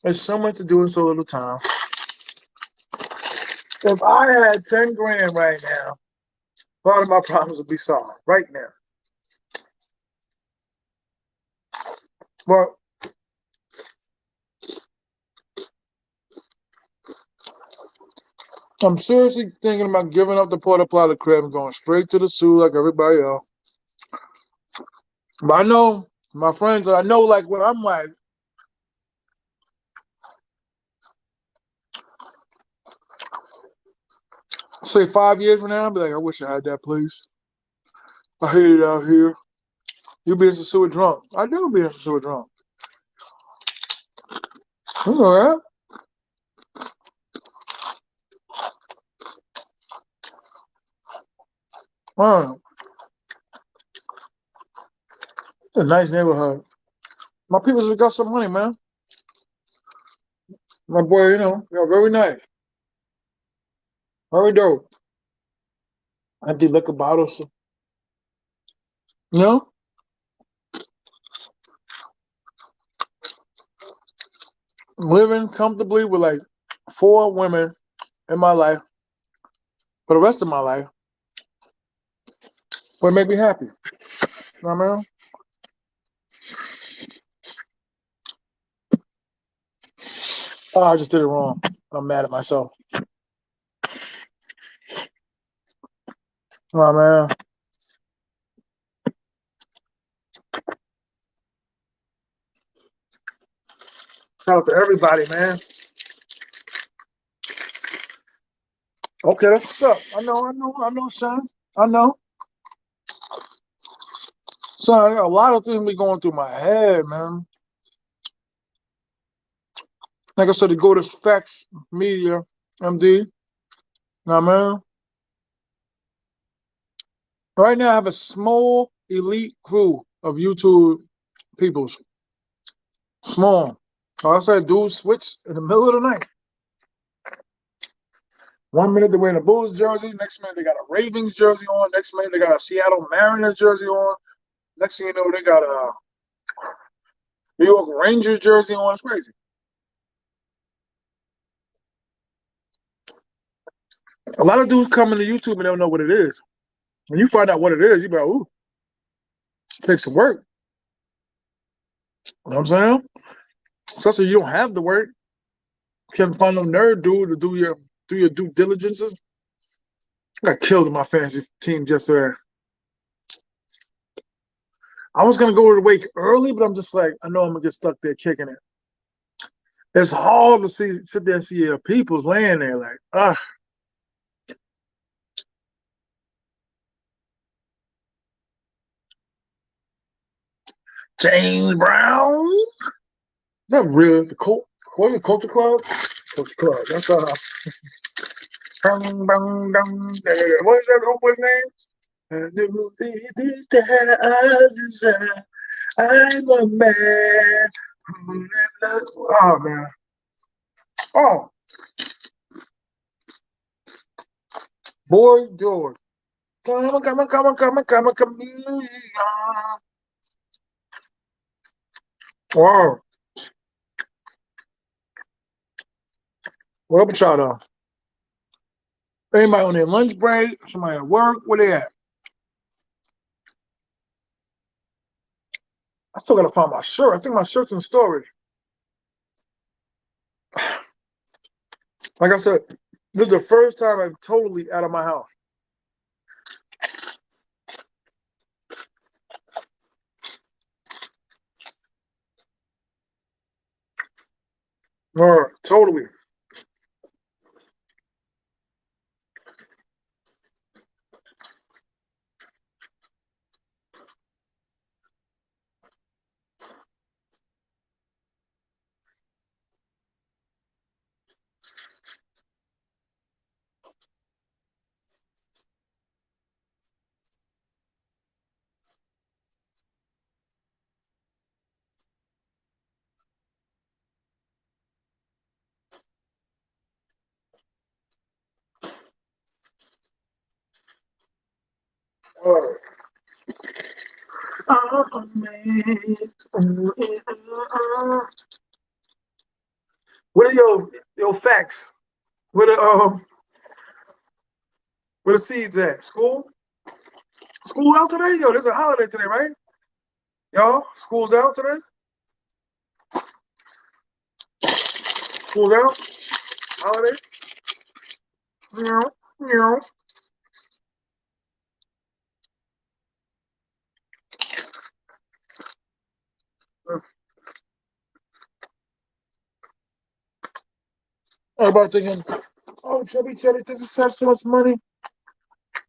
there's so much to do in so little time. If I had 10 grand right now, part of my problems would be solved right now. But I'm seriously thinking about giving up the porta potty crib and going straight to the zoo like everybody else. But I know my friends, I know like what I'm like, say 5 years from now, I'll be like, I wish I had that place. I hate it out here. You be in Sosua drunk. I do be in Sosua drunk. You know that? It's a nice neighborhood. My people just got some money, man. My boy, very nice. Very dope. Empty liquor bottles. You know? Living comfortably with like 4 women in my life for the rest of my life would make me happy. You know what I mean? Oh, I just did it wrong. I'm mad at myself. Oh, man. Shout out to everybody, man. Okay, that's what's up. I know, son. I know. Son, I got a lot of things be going through my head, man. Like I said, to go to Facts Media, MD. Now, man, right now I have a small elite crew of YouTube peoples. Small. So I said, dudes switch in the middle of the night. 1 minute they're wearing a Bulls jersey. Next minute they got a Ravens jersey on. Next minute they got a Seattle Mariners jersey on. Next thing you know, they got a New York Rangers jersey on. It's crazy. A lot of dudes come into YouTube and they don't know what it is. When you find out what it is, you be like, ooh, it takes some work. You know what I'm saying? Especially you don't have the work. You can't find no nerd dude to do your due diligences. I got killed in my fantasy team just there. I was gonna go to the wake early, but I'm just like, I know I'm gonna get stuck there kicking it. It's hard to sit there and see your people's laying there like, James Brown. Is that real? What is it, Culture Club? Culture Club. That's what is that homeboy's name? I'm a man. Oh man. Oh, Boy George. Come on, come on, come on, come on, come on, chameleon. Wow. What up with y'all though? Anybody on their lunch break? Somebody at work? Where they at? I still gotta find my shirt. I think my shirt's in storage. Like I said, this is the first time I'm totally out of my house. Totally. Oh, man. What are your facts? Where the seeds at? School? School out today? Yo, there's a holiday today, right? Y'all, school's out today? School's out? Holiday? Yeah, yeah. Everybody thinking, oh, Chubby doesn't have so much money.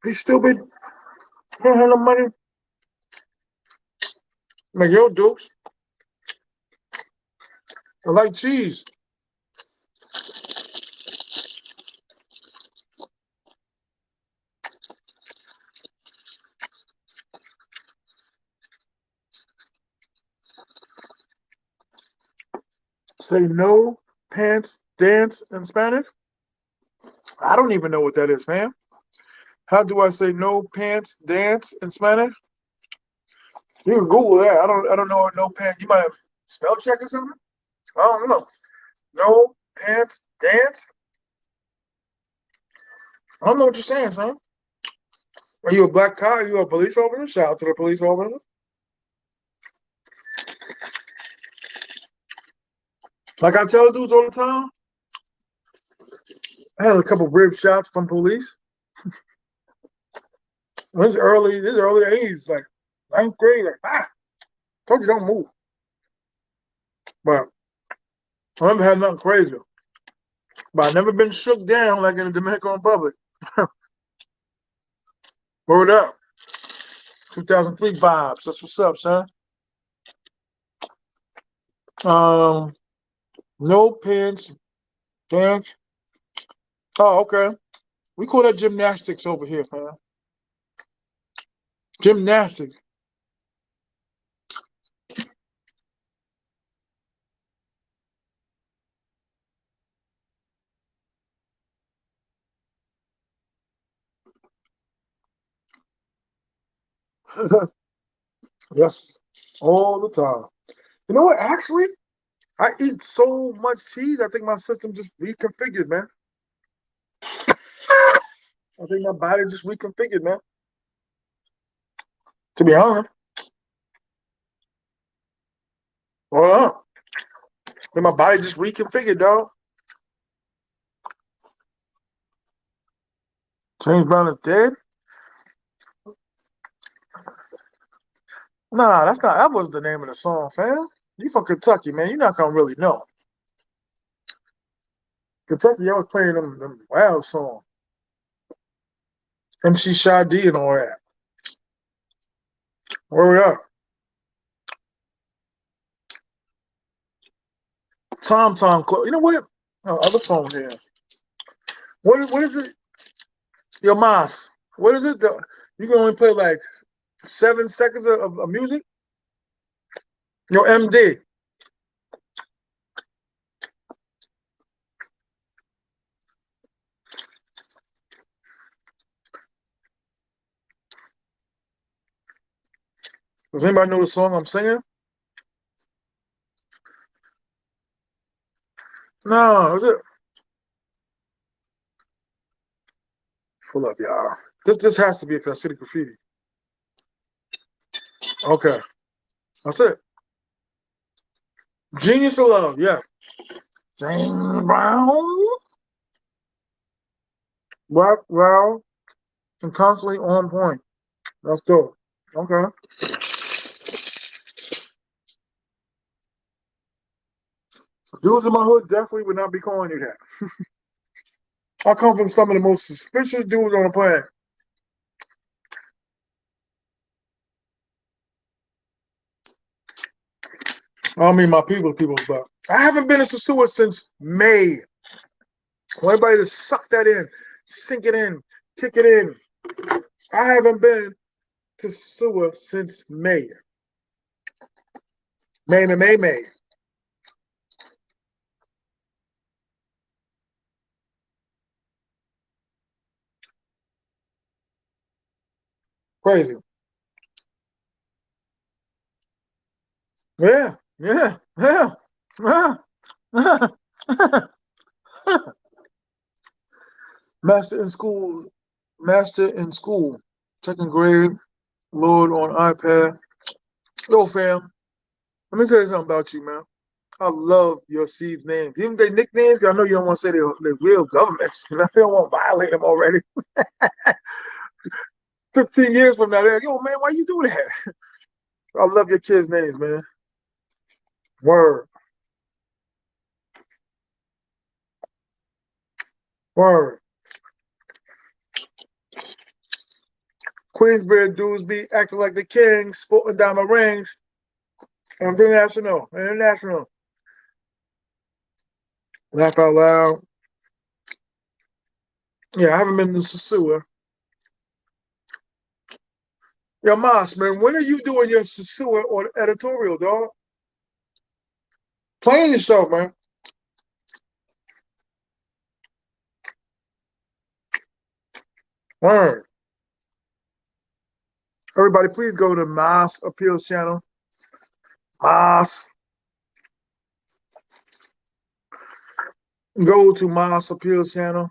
He's stupid. He don't have no money. Like, yo, Dukes, I like cheese. Say no pants dance in Spanish? I don't even know what that is, fam. How do I say no pants dance in Spanish? You can Google that. I don't know what no pants. You might have spell check or something. I don't know. No pants dance. I don't know what you're saying, son. Are you a black cop? Are you a police officer? Shout out to the police officer. Like I tell dudes all the time, I had a couple rib shots from police. This is early 80s, like ninth grade, like told you don't move. But I never had nothing crazy. But I never been shook down like in the Dominican Republic. Word up. 2003 vibes. That's what's up, son. Um, no pins, dance. Oh, okay. We call that gymnastics over here, man. Gymnastics. Yes, all the time. You know what? Actually, I eat so much cheese. I think my system just reconfigured, man. I think my body just reconfigured, man. To be honest, hold on. I think my body just reconfigured, dog. James Brown is dead? Nah, that's not. That was the name of the song, fam. You from Kentucky, man. You're not gonna really know. Kentucky, I was playing them wild songs. MC Shy D and all that. Word up. Tom Tom Club. You know what? Oh, other phone here. What is it? Your Mas. What is it? You can only play like 7 seconds of music? Your MD. Does anybody know the song I'm singing? No, is it? Pull up, y'all. This has to be a City Graffiti. Okay. That's it. Genius of Love, yeah. James Brown. Rock, well, and constantly on point. That's dope. Okay. Dudes in my hood definitely would not be calling you that. I come from some of the most suspicious dudes on the planet. I don't mean my people, but I haven't been in Sosua since May. I want everybody to suck that in, sink it in, kick it in. I haven't been to Sosua since May. May. Crazy. Yeah, yeah, yeah. Master in school, master in school, second grade, Lord on iPad. Yo, fam, let me tell you something about you, man. I love your seeds' names. Even their nicknames, 'cause I know you don't want to say they're real governments. You know, you don't want to violate them already. 15 years from now, they're like, yo, man, why you do that? I love your kids' names, man. Word, word. Queensbridge dudes be acting like the kings, sporting diamond rings. International. Laugh out loud. Yeah, I haven't been to Sosua. Yo, Mas, man, when are you doing your Sosua or editorial, dog? Playing yourself, man. Word. Everybody, please go to Mas Appeals channel. Mas. Go to Mas Appeals channel.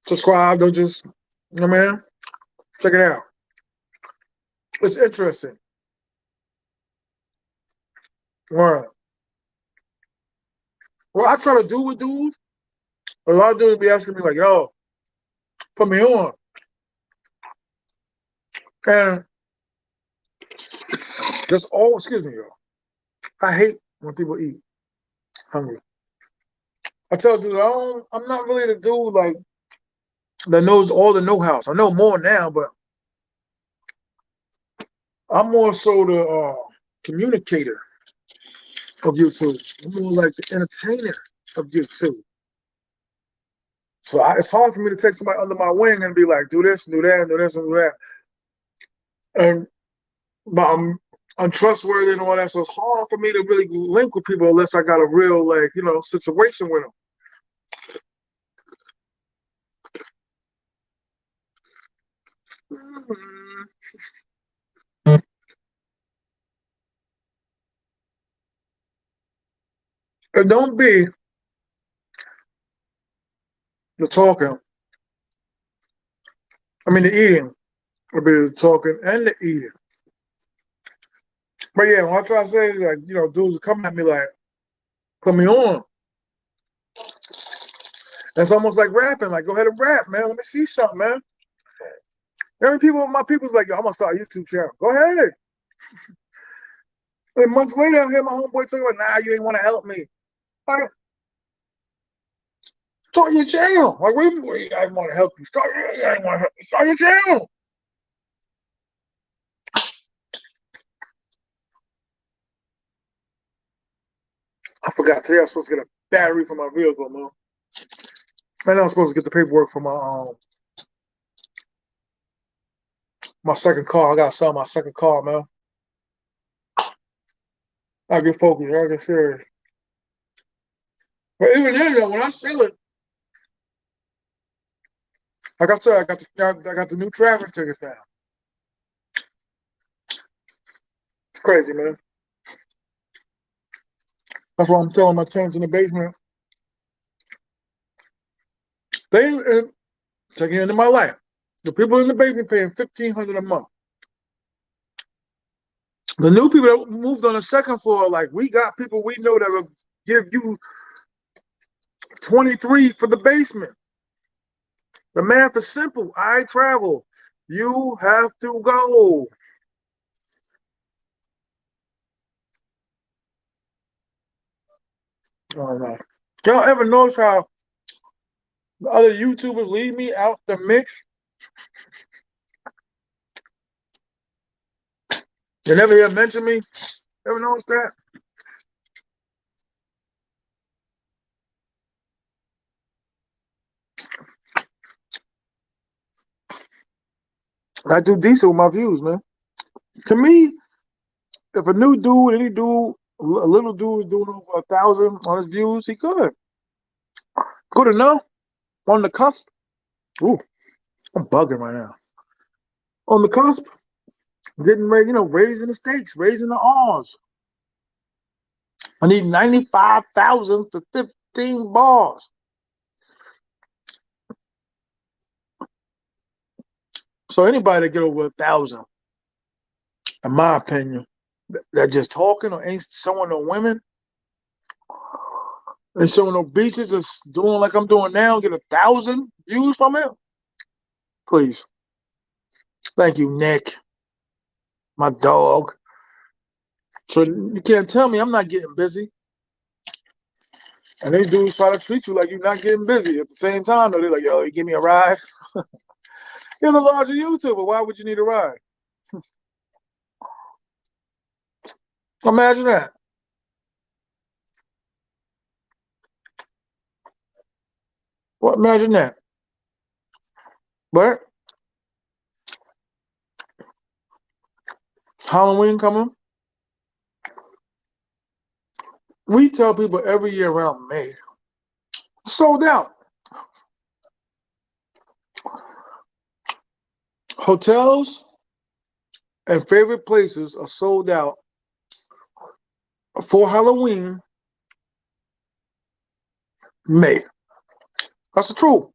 Subscribe. Don't just, you know, man. Check it out. It's interesting. Word. What I try to do with dudes, a lot of dudes be asking me like, yo, put me on. And just all, excuse me, yo. I hate when people eat hungry. I tell dude, I'm not really the dude like that knows all the know-hows. I know more now, but I'm more so the communicator of YouTube. I'm more like the entertainer of YouTube. So it's hard for me to take somebody under my wing and be like, do this, do that, do this, and do that. And but I'm untrustworthy and all that. So it's hard for me to really link with people unless I got a real situation with them. And don't be the talking. I mean the eating. It'll be the talking and the eating. But yeah, when I try to say like, dudes come at me like, put me on. It's almost like rapping. Like, go ahead and rap, man. Let me see something, man. My people's like, yo, I'm gonna start a YouTube channel. Go ahead. And months later, I hear my homeboy talking about, nah, you ain't want to help me. Like, start your channel. Like, wait, I want to help you. I want to help you. Start your channel. I forgot today I was supposed to get a battery for my vehicle, man. And I was supposed to get the paperwork for my second car. I gotta sell my second car, man. I get focused. I get serious. But even then, though, when I sell it, like I said, I got the new traffic tickets now. It's crazy, man. That's why I'm telling my tenants in the basement. They taking into my life. The people in the basement paying $1,500 a month. The new people that moved on the second floor, like we got people we know that will give you 23 for the basement. The math is simple. I travel. You have to go. I don't know. Y'all ever notice how the other YouTubers leave me out the mix? You never hear mention me? Ever notice that? I do decent with my views, man. To me, if a new dude, any dude, a little dude is doing over 1,000 on his views, he good. Good enough. On the cusp. Ooh, I'm bugging right now. On the cusp, getting ready, raising the stakes, raising the odds. I need 95,000 for 15 bars. So anybody that get over 1,000, in my opinion, that just talking or ain't showing no women, ain't showing no beaches, just doing like I'm doing now, get 1,000 views from it. Please. Thank you, Nick, my dog. So you can't tell me I'm not getting busy. And these dudes try to treat you like you're not getting busy. At the same time, though, they're like, yo, you give me a ride. You're the larger YouTuber. Why would you need a ride? Imagine that. Well, imagine that. But Halloween coming, we tell people every year around May, sold out. Hotels and favorite places are sold out for Halloween, May. That's the truth.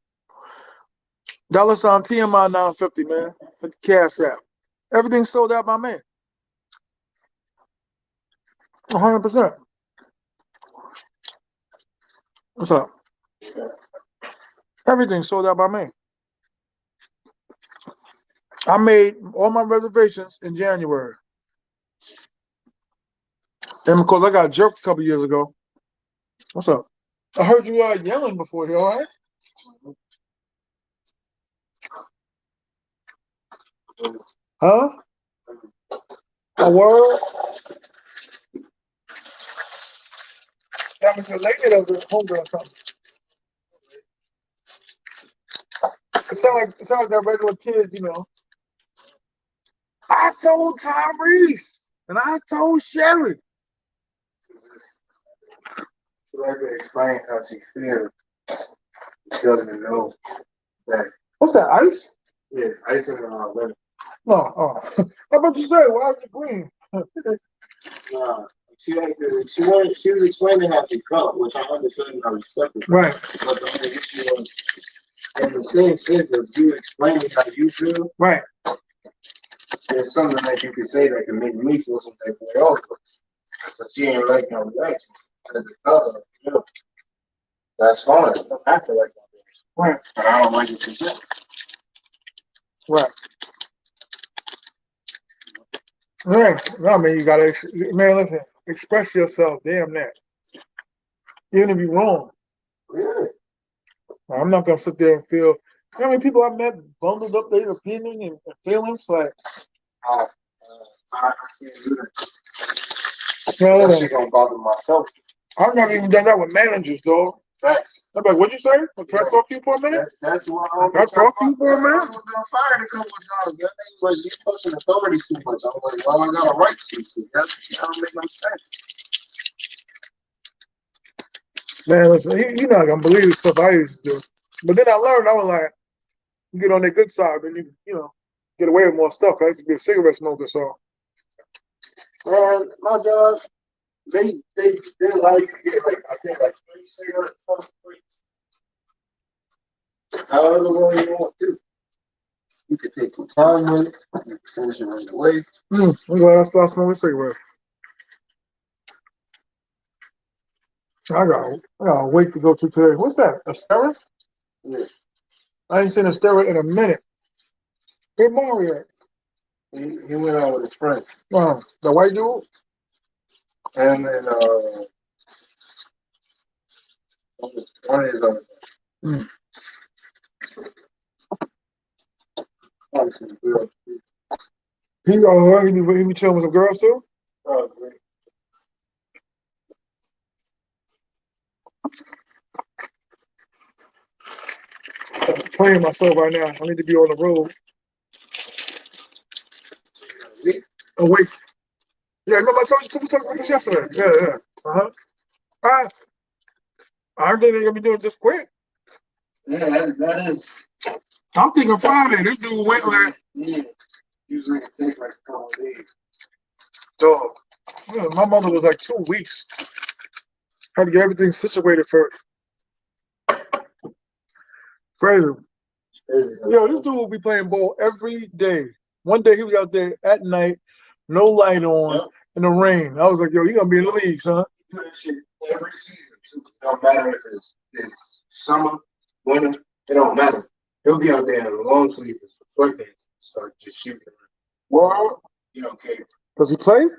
$ T.M.I 950, man. At the cash app. Everything's sold out by May. 100%. What's up? Everything's sold out by May. I made all my reservations in January. And because I got jerked a couple years ago. What's up? I heard you yelling before here, all right? Huh? A word? That was related of the homegirl or something. It sound like that regular kid, you know. I told Tyrese and I told Sherry. She like to explain how she feels. She doesn't know that. What's that, ice? Yeah, ice in lemon. No, oh. How about you say? Why is it green? Nah, she was explaining how she felt, which I understand and I respect it. Right. But the only issue was, in the same sense of you explaining how you feel, right. There's something that you can say that can make me feel some type of way also. So she ain't like my reaction. As a color, you know, that's fine. I don't have to like my reaction. Right. But I don't like it to say. Right. Right. No, I mean, you gotta, man, listen, express yourself. Damn that. Even if you're wrong. Yeah. I'm not gonna sit there and feel. You know how many people I met bundled up their opinion and feelings? Like, I can't do that. no, That shit gonna bother myself. I've not even done that with managers, though. Facts. I'm like, what'd you say? Can I talk to you for a minute? That's why Can I talk to you for a minute? I was fired a couple of times. That thing's like you pushing authority too much. I'm like, well, I got a right to. That don't make no sense. Man, listen, you're not gonna believe the stuff I used to do. But then I learned, I was like, you get on their good side, then you know, get away with more stuff. I used to be a cigarette smoker, so. Man, my job, they allow you to get like I think like 3 cigarettes for free. However long you want to. You can take your time with it. You can finish it right away. I'm glad I started smoking cigarettes. I gotta wait to go to today. What's that? A steroid? Yeah. I ain't seen a steroid in a minute. Where Mario at? He went out with his friend. The white dude? And then one of his other Mm. He be chilling with some girls too? I'm playing myself right now. I need to be on the road. Awake. Yeah, remember I told you about this yesterday. Yeah. I think they're gonna be doing this quick. Yeah, that is. I'm thinking Friday. This dude went like. Yeah. Usually it takes like a couple of days. Dog. Yeah, my mother was like 2 weeks. Had to get everything situated first. Crazy. Yo, this dude will be playing ball every day. One day he was out there at night, no light on, in the rain. I was like, yo, you gonna be in the league, son. He do that shit every season too. It don't matter if it's summer, winter, it don't matter. He'll be out there in a long sleeve with some sweatpants, start just shooting. Well, you don't care. Does he play?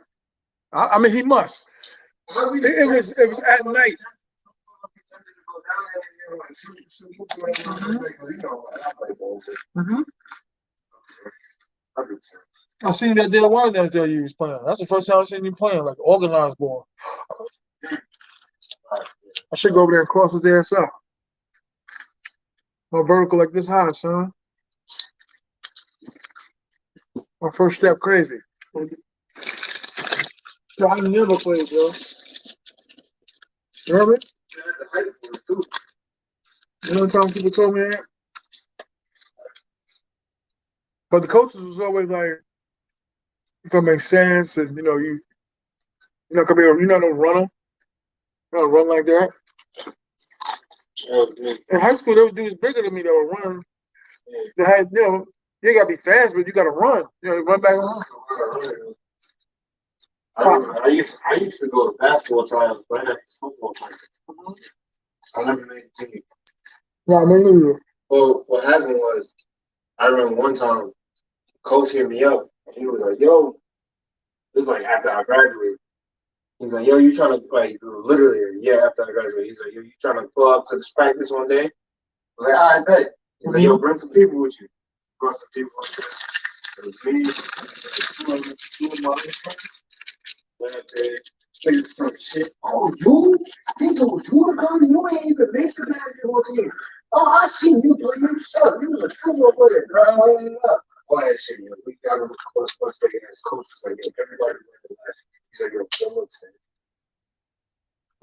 I mean, he must. It was at night. Mm-hmm. I seen that there one that day you was playing. That's the first time I seen you playing, like organized ball. I should go over there and cross his ass out. My vertical like this high, son. My first step crazy. So I never played, bro. You heard me? You know what time people told me that? But the coaches was always like, it don't make sense, and you're not no runner. You don't run like that. In high school, there was dudes bigger than me that would run. They had, you ain't gotta be fast, but you gotta run. Run back and run. I used to go to basketball trials right after football practice. I never made a team. No, me neither. Well, what happened was, I remember one time, coach hit me up, and he was like, yo, this was like after I graduated. He's like, yo, you trying to, like, literally a year after I graduated, he's like, yo, you trying to pull up to this practice one day? I was like, all right, bet. He's like, yo, bring some people with you. Brought some people with you. It was me, two of my other friends. Went up there, played some shit. Oh, you? He told you to come? You ain't even make the basketball team. Oh, I seen you, but you suck. You was a football player. All that shit, you know. We got him one second as coach was like, yo, everybody went to left. He's like, yo, don't look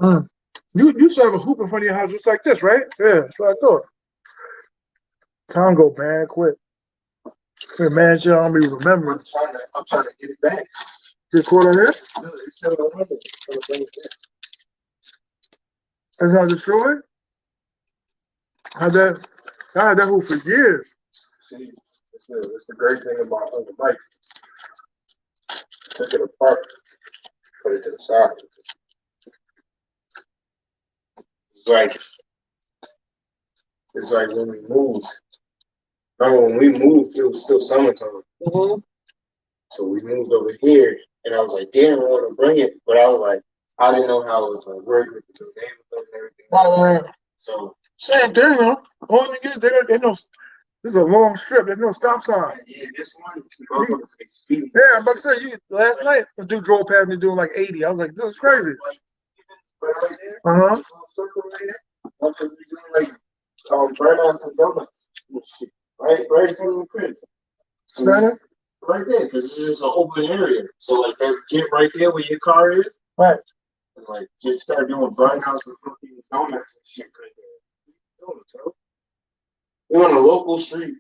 Mm. You used to have a hoop in front of your house just like this, right? Yeah, that's what I thought. Congo, man, quit. Man, you don't be remembering. I'm trying to get it back. Get caught on here? It's still on Monday. It's not destroyed? I had that hoop for years. See, it's the great thing about the bike. Took it apart, put it to the side. It's like when we moved. Remember when we moved, it was still summertime. Mm-hmm. So we moved over here, and I was like, damn, I want to bring it, but I was like, I didn't know how it was going to work with the neighborhood and everything. So same thing, though. Only thing is, they know this is a long strip. There's no stop sign. yeah, this one, Yeah, I'm about to say, last night, the dude drove past me doing like 80. I was like, this is crazy. Right there, Uh-huh. circle right there. That's what we doing, like burnouts and donuts. Right in front of the crib. Standing? Right there, because it's just an open area. So like that get right there where your car is. Right. And like just start doing burnouts and fucking donuts and shit right there. Donuts, bro. We're on a local street.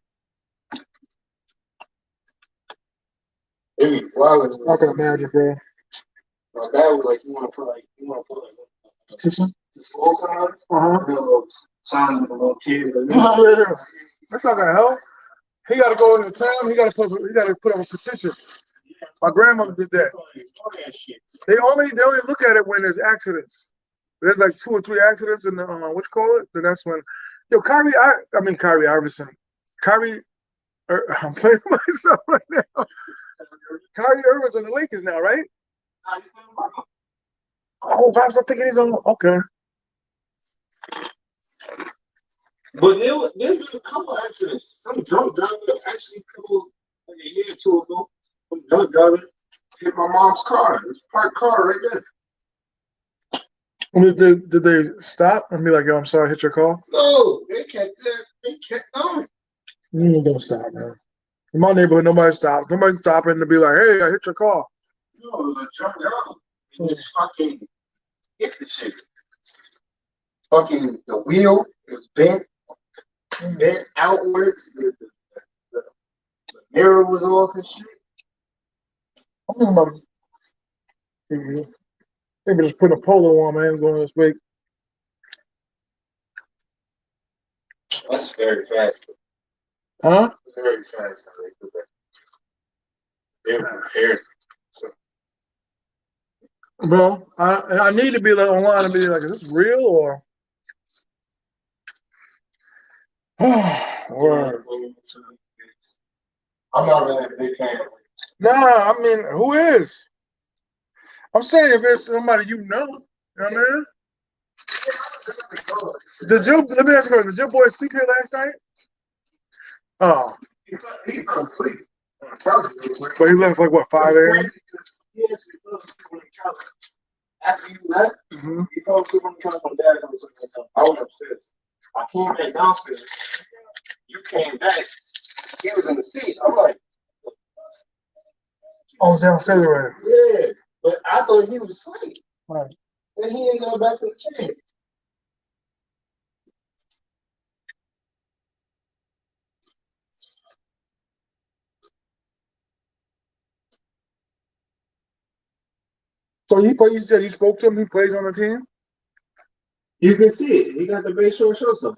Maybe wild. I can imagine, bro. My dad was like, you want to put like Tissue? the slow signs, Uh-huh. a little signs with a little kid. That's not gonna help. He got to go into town. He got to put up a petition. My grandmother did that. They only look at it when there's accidents. There's like 2 or 3 accidents in the what you call it? Then that's when, Kyrie Iverson, Kyrie, I'm playing myself right now. Kyrie Irving's on the Lakers now, right? Oh, I was thinking he's on. Okay. But there's been a couple accidents. Some drunk driver, actually, people like a year or two ago, some drunk driver hit my mom's car. It's a parked car right there. Did they stop and be like, yo, I'm sorry, I hit your car? No, they kept going. Don't stop, man. In my neighborhood, nobody stops. Nobody's stopping to be like, hey, I hit your car. No, it was a drunk driver. He just fucking hit the shit. Fucking the wheel is bent outwards. The mirror was off and shit. I'm thinking about maybe just put a polo on, man, going this week. That's very fast. Huh? Very fast. How they do that. They were prepared. So. Bro, I need to be like online and be like, is this real or? Word. I'm not really a big fan. Nah, I mean, who is? I'm saying if it's somebody you know what I mean? Let me ask you, did your boy sleep here last night? Oh. He fell asleep. But he left like what, 5 a.m.? He actually fell asleep on the couch. After you left, he fell asleep on the couch. My dad fell asleep on the couch. I went upstairs. I came back downstairs. You came back. He was in the seat. I'm like, Oh, it's downstairs already. yeah. But I thought he was asleep. Right. Then he ain't go back to the chair. So you said he spoke to him, he plays on the team? You can see it. He got the base short shorts on.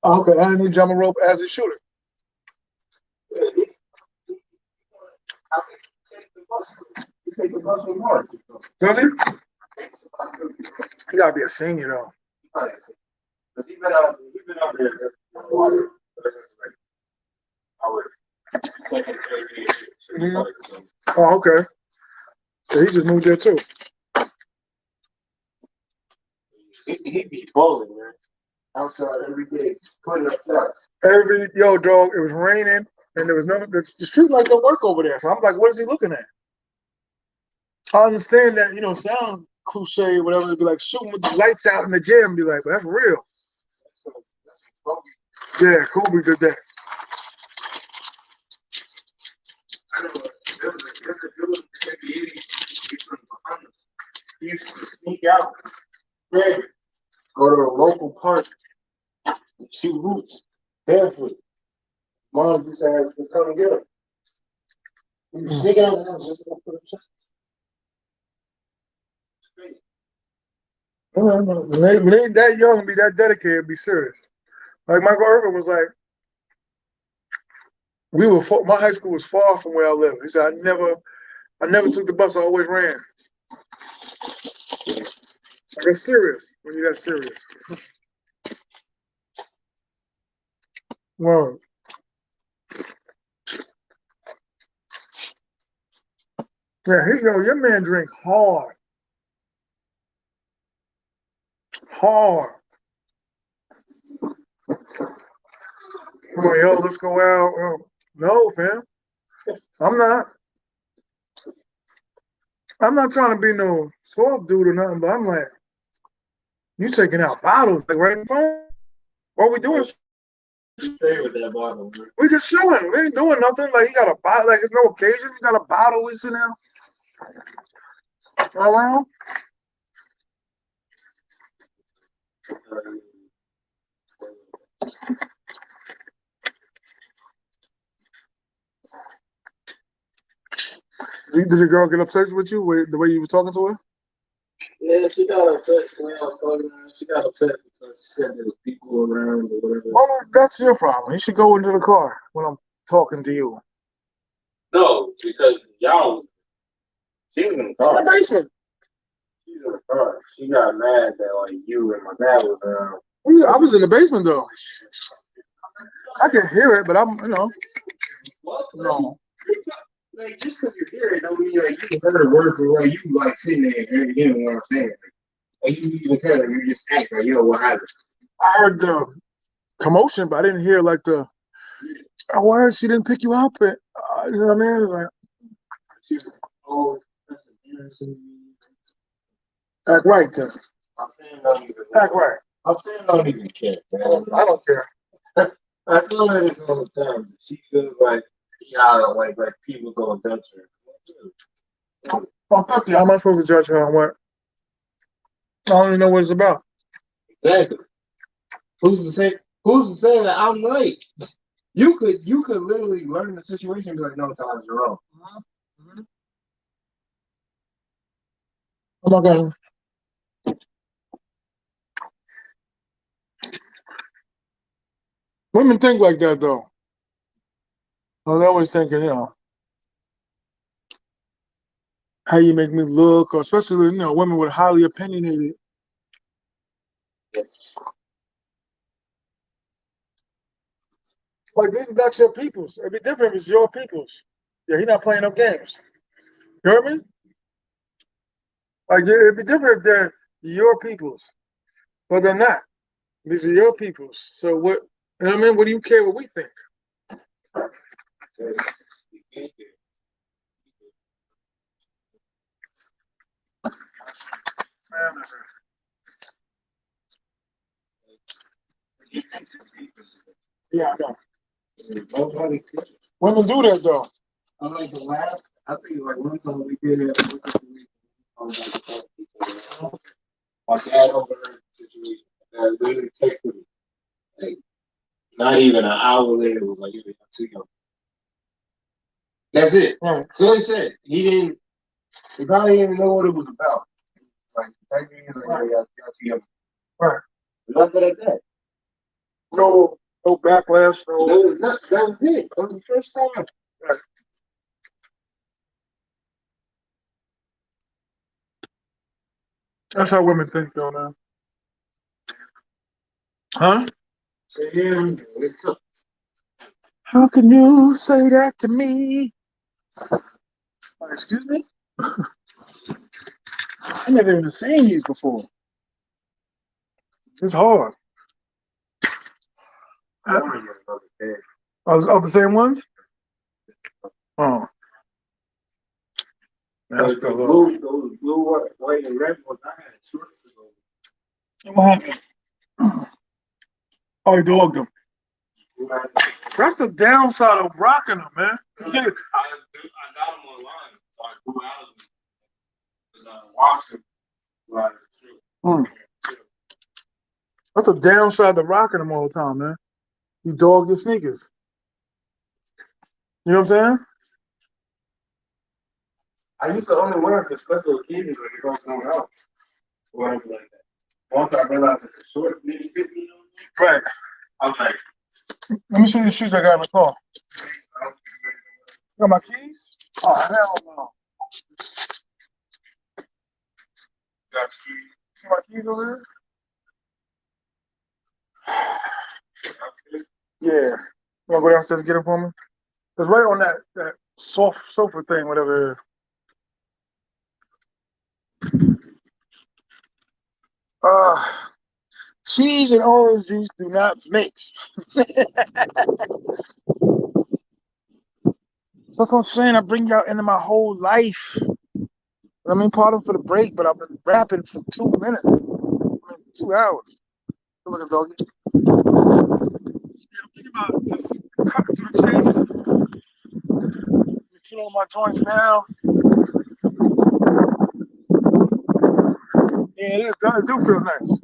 Oh, okay, and he jump a rope as a shooter. Yeah, he take the bus from Mars. Does he? He gotta be a senior though. Because he been out there water. Second, third year. Oh, okay. So he just moved there too. He be bowling, man. Outside every day, putting up shots. Dog, it was raining. and there was no the street light don't work over there. So I'm like, what is he looking at? I understand that, sound cliche, whatever, it'd be like shooting with the lights out in the gym, be like, but that's real. Yeah, Kobe did that. I know there was a NBA from Bahamas. He used to sneak out, yeah, go to a local park, shoot hoops, barefoot. Mom used to have to come and get him. He was sneaking out the house just to go put up shots. It's crazy. When they that young and be that dedicated, be serious. Like Michael Irvin was like, my high school was far from where I live. He said, I never took the bus, I always ran. Like, it's serious when you're that serious. Well, yeah, your man drink hard. Hard. Come on, yo, let's go out. No, fam. I'm not. I'm not trying to be no soft dude or nothing, but I'm like, you taking out bottles like right in front. What we doing? Stay with that bottle, man. We just chilling. We ain't doing nothing. Like you got a bottle. Like it's no occasion. You got a bottle. We sitting there around. Did the girl get upset with you with the way you were talking to her? Yeah, she got upset when I was talking to her. She got upset because she said there was people around or whatever. Well, that's your problem. You should go into the car when I'm talking to you. No, because y'all, she was in the car. In the basement. She's in the car. She got mad that like you and my dad was around. I was in the basement though. I can hear it, but I'm, What? no. Like just because you're here, it don't mean like you heard word for word. You like sitting there and hearing what I'm saying. Like you even tell her, you just ask like, yo, what happened? I heard the commotion, but I didn't hear like the. I heard she didn't pick you up. You know what I mean? Like, She was like, oh, that's embarrassing. act right then. I'm saying don't even. Act right. I'm saying don't even care, man. I don't care. I tell her this all the time. She feels like like people go against her. Oh, fuck you. How am I supposed to judge her on what? I don't even know what it's about. Exactly. Who's to say? Who's to say that I'm right? You could literally learn the situation and be like, no, Tyler's wrong. Oh my God. Women think like that though. Oh, they're always thinking, how you make me look, or especially, women with highly opinionated. Like, these are not your peoples. It'd be different if it's your peoples. Yeah, he's not playing no games. You hear me? Like, it'd be different if they're your peoples, but they're not. These are your peoples. So what, you know what I mean? What do you care what we think? Man, listen. Yeah, I know. Women do that though. I'm like I think like one time we did it. My dad overheard the situation. My dad literally texted me. Like, not even an hour later, was like, "Yeah, I'll see you." That's it. Right. So he said he probably didn't even know what it was about. It's like, text me, like, "Yeah, I'll see you." Right. We left it at that. No backlash, no. That was it. That was the first time. Right. That's how women think though, man. Huh? So yeah, it's up. How can you say that to me? Excuse me? I never even seen these before. It's hard. Of the same ones? Oh, that's The good. blue, those blue, white, and red ones, I had shorts of What happened? Oh, he dogged him. those. That's the downside of rocking them, man. I got them online, so I grew out of them. And washed them. Right. Mm. That's a downside to rocking them all the time, man. You dog your sneakers. You know what I'm saying? I used to only wear them for special occasions when girls going out. Or anything like that. Once I realized that the shorts didn't fit me, Right. I was like, Let me see the shoes I got in the car. Got my keys? Oh, hell no. got See my keys over there? Yeah. You want to go downstairs and get them for me? It's right on that soft sofa thing, whatever it is. Cheese and orange juice do not mix. So that's what I'm saying. I bring y'all into my whole life. I mean, pardon for the break, but I've been rapping for 2 minutes. I mean, 2 hours. Look at doggy. Yeah, I'm thinking about just cutting to the chase. Put on my joints now. Yeah, it do feel nice.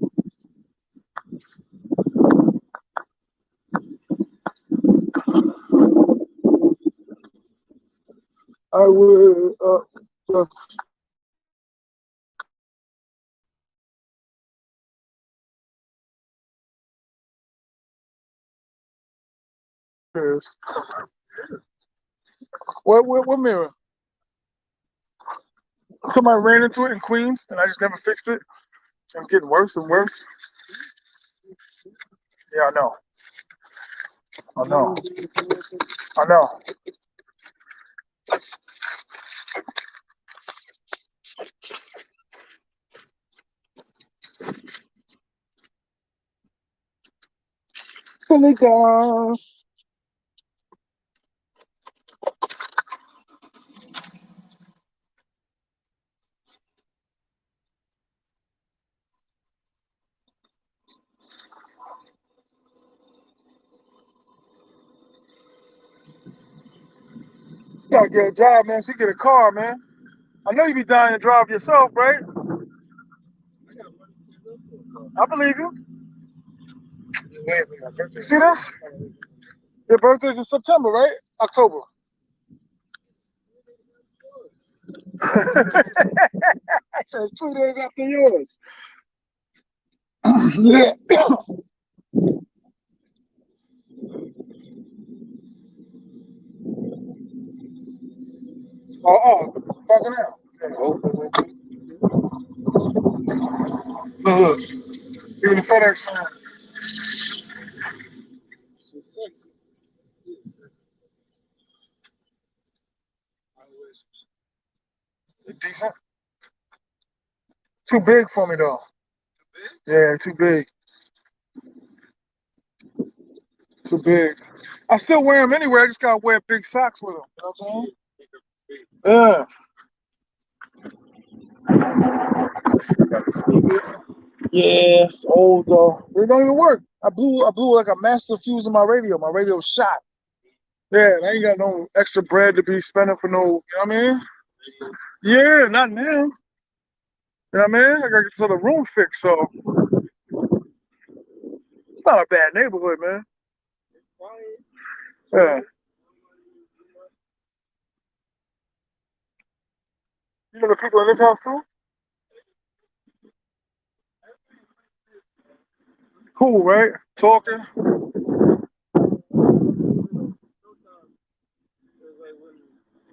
I will just. What mirror? Somebody ran into it in Queens, and I just never fixed it. It's getting worse and worse. Yeah, I know. I know. I know. Silicon. You gotta get a job, man. So you get a car, man. I know you be dying to drive yourself, right? I believe you. You see this? Your birthday's in September, right? October. Actually, it's 2 days after yours. Yeah. Fucking hell. Look, even the FedEx man. It's decent. Too big for me though. Yeah, too big. Too big. I still wear them anyway. I just gotta wear big socks with them. You know what I'm saying? Yeah, it's old though. They don't even work. I blew like a master fuse in my radio. My radio's shot. Yeah, and I ain't got no extra bread to be spending for no, you know what I mean? Yeah, not now. You know what I mean? I gotta get this other room fixed, so it's not a bad neighborhood, man. Yeah. You know the people in this house too? Cool, right? Talking. like when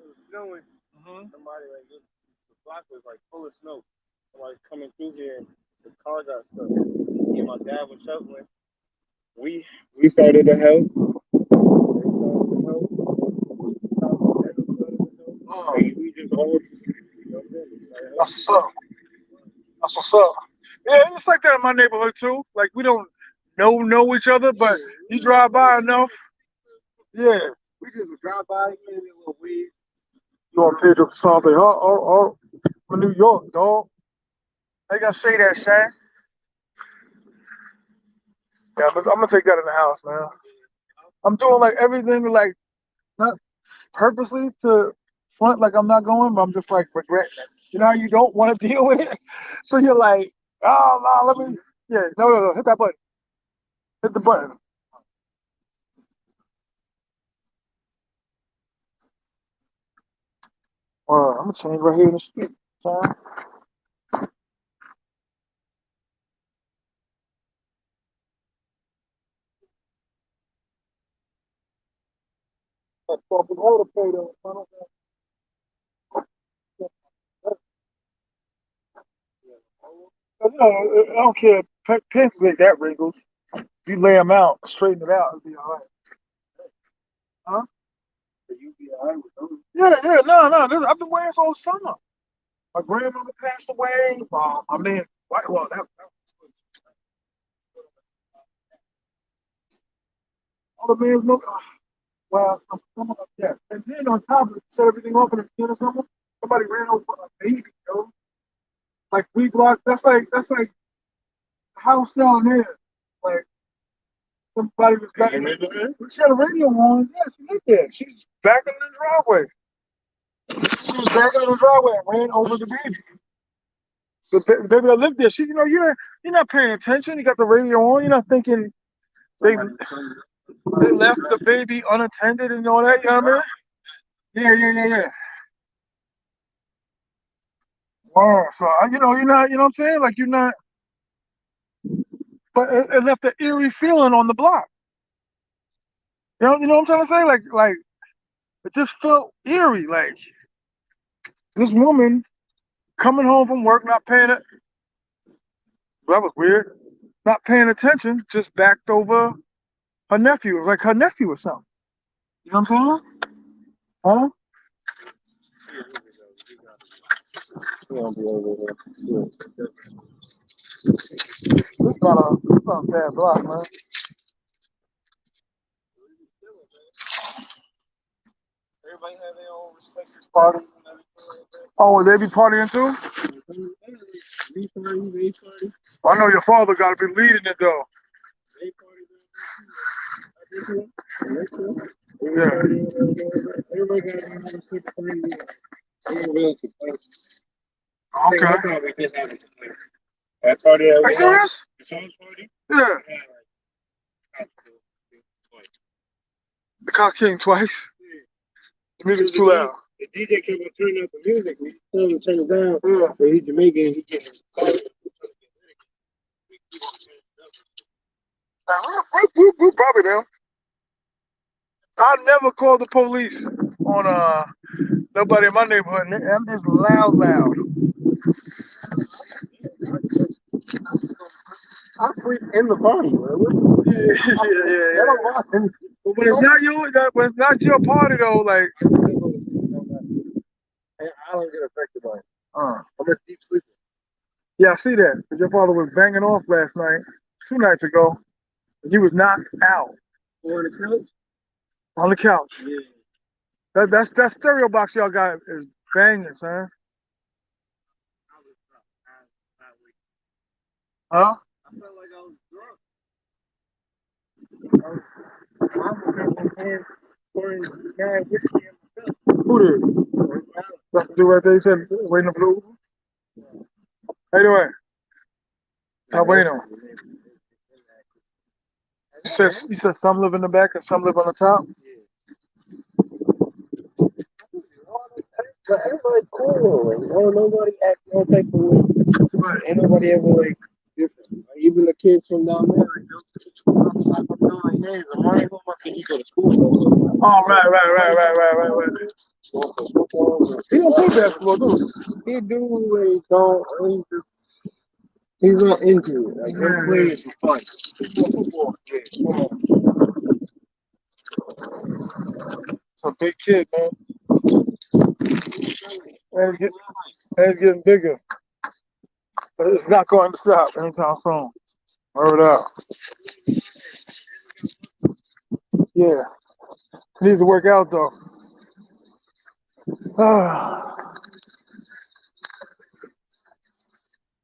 it was snowing, somebody like the block was like full of snow. Somebody coming through here, the car got stuck. Me and my dad was shoveling. We started to help. We just all That's what's up. That's what's up. Yeah, it's like that in my neighborhood too. Like we don't know each other, but you drive by enough. Yeah. We just would drive by, you know, a little wave. You on Pedro Casante? I'm in New York, dog. I gotta say that, Shaq. Yeah, I'm gonna take that in the house, man. I'm doing like everything, like not purposely to front like I'm not going, but I'm just like regretting it. You know how you don't want to deal with it, so you're like, oh no, let me. Yeah, no, hit that button. Hit the button. I'm gonna change right here in the street. Son. That's fucking hell to pay though. You know, I don't care. Pencils ain't that wrinkles. If you lay them out, straighten it out, it'll be all right. Huh? You be all right with those. Yeah, no. I've been wearing this all summer. My grandmother passed away. I mean, well, all the man's milk. Well, something like that. And then on top of it, set everything off in the beginning of summer. Somebody ran over a baby, yo. Like 3 blocks. That's like a house down there. Like somebody was back. She had a radio on. Yeah, she lived there. She's backing in the driveway. She was backing in the driveway and ran over the baby. The baby that lived there. She, you're not paying attention. You got the radio on. You're not thinking they left the baby unattended and all that. You know what I mean? Yeah. Wow. So you're not. You know what I'm saying? Like you're not. But it left an eerie feeling on the block. You know what I'm trying to say? Like it just felt eerie. Like this woman coming home from work, not paying it. That was weird. Not paying attention, just backed over her nephew. It was like her nephew or something. You know what I'm saying? Huh? This not a bad block, man. Everybody have their own respective parties and everything. Oh, they be partying too? I know your father got to be leading it though. Yeah. Everybody got another 6 party. Okay. That's all we did have. That party Are you serious? The songs party? Yeah. The cock king twice. The music's too loud. The DJ kept on turning up the music. We told him to turn it down. Yeah. But he's Jamaican. He getting We probably them. I never called the police on nobody in my neighborhood. I'm just loud. I sleep in the party, bro. Yeah. But it's not your party though. Like I don't get affected by it. I'm a deep sleeper. Yeah, I see that. Because your father was banging off last night, 2 nights ago. And he was knocked out. On the couch? On the couch. Yeah. That stereo box y'all got is banging, son. Huh? I felt like I was drunk. Who did? That's the dude right there. He said, waiting for blue. How you doing? How bueno? You said some live in the back and some live on the top? But everybody's cool. Like, nobody act no type of way. Right. Ain't nobody ever like different. Like, even the kids from down there, like, I'm doing like, hey, the money home, I think he go to school. Oh, right. He don't play basketball, do he? He do, he don't. He's not into it. Like, he plays for fun. He's for football. It's a big kid, man. And it's getting bigger. But it's not going to stop anytime soon. Word up. Yeah. Needs to work out though. Ah.